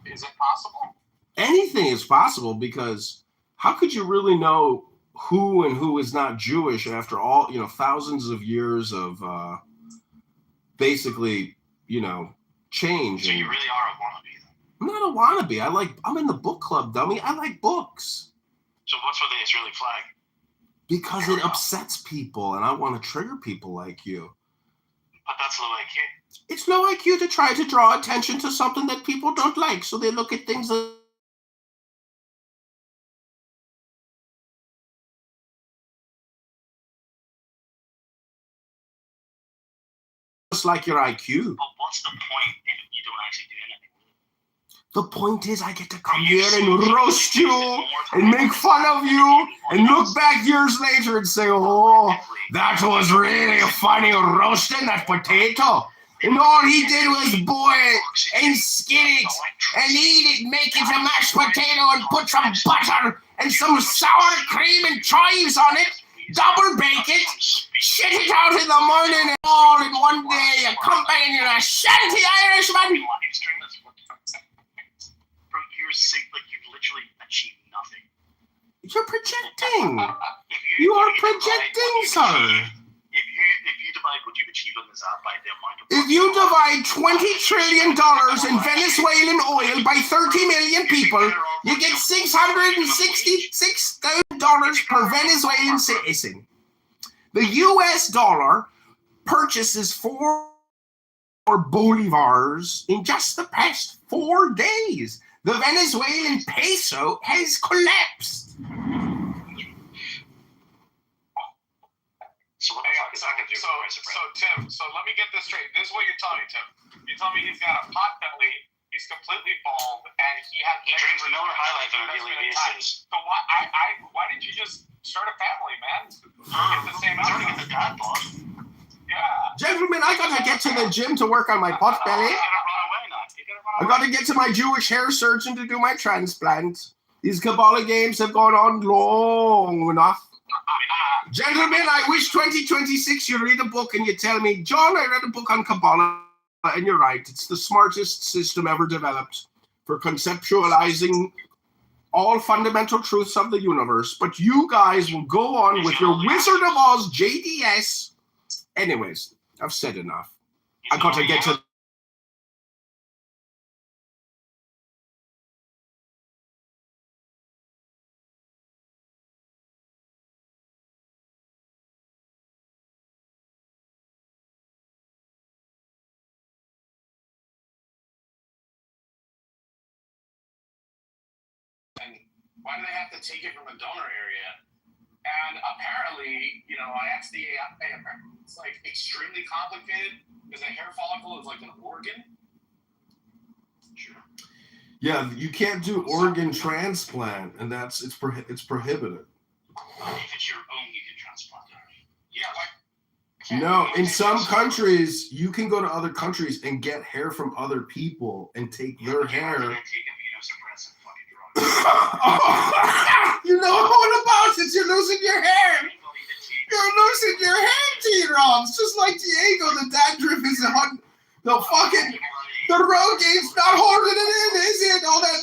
is it possible? Anything is possible, because how could you really know who and who is not Jewish after all, thousands of years of basically, change? So you really are a wannabe then? I'm not a wannabe. I'm in the book club, dummy. I like books. So what's with the Israeli flag? Because it upsets people, and I want to trigger people like you. But that's low IQ. It's low IQ to try to draw attention to something that people don't like, so they look at things that... just like your IQ. But what's the point if you don't actually do anything? The point is I get to come here and roast you and make fun of you and look back years later and say, oh, that was really funny roasting that potato. And all he did was boil it and skin it and eat it, make it a mashed potato and put some butter and some sour cream and chives on it, double bake it, shit it out in the morning and all in one one day you come back and you're a shanty Irishman. Bro, you've literally achieved nothing. You're projecting. You are projecting, sir. If you divide what you've achieved on this app by the amount of If you divide $20 trillion in Venezuelan oil by 30 million people, you get $666,000 per Venezuelan citizen. The US dollar purchases 4 bolivars in just the past 4 days. The Venezuelan peso has collapsed. So let me get this straight. This is what you're telling me, Tim. You're telling me he's got a pot belly, he's completely bald, and he drinks vanilla highlight on a daily basis. So why did you just start a family, man? Get the same outcome. Get the dad bod. Yeah. Gentlemen, I gotta get to the gym to work on my pot belly. I gotta get to my Jewish hair surgeon to do my transplant. These Kabbalah games have gone on long enough. Gentlemen, I wish 2026 you read a book and you tell me, John, I read a book on Kabbalah, and you're right. It's the smartest system ever developed for conceptualizing all fundamental truths of the universe. But you guys will go on with your Wizard of Oz JDS. Anyways, I've said enough. I gotta get to... Why do they have to take it from a donor area? And apparently, I asked the AI, it's like extremely complicated because a hair follicle is like an organ. Sure. Yeah, you can't do organ transplant, and it's prohibited. If it's your own, you can transplant it. Yeah, No, in some countries, you can go to other countries and get hair from other people and take their hair. You know all about it. You're losing your hair. You're losing your hair, T-Roms. Just like Diego, the dandruff is the Rogate's not holding it in, is it? All that.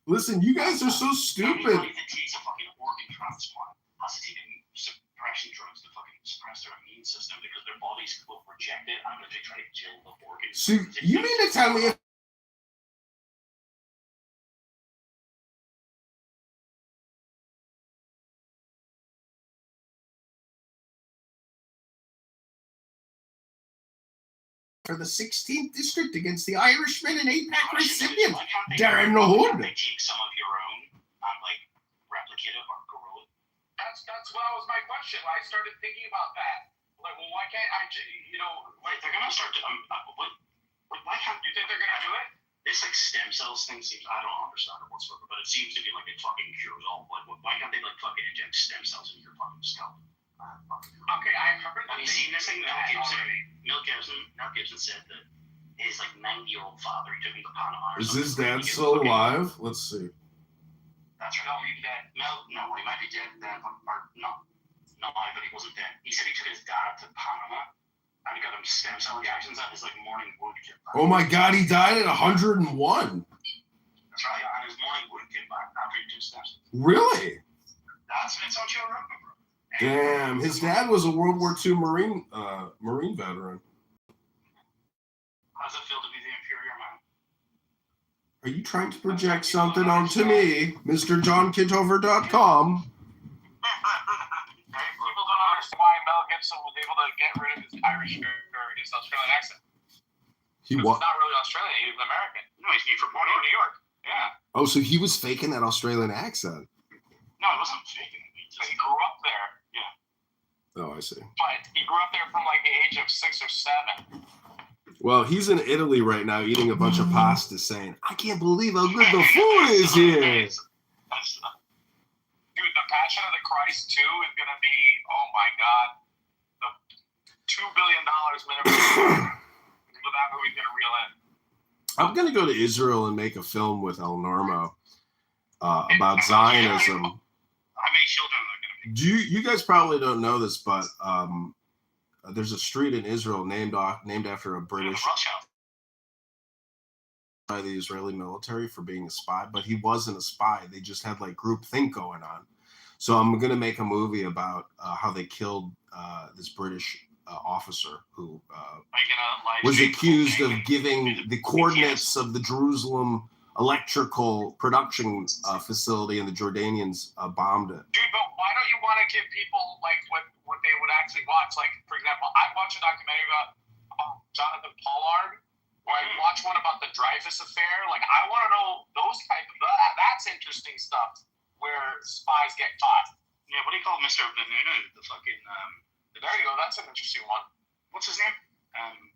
Listen, you guys are so stupid. Anybody that takes a fucking organ transplant has to take suppression drugs to fucking suppress their immune system because their bodies will reject it and they try to kill the organ. So you mean to tell me if for the 16th district against the Irishman and APAC recipient, Darren Hood? They take some of your own and replicate it or grow it. That's what was my question. I started thinking about that. Like, well, why can't I? They're gonna start to. Why can't you think they're gonna do it? This stem cells thing seems. I don't understand it whatsoever, but it seems to be like it fucking cures all. Why can't they fucking inject stem cells into your fucking scalp? Okay, I heard. Have you seen this thing? Mel Gibson said that his 90-year-old father, he took him to Panama. Is his dad still alive? Let's see. That's right. No, he's dead. No, he might be dead then, or no, but he wasn't dead. He said he took his dad to Panama and he got him stem cell injections at his morning wood came back. Oh my God, he died at 101. That's right, and his morning wood came back after he took stem cells. Really? It's on your record, bro. Damn, his dad was a World War II Marine veteran. How does it feel to be the inferior man? Are you trying to project something onto me, MrJohnKitover.com? People don't understand why Mel Gibson was able to get rid of his Irish or his Australian accent. He It's what? not really Australian, he's American. No, he's from Born in New York. Yeah. Oh, so he was faking that Australian accent. No, it wasn't faking. He grew up there. Oh, I see. But he grew up there from the age of 6 or 7. Well, he's in Italy right now eating a bunch of pasta saying, I can't believe how good the food is here. Dude, the Passion of the Christ 2 is going to be, oh my God, the $2 billion minimum. With that movie's going to reel in. I'm going to go to Israel and make a film with El Normo about Zionism. How many children are going to You guys probably don't know this, but there's a street in Israel named after a British by the Israeli military for being a spy, but he wasn't a spy. They just had like groupthink going on. So I'm gonna make a movie about how they killed this British officer who was accused of giving the coordinates of the Jerusalem electrical production facility, and the Jordanians bombed it. Dude, but why don't you want to give people like what they would actually watch? Like, for example, I watched a documentary about Jonathan Pollard, or I watched one about the Dreyfus affair. Like, I want to know those type of that's interesting stuff where spies get caught. Yeah, what do you call Mr. Vanunu? The fucking There you go. That's an interesting one. what's his name?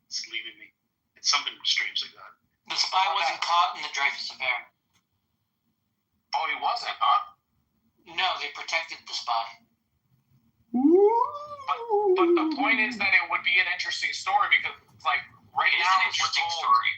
It's leaving me. It's something strange like that. The spy wasn't caught in the Dreyfus affair. Oh, he wasn't, huh? No, they protected the spy. But the point is that it would be an interesting story because it's like right It is now an interesting story.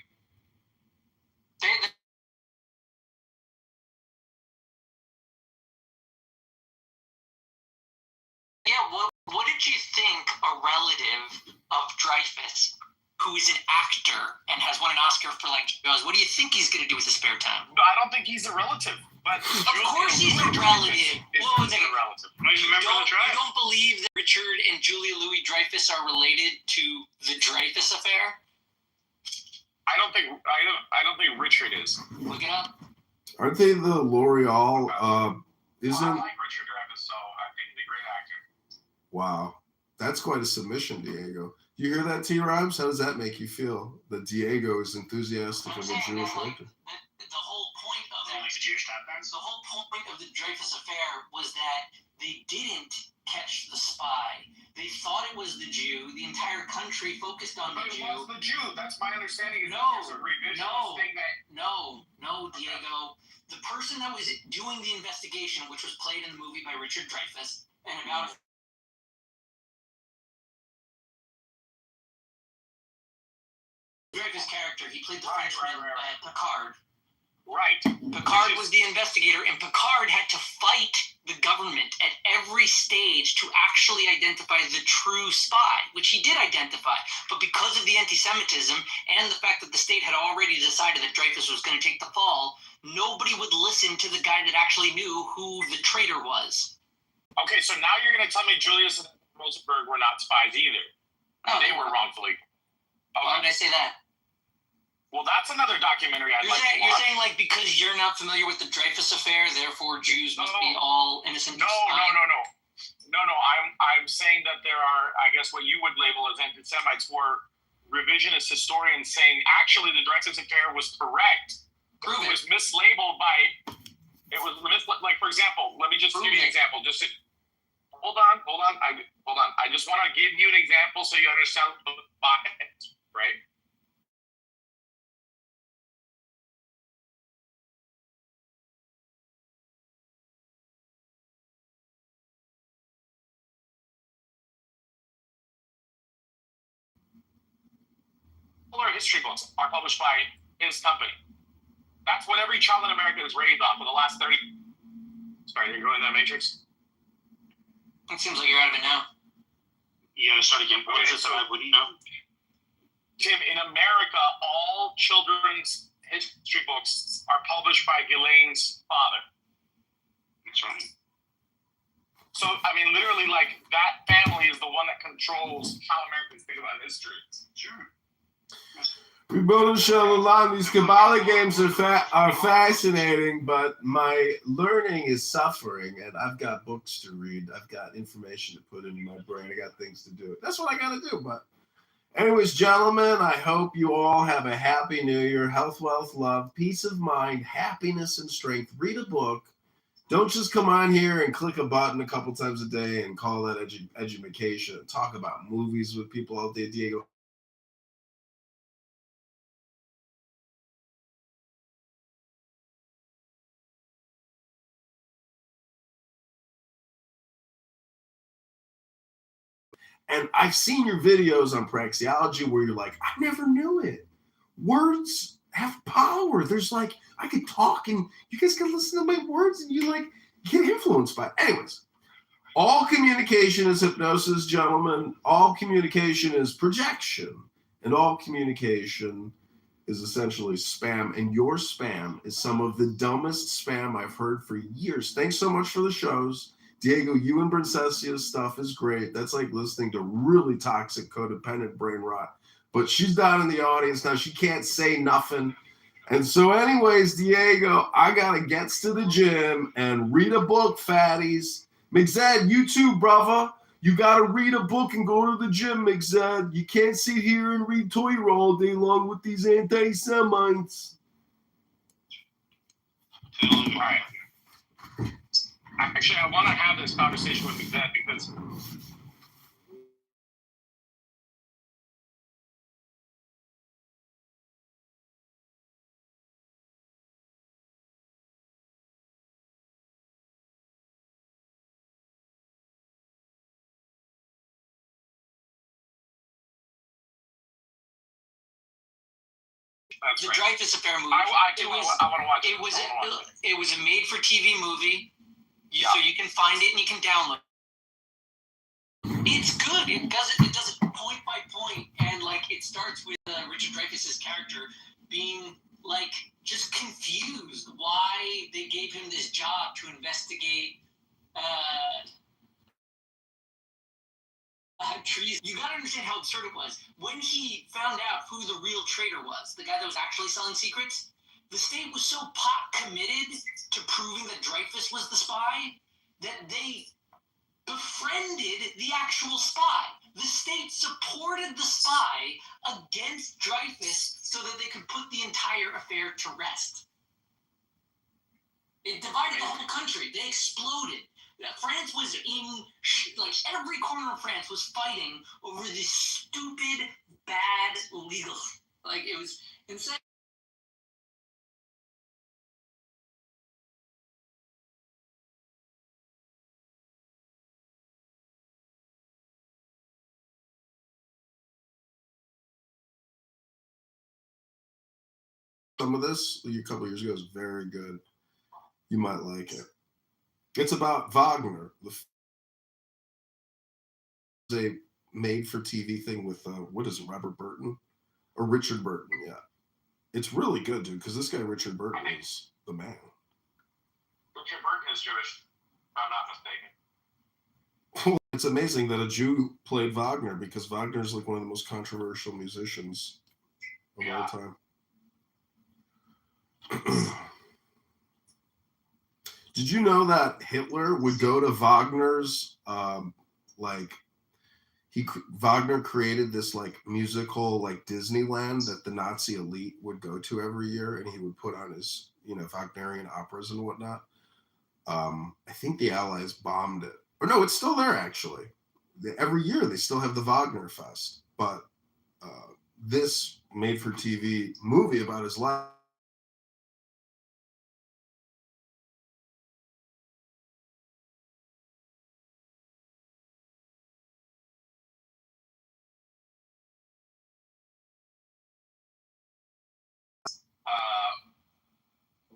Yeah, what did you think a relative of Dreyfus, who is an actor and has won an Oscar for like Jaws, what do you think he's going to do with his spare time? No, I don't think he's a relative. But of course he's a relative. Whoa, he's a relative. No, he's a member of the tribe. You don't believe that Richard and Julia Louis Dreyfus are related to the Dreyfus affair? I don't think Richard is. Look it up. Aren't they the L'Oreal? Isn't I like Richard Dreyfus, so I think he's a great actor. wow, that's quite a submission, Diego. You hear that, T. Rhymes? How does that make you feel? That Diego is enthusiastic of a Jewish relative. The whole point of that, the whole point of the Dreyfus affair was that they didn't catch the spy. They thought it was the Jew. The entire country focused on the Jew. It was the Jew. That's my understanding. No, Diego. The person that was doing the investigation, which was played in the movie by Richard Dreyfuss, and about Dreyfus' character, he played the Frenchman, Picard. Right. Picard was the investigator, and Picard had to fight the government at every stage to actually identify the true spy, which he did identify. But because of the anti-Semitism and the fact that the state had already decided that Dreyfus was going to take the fall, nobody would listen to the guy that actually knew who the traitor was. Okay, so now you're going to tell me Julius and Rosenberg were not spies either. No, they were wrongfully. Why did I say that? Well, that's another documentary I'd like to watch. You're saying, like, because you're not familiar with the Dreyfus affair, therefore Jews must be all innocent? No. I'm saying that there are, I guess, what you would label as anti-Semites were revisionist historians saying, actually, the Dreyfus affair was correct. It was mislabeled by, like, for example, let me just give you an example. Hold on. I just want to give you an example so you understand the bias, right? Our history books are published by his company. That's what every child in America is raised on for the last 30. Sorry, you're going in that matrix? It seems like you're out of it now. Yeah, start again. What is it so I wouldn't know? Tim, in America, all children's history books are published by Ghislaine's father. That's right. So, I mean, literally, like, that family is the one that controls how Americans think about history. Sure. We both show a lot. These Kabbalah games are fascinating, but my learning is suffering, and I've got books to read. I've got information to put into my brain. I got things to do. That's what I got to do. But anyways, gentlemen, I hope you all have a happy new year. Health, wealth, love, peace of mind, happiness, and strength. Read a book. Don't just come on here and click a button a couple times a day and call that education. Talk about movies with people out there, Diego. And I've seen your videos on praxeology where you're like, I never knew it. Words have power. There's like, I could talk and you guys can listen to my words and you like get influenced by it. Anyways, All communication is hypnosis, gentlemen. All communication is projection. And all communication is essentially spam. And your spam is some of the dumbest spam I've heard for years. Thanks so much for the shows. Diego, you and Princessia's stuff is great. That's like listening to really toxic, codependent brain rot. But she's down in the audience now. She can't say nothing. And so anyways, Diego, I got to get to the gym and read a book, fatties. McZed, you too, brother. You got to read a book and go to the gym, McZed. You can't sit here and read Torah all day long with these anti-Semites. Right. Actually, I want to have this conversation with McZed because The Dreyfus Affair movie. I want to watch it. It was a made-for-TV movie, so you can find it and you can download it. It's good. It does it point by point, and like it starts with Richard Dreyfuss's character being like just confused why they gave him this job to investigate treason. You gotta understand how absurd it was. When he found out who the real traitor was, the guy that was actually selling secrets, the state was so pot committed to proving that Dreyfus was the spy that they befriended the actual spy. The state supported the spy against Dreyfus so that they could put the entire affair to rest. It divided the whole country. They exploded. France was in, like, every corner of France was fighting over this stupid, bad legal. Like, it was insane. Some of this a couple of years ago is very good. You might like it. It's about Wagner, a made-for-TV thing with what is it, Robert Burton or Richard Burton? Yeah, it's really good, dude. Because this guy Richard Burton is the man. Richard Burton is Jewish, if I'm not mistaken. Well, it's amazing that a Jew played Wagner because Wagner is like one of the most controversial musicians of all time. Did you know that Hitler would go to Wagner's Wagner created this like musical like Disneyland that the Nazi elite would go to every year, and he would put on his Wagnerian operas and whatnot. I think the Allies bombed it, or no, it's still there actually. Every year they still have the Wagner Fest, but this made-for-TV movie about his life.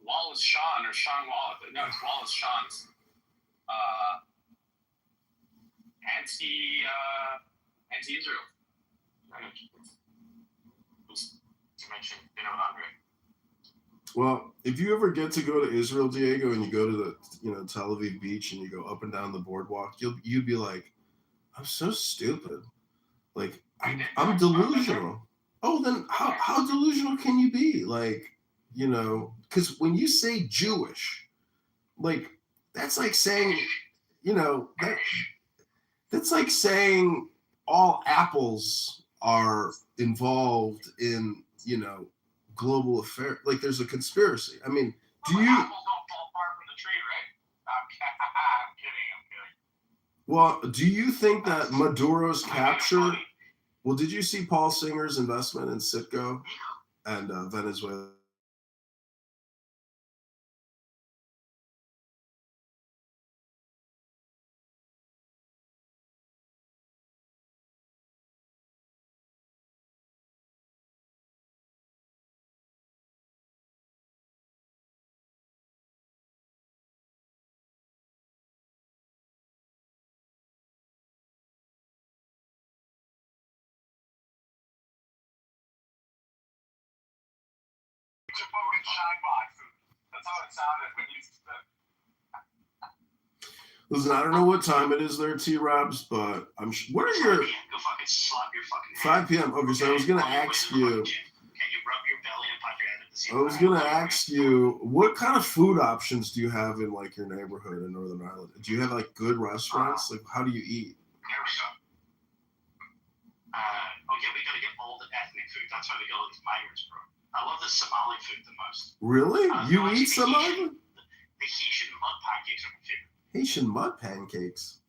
Wallace Shawn or Sean Wallace. No, it's Wallace Shawn's anti-Israel. To mention, Andre. Well, if you ever get to go to Israel, Diego, and you go to the Tel Aviv beach and you go up and down the boardwalk, you'd be like, I'm so stupid. Like I'm delusional. Oh, then how delusional can you be? Like, because when you say Jewish, like that's like saying, that's like saying all apples are involved in, global affair. Like there's a conspiracy. I mean, do you? Apples don't fall far from the tree, right? I'm kidding. Well, do you think that Maduro's capture? Well, did you see Paul Singer's investment in Citgo and Venezuela? fucking shine boxes. That's how it sounded when you said. Listen, I don't know what time it is there, T-Robs, but what are your... Go fucking slap your fucking 5 p.m. Okay, so I was going to ask you... Can you rub your belly and pop your head at the same I was going to ask you, what kind of food options do you have in, like, your neighborhood in Northern Ireland? Do you have, like, good restaurants? Like, how do you eat? There we go. Okay, we got to get all the ethnic food. That's why we got all these migrants, bro. I love the Somali food the most. Really? You eat Somali? The Haitian mud pancakes are my favorite. Haitian mud pancakes.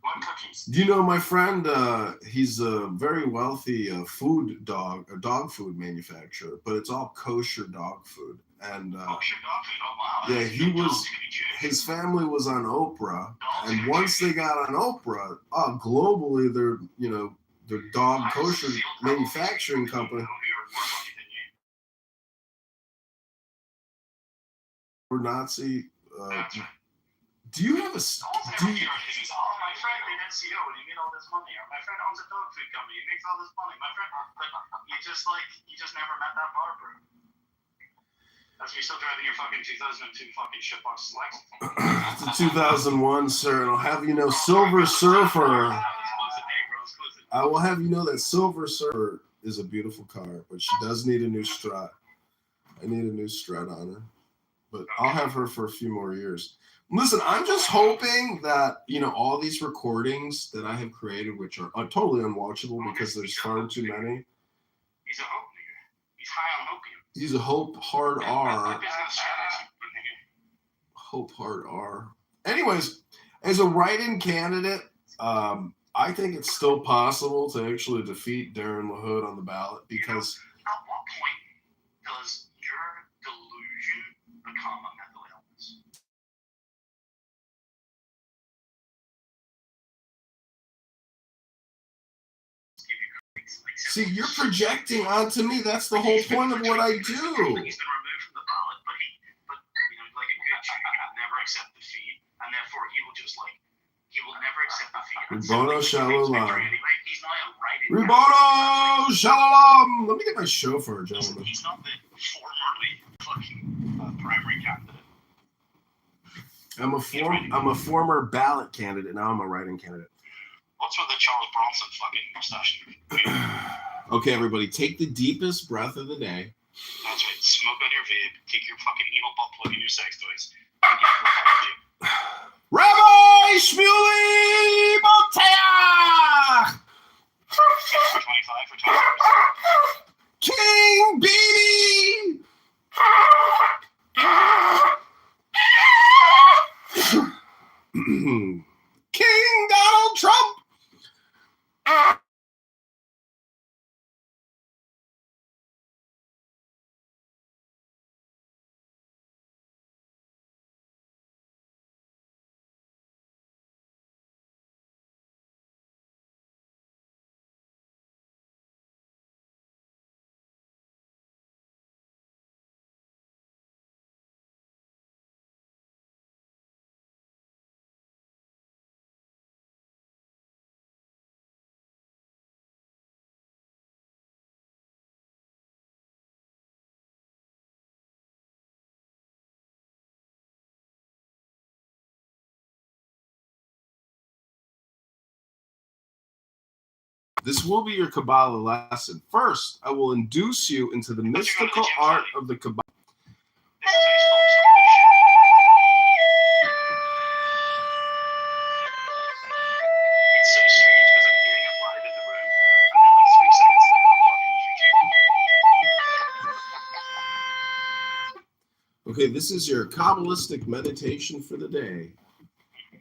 Mud cookies. Do you know my friend? He's a very wealthy dog food manufacturer, but it's all kosher dog food. And kosher dog food. Oh wow. Yeah, his family was on Oprah, and once they got on Oprah, globally they're dog kosher manufacturing company. Or Nazi. Do you have a? Oh, my friend did SEO and he made all this money. Or my friend owns a dog food company. He makes all this money. My friend, you just never met that barber. That's you're still driving your fucking 2002 fucking shitbox Lexus. It's a 2001, sir, and I'll have you know, Silver Surfer. I will have you know that Silver Surfer is a beautiful car, but she does need a new strut. I need a new strut on her, but I'll have her for a few more years. Listen, I'm just hoping that, all these recordings that I have created, which are totally unwatchable because there's far too many. He's a hope nigga. He's high on opium. He's a hope hard R. Hope hard R. Anyways, as a write-in candidate, I think it's still possible to actually defeat Darren LaHood on the ballot because... At what point does your delusion become a mental illness? See, you're projecting onto me. That's the whole point of what I do. He's been removed from the ballot, but like a good Jew, he will never accept defeat, and therefore he will never accept defeat. Ribono Shalom. He's not a write-in. Ribono Shalom. Let me get my chauffeur, gentlemen. He's not the formerly fucking primary candidate. I'm a former ballot candidate. Now I'm a write-in candidate. What's with the Charles Bronson fucking mustache? Okay, everybody, take the deepest breath of the day. That's right. Smoke on your vape. Kick your fucking anal butt plug in your sex toys. Rabbi Shmuley Boteach! For 25, for 25%. King Beanie! King Donald Trump! This will be your Kabbalah lesson. First, I will induce you into the mystical art of the Kabbalah. It's so strange because I'm hearing it live in the room, and then like 3 seconds later, I'm fucking YouTube. Okay, this is your Kabbalistic meditation for the day.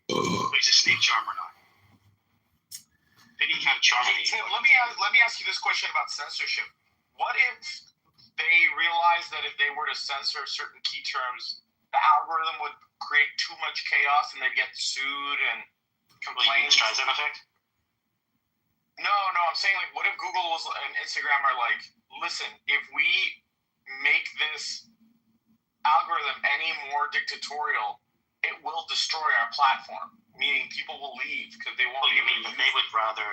He's a snake charmer now. Then he can't charm Hey, Tim, let me ask you this question about censorship. What if they realize that if they were to censor certain key terms, the algorithm would create too much chaos and they'd get sued and complaints? Streisand effect? No, I'm saying like, what if Google and Instagram are like, listen, if we make this algorithm any more dictatorial, it will destroy our platform. Meaning people will leave because they won't. You mean that they would rather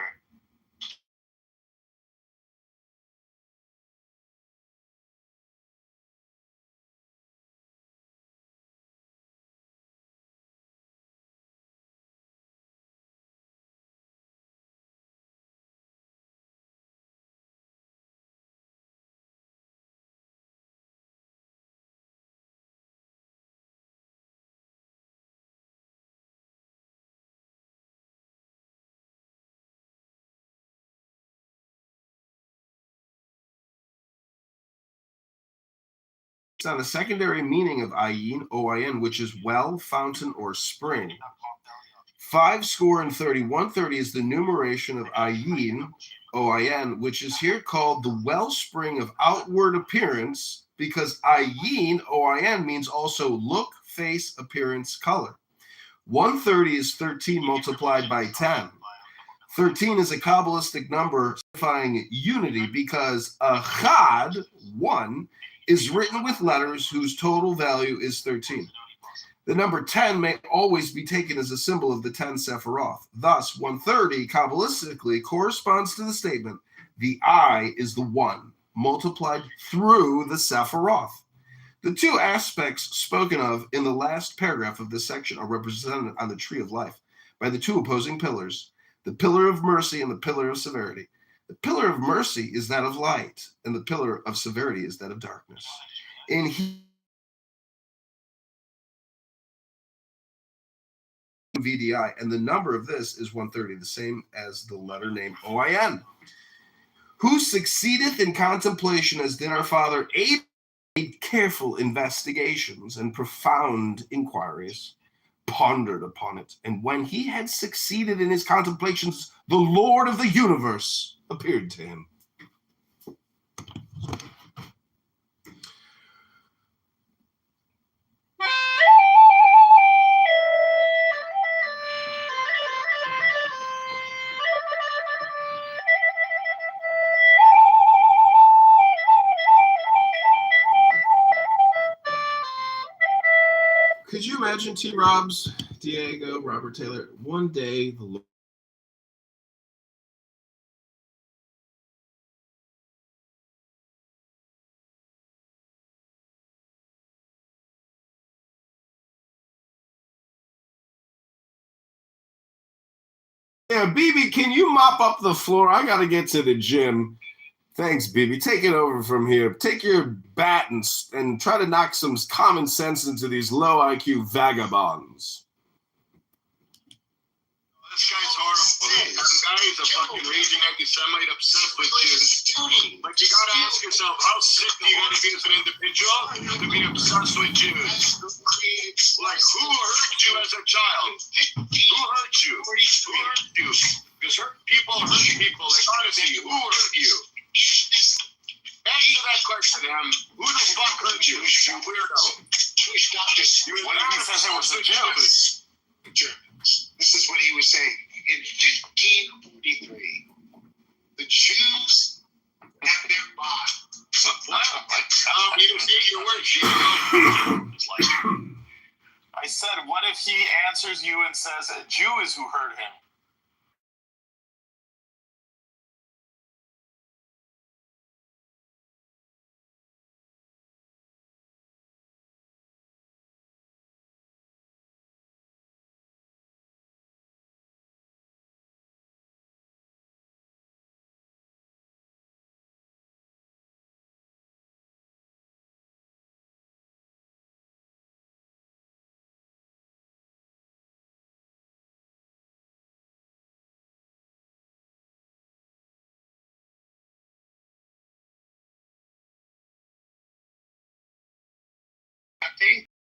on a secondary meaning of ayin, O-I-N, which is well, fountain, or spring. 5 score and 30, 130 is the numeration of ayin, O-I-N, which is here called the wellspring of outward appearance, because ayin, O-I-N, means also look, face, appearance, color. 130 is 13 multiplied by 10. 13 is a Kabbalistic number signifying unity because Achad, 1, is written with letters whose total value is 13. The number 10 may always be taken as a symbol of the 10 Sephiroth. Thus, 130 Kabbalistically corresponds to the statement, the I is the 1, multiplied through the Sephiroth. The two aspects spoken of in the last paragraph of this section are represented on the tree of life by the two opposing pillars, the pillar of mercy and the pillar of severity. The pillar of mercy is that of light, and the pillar of severity is that of darkness. In VDI, and the number of this is 130, the same as the letter name OIN. Who succeedeth in contemplation as did our father Abraham, made careful investigations and profound inquiries, pondered upon it, and when he had succeeded in his contemplations, the Lord of the universe appeared to him. Could you imagine T-Robs, Diego, Robert Taylor, one day the Lord. Yeah, BB, can you mop up the floor? I got to get to the gym. Thanks, BB. Take it over from here. Take your bat and try to knock some common sense into these low IQ vagabonds. This guy's horrible. This guy is a fucking raging anti-Semite obsessed with Jews. But you gotta ask yourself, how sick do you gotta be as an individual to be obsessed with Jews? Like, who hurt you as a child? Who hurt you? Who hurt you? Because hurt people hurt people. Like, honestly, who hurt you? Answer that question, man. Who the fuck hurt you? You weirdo. Jewish doctors. What if he says it was the Jews? This is what he was saying. In 1543, the Jews had their body. You don't get your word, shit. I said, what if he answers you and says a Jew is who hurt him?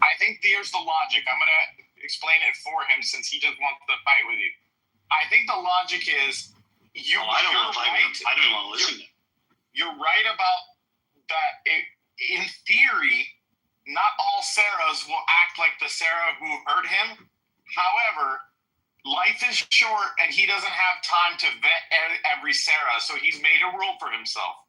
I think here's the logic. I'm going to explain it for him since he just wants to fight with you. I think the logic is I don't want to fight with him. I don't want to listen to him. You're right about that. In theory, not all Sarahs will act like the Sarah who hurt him. However, life is short and he doesn't have time to vet every Sarah, so he's made a rule for himself.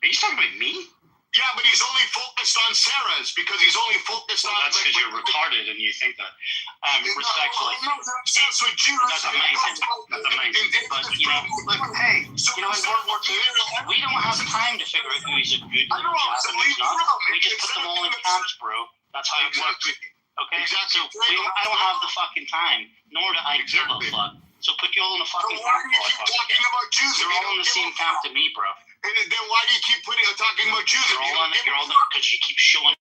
Are you talking about me? Yeah, but he's only focused on Sarah's because he's only focused on. That's because you're retarded and you think that. Respectfully. That's what Jews. That's amazing. That's amazing. But hey, you know, in World War II, we don't have time to figure out who's a good Japanese not. We just put them all in camps, bro. That's how it works. Okay, exactly. So I don't have the fucking time, nor do I give a fuck. So put you all in a fucking camp. Why do you keep talking about Jews? You're all in the same camp to me, bro. And then why do you keep talking about Jews? You're all because you keep showing.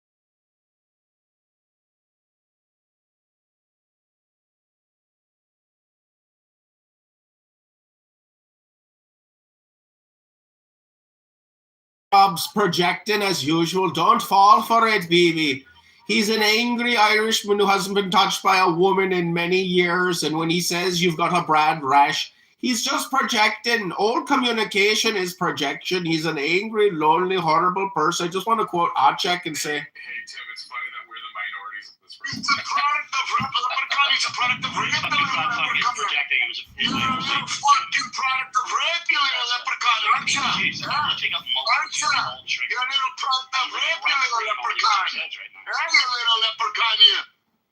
Bob's projecting as usual. Don't fall for it, BB. He's an angry Irishman who hasn't been touched by a woman in many years, and when he says you've got a bad rash, he's just projecting. Old communication is projection. He's an angry, lonely, horrible person. I just want to quote Acek and say, Hey Tim, it's funny that we're the minorities of this room. It's a product of leprechaun. He's a product of rape. Projecting him You're a little fucking product of rape, you little leprechaun, aren't you? Aren't you? You're a little product of rape, you little leprechaun. Hey, you little leprechaun, you.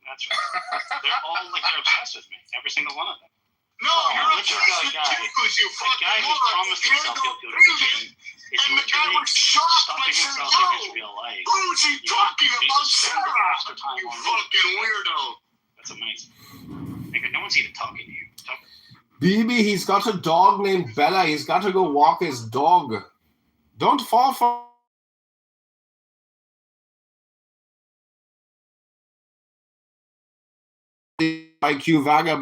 That's right. They're all like they're obsessed with me. Every single one of them. No, you're obsessed with Jews, you fucking guy who's promised himself he'll go to the gym. And the guy was shocked by saying, "No, who's he talking about, Sarah? You fucking weirdo." That's amazing. Like, no one's even talking to you. BB, he's got a dog named Bella. He's got to go walk his dog. Don't fall for IQ vagabond.